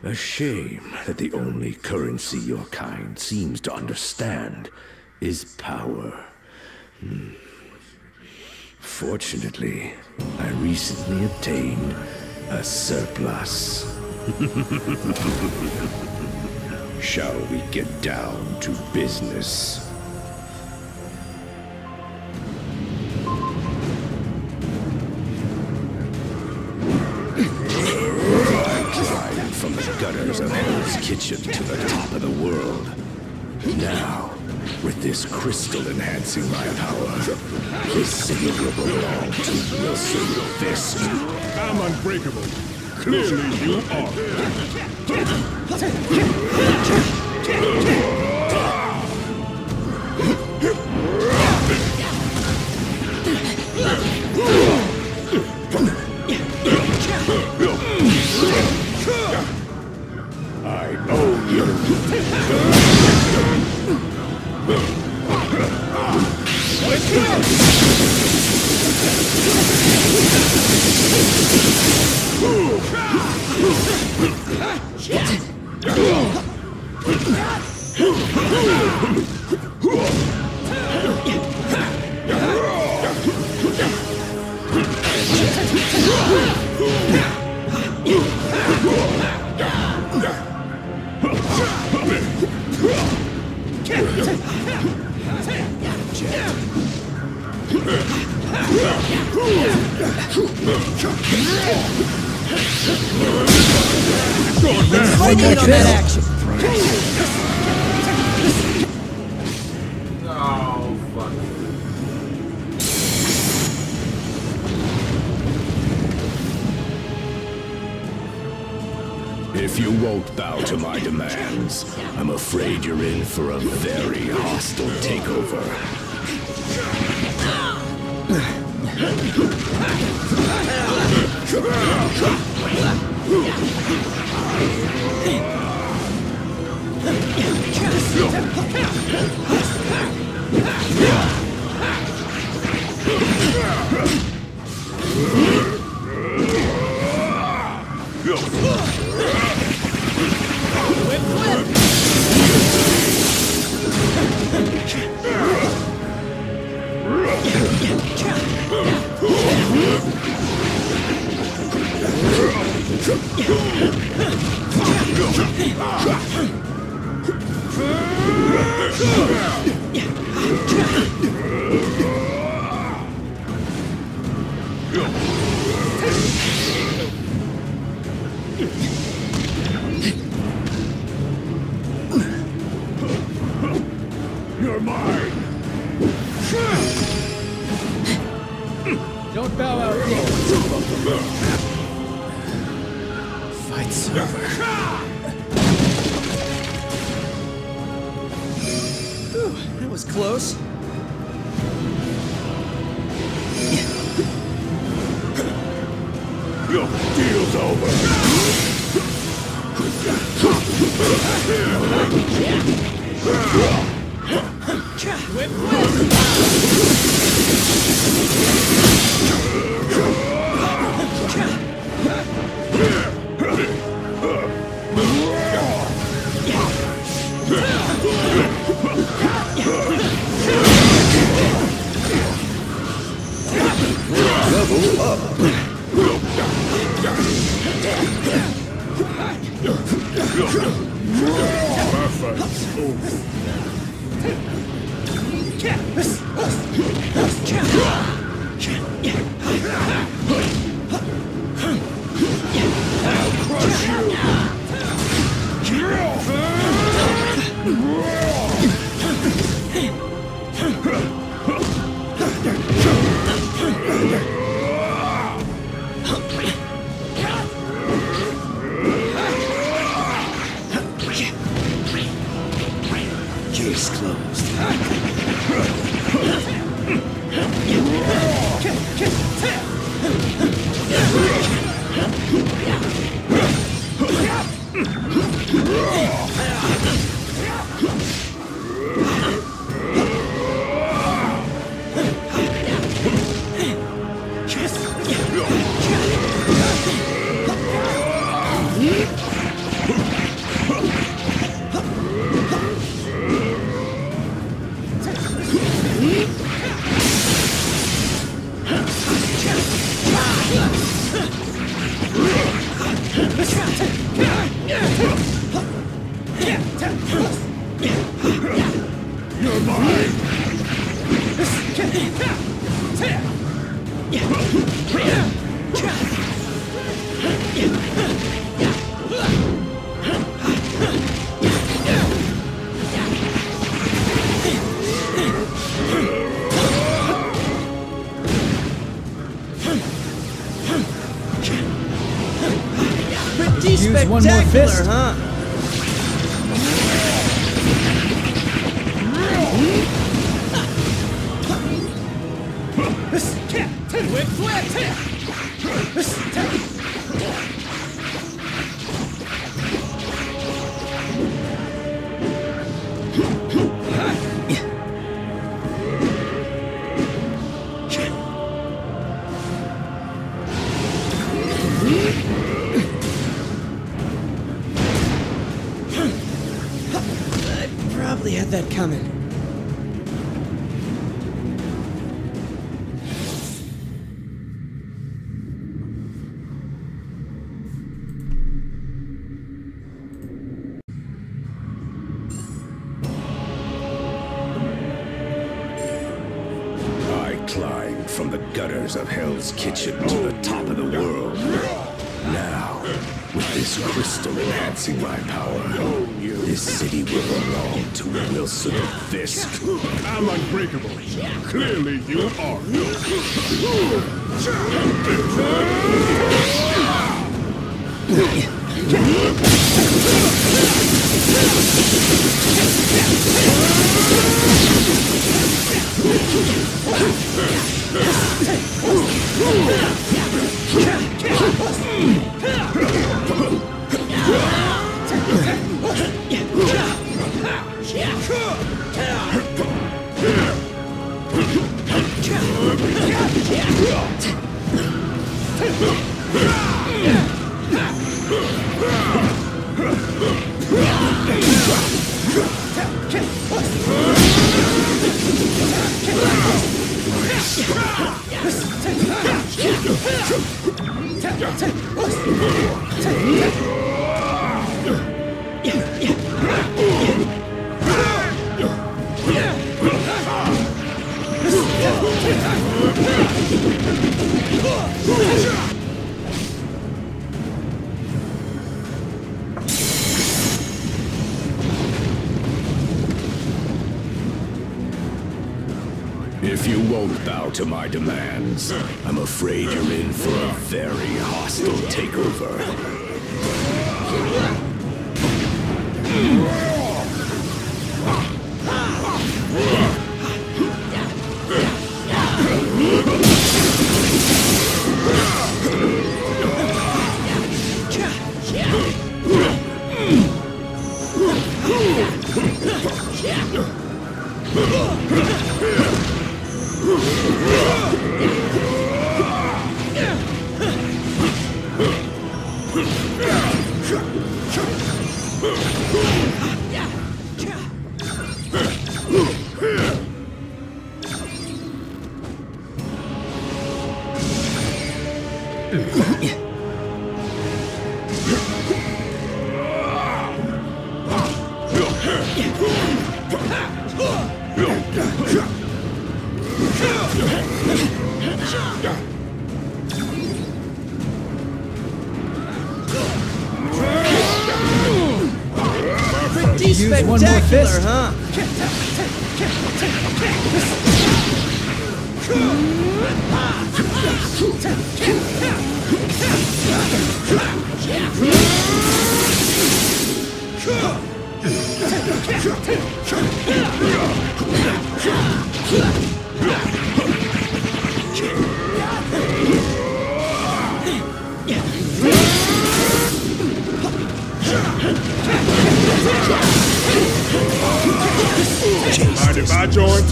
A shame that the only currency your kind seems to understand is power. Fortunately, I recently obtained a surplus. Shall we get down to business? From the gutters of Hell's Kitchen to the top of the world. Now, with this crystal enhancing my power, this city will belong to Wilson Fisk. I'm unbreakable. Clearly you are. I owe you. Let's go! Lightning on that action. Oh, fuck. If you won't bow to my demands, I'm afraid you're in for a very hostile takeover. Don't bow out yet. Fight's over. Whew, that was close. Your deal's over. Level up. Case closed. You're mine! Pretty Use one more spectacular, fist. huh? I probably had that coming. I climbed from the gutters of Hell's Kitchen to the top of the world. Now, with this crystal enhancing my power, this city will belong to Wilson Fisk. I'm unbreakable. Clearly you are. If If you won't bow to my demands, I'm afraid you're in for a very hostile takeover. Pretty Use one more spectacular, fist. huh? Mind if I join?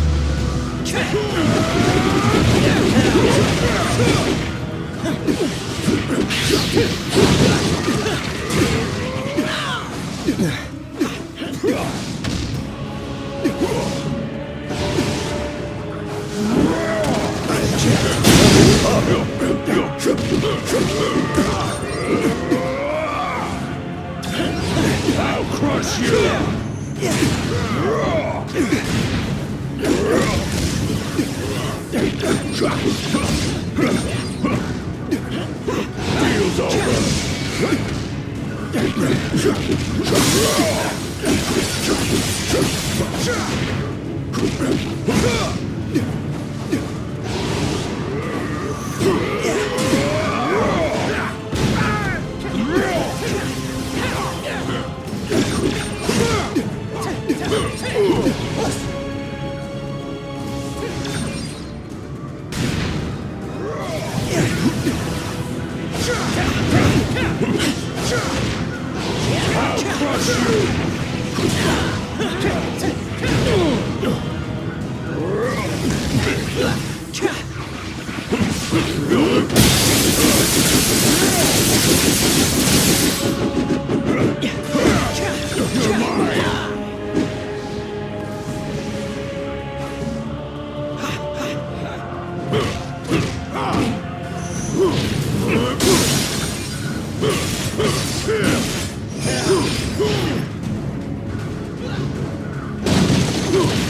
I'll crush you! Deal's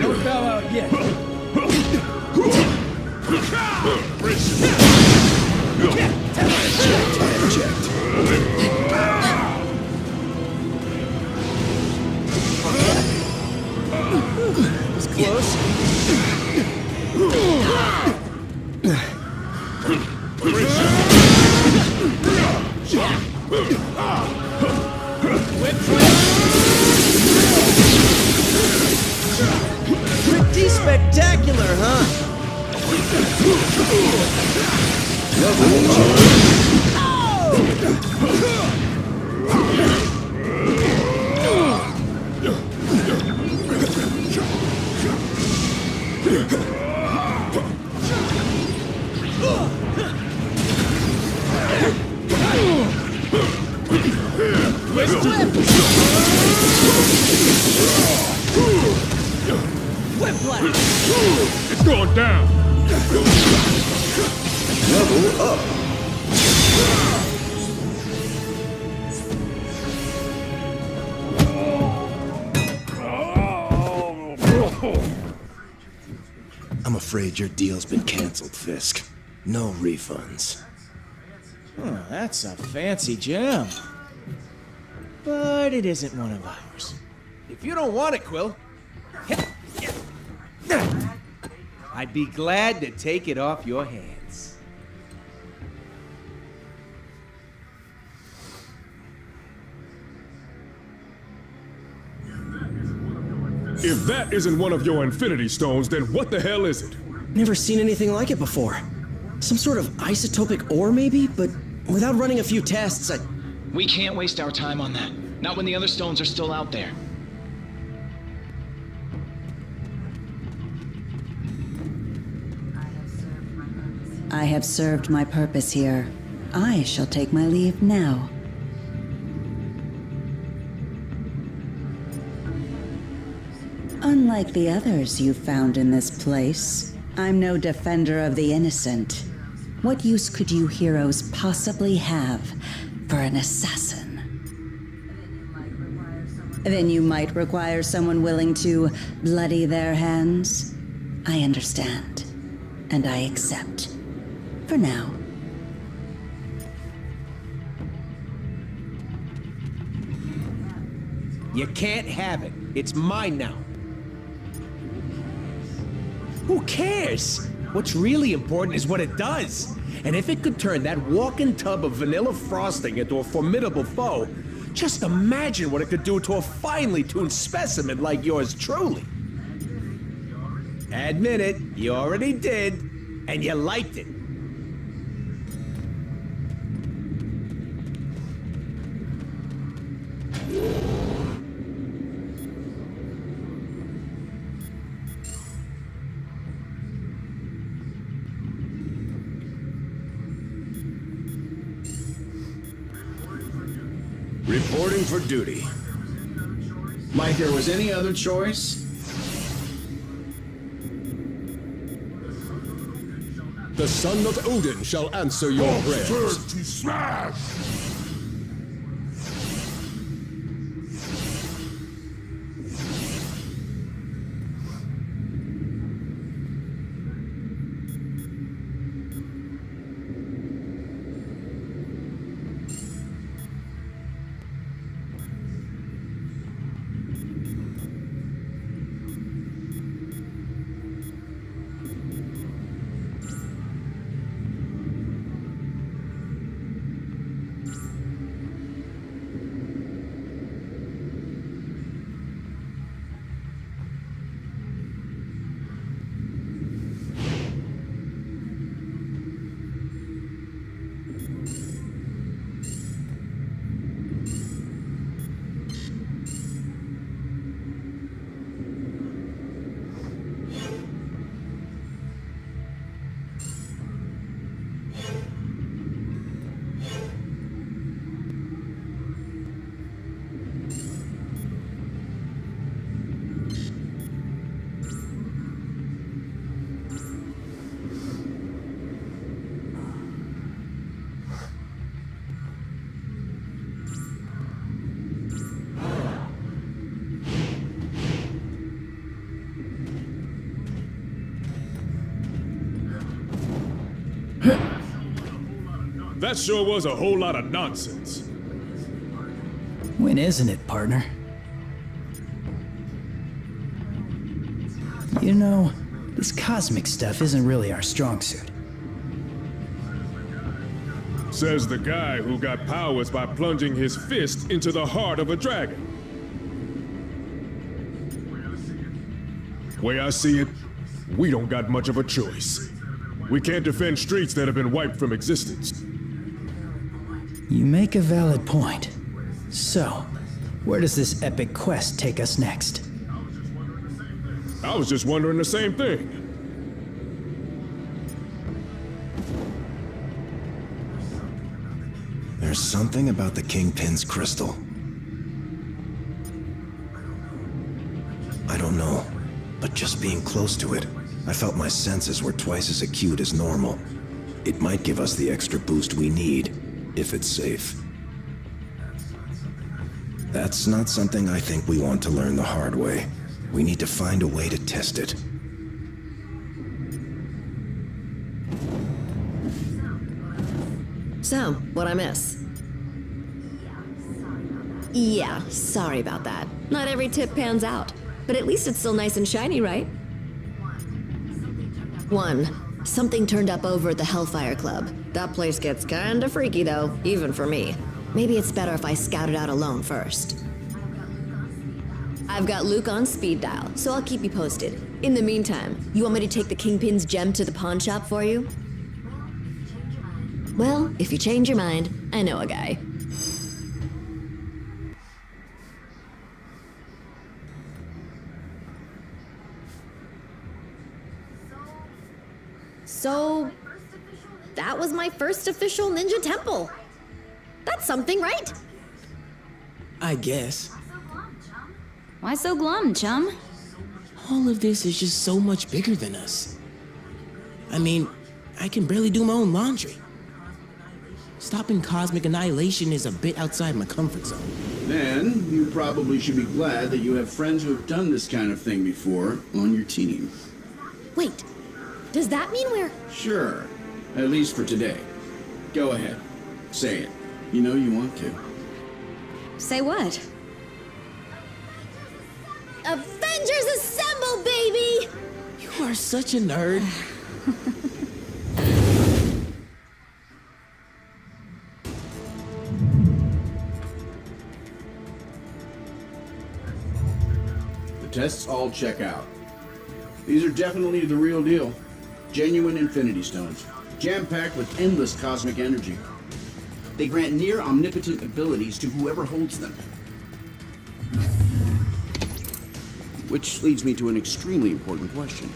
Don't bow out yet. It's close. Pretty spectacular, huh? Whiplash! It's going down! Level up! afraid your deal's been canceled, Fisk. No refunds. Huh, that's a fancy gem. But it isn't one of ours. If you don't want it, Quill, I'd be glad to take it off your hands. If that isn't one of your Infinity Stones, then what the hell is it? Never seen anything like it before. Some sort of isotopic ore, maybe? But without running a few tests, We can't waste our time on that. Not when the other stones are still out there. I have served my purpose here. I shall take my leave now. Unlike the others you found in this place, I'm no defender of the innocent. What use could you heroes possibly have for an assassin? Then you might require someone willing to bloody their hands. I understand, and I accept. For now. You can't have it. It's mine now. Who cares? What's really important is what it does. And if it could turn that walking tub of vanilla frosting into a formidable foe, just imagine what it could do to a finely tuned specimen like yours truly. Admit it, you already did, and you liked it. Reporting for duty. Might there was any other choice? The son of Odin shall answer your prayers. Turn to smash! That sure was a whole lot of nonsense. When isn't it, partner? You know, this cosmic stuff isn't really our strong suit. Says the guy who got powers by plunging his fist into the heart of a dragon. Way I see it, we don't got much of a choice. We can't defend streets that have been wiped from existence. You make a valid point. So, where does this epic quest take us next? I was just wondering the same thing. There's something about the Kingpin's crystal. I don't know, but just being close to it, I felt my senses were twice as acute as normal. It might give us the extra boost we need, if it's safe. That's not something I think we want to learn the hard way. We need to find a way to test it. So, what'd I miss? Yeah, sorry about that. Not every tip pans out. But at least it's still nice and shiny, right? 1. Something turned up over at the Hellfire Club. That place gets kinda freaky though, even for me. Maybe it's better if I scout it out alone first. I've got Luke on speed dial, so I'll keep you posted. In the meantime, you want me to take the Kingpin's gem to the pawn shop for you? Well, if you change your mind, I know a guy. So, that was my first official ninja temple. That's something, right? I guess. Why so glum, chum? All of this is just so much bigger than us. I mean, I can barely do my own laundry. Stopping cosmic annihilation is a bit outside my comfort zone. Then, you probably should be glad that you have friends who have done this kind of thing before on your team. Wait, does that mean we're... Sure, at least for today. Go ahead, say it. You know you want to. Say what? Avengers Assemble, baby! You are such a nerd. The tests all check out. These are definitely the real deal. Genuine Infinity Stones, jam-packed with endless cosmic energy. They grant near omnipotent abilities to whoever holds them. Which leads me to an extremely important question.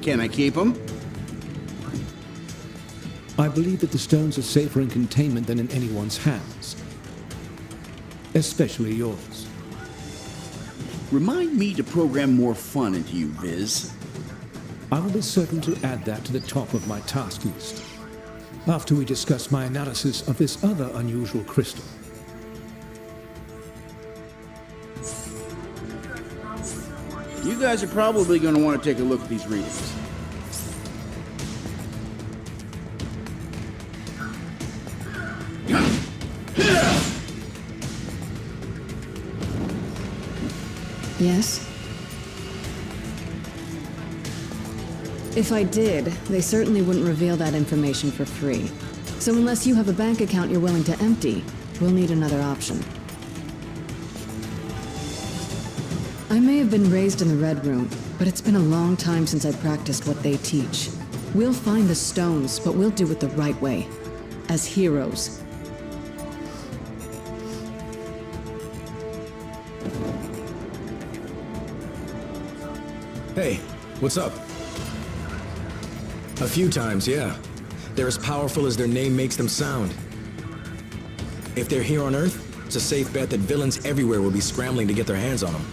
Can I keep them? I believe that the stones are safer in containment than in anyone's hands. Especially yours. Remind me to program more fun into you, Viz. I will be certain to add that to the top of my task list. After we discuss my analysis of this other unusual crystal. You guys are probably going to want to take a look at these readings. Yes? If I did, they certainly wouldn't reveal that information for free. So unless you have a bank account you're willing to empty, we'll need another option. I may have been raised in the Red Room, but it's been a long time since I practiced what they teach. We'll find the stones, but we'll do it the right way. As heroes. Hey, what's up? A few times, yeah. They're as powerful as their name makes them sound. If they're here on Earth, it's a safe bet that villains everywhere will be scrambling to get their hands on them.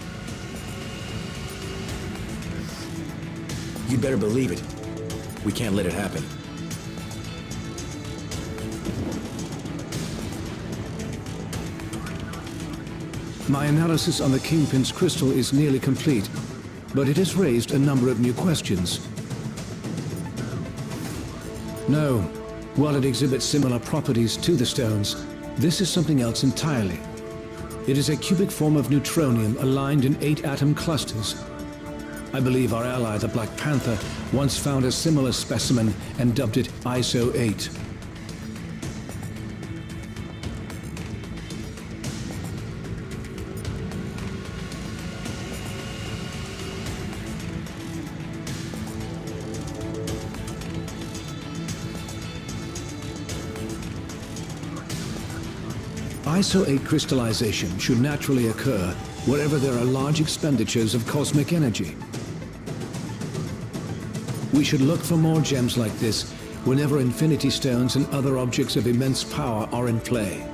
You'd better believe it. We can't let it happen. My analysis on the Kingpin's crystal is nearly complete, but it has raised a number of new questions. No, while it exhibits similar properties to the stones, this is something else entirely. It is a cubic form of neutronium aligned in 8-atom clusters. I believe our ally, the Black Panther, once found a similar specimen and dubbed it ISO 8. ISO 8 crystallization should naturally occur wherever there are large expenditures of cosmic energy. We should look for more gems like this whenever Infinity Stones and other objects of immense power are in play.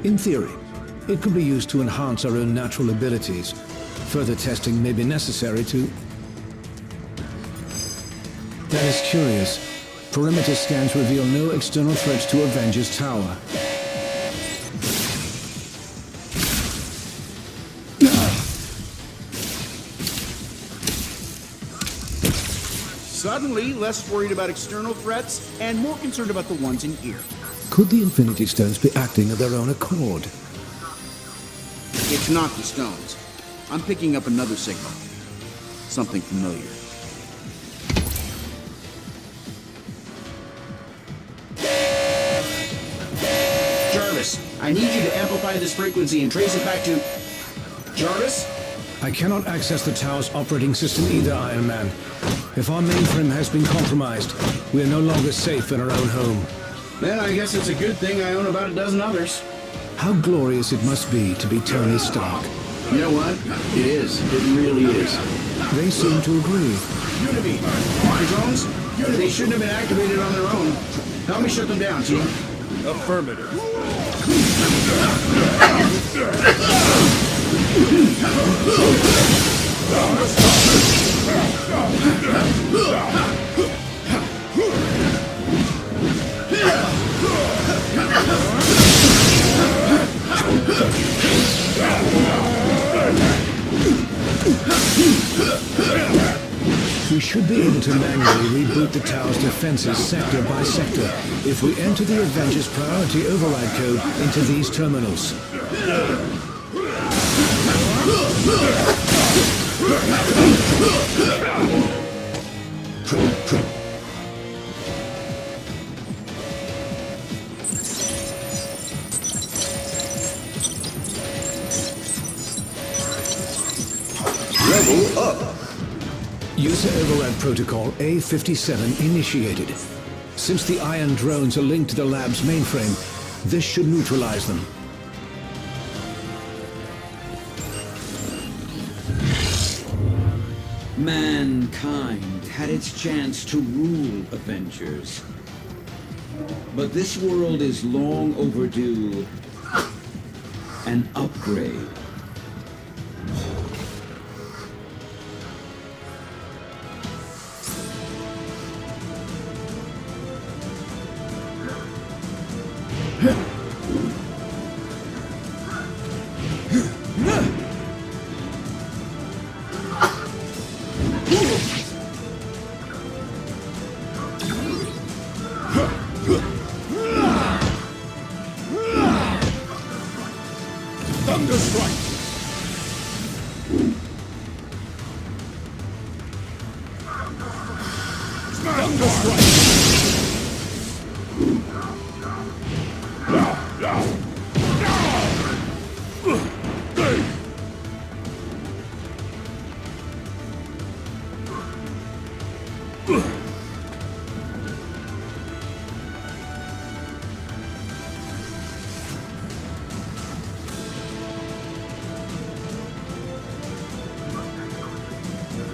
In theory, it could be used to enhance our own natural abilities. Further testing may be necessary to... That is curious. Perimeter scans reveal no external threats to Avengers Tower. Suddenly, less worried about external threats and more concerned about the ones in here. Could the Infinity Stones be acting of their own accord? It's not the stones. I'm picking up another signal. Something familiar. Jarvis, I need you to amplify this frequency and trace it back to... Jarvis? I cannot access the tower's operating system either, Iron Man. If our mainframe has been compromised, we are no longer safe in our own home. Then I guess it's a good thing I own about a dozen others. How glorious it must be to be Tony Stark. You know what? It is. It really is. They seem to agree. Unity! The drones? They shouldn't have been activated on their own. Help me shut them down, team. Affirmative. We should be able to manually reboot the tower's defenses sector by sector if we enter the Avengers priority override code into these terminals. Level up. User override protocol A57 initiated. Since the iron drones are linked to the lab's mainframe, this should neutralize them. Mankind had its chance to rule Avengers. But this world is long overdue an upgrade. Thunderstrike!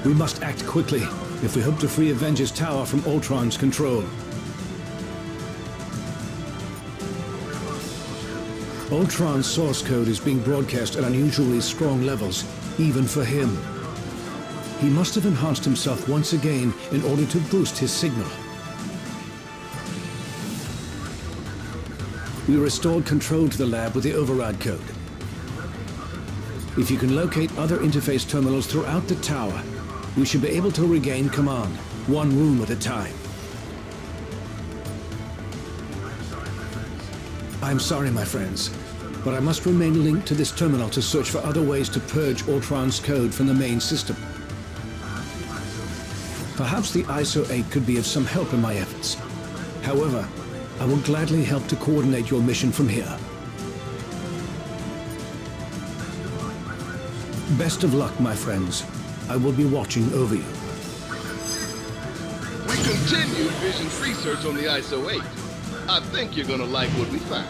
We must act quickly if we hope to free Avengers Tower from Ultron's control. Ultron's source code is being broadcast at unusually strong levels, even for him. He must have enhanced himself once again in order to boost his signal. We restored control to the lab with the override code. If you can locate other interface terminals throughout the tower, we should be able to regain command, one room at a time. I'm sorry, my friends, but I must remain linked to this terminal to search for other ways to purge Ultron's code from the main system. Perhaps the ISO-8 could be of some help in my efforts. However, I will gladly help to coordinate your mission from here. Best of luck, my friends. I will be watching over you. We continued Vision's research on the ISO-8. I think you're gonna like what we found.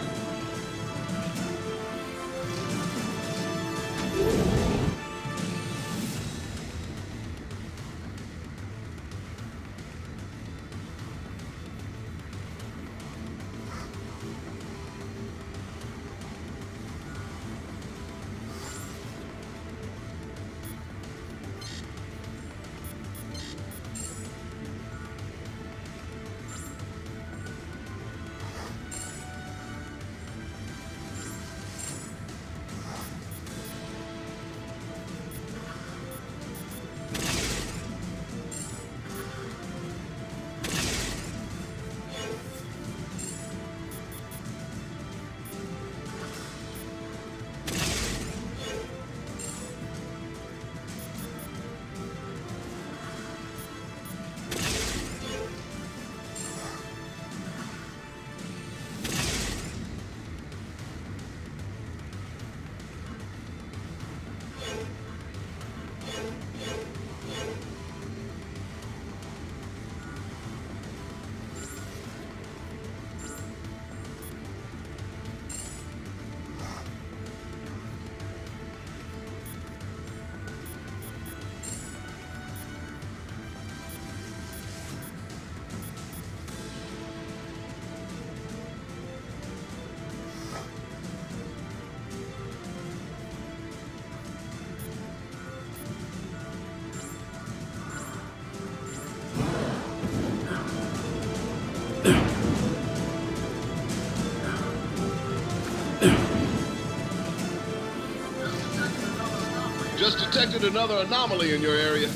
detected another anomaly in your area.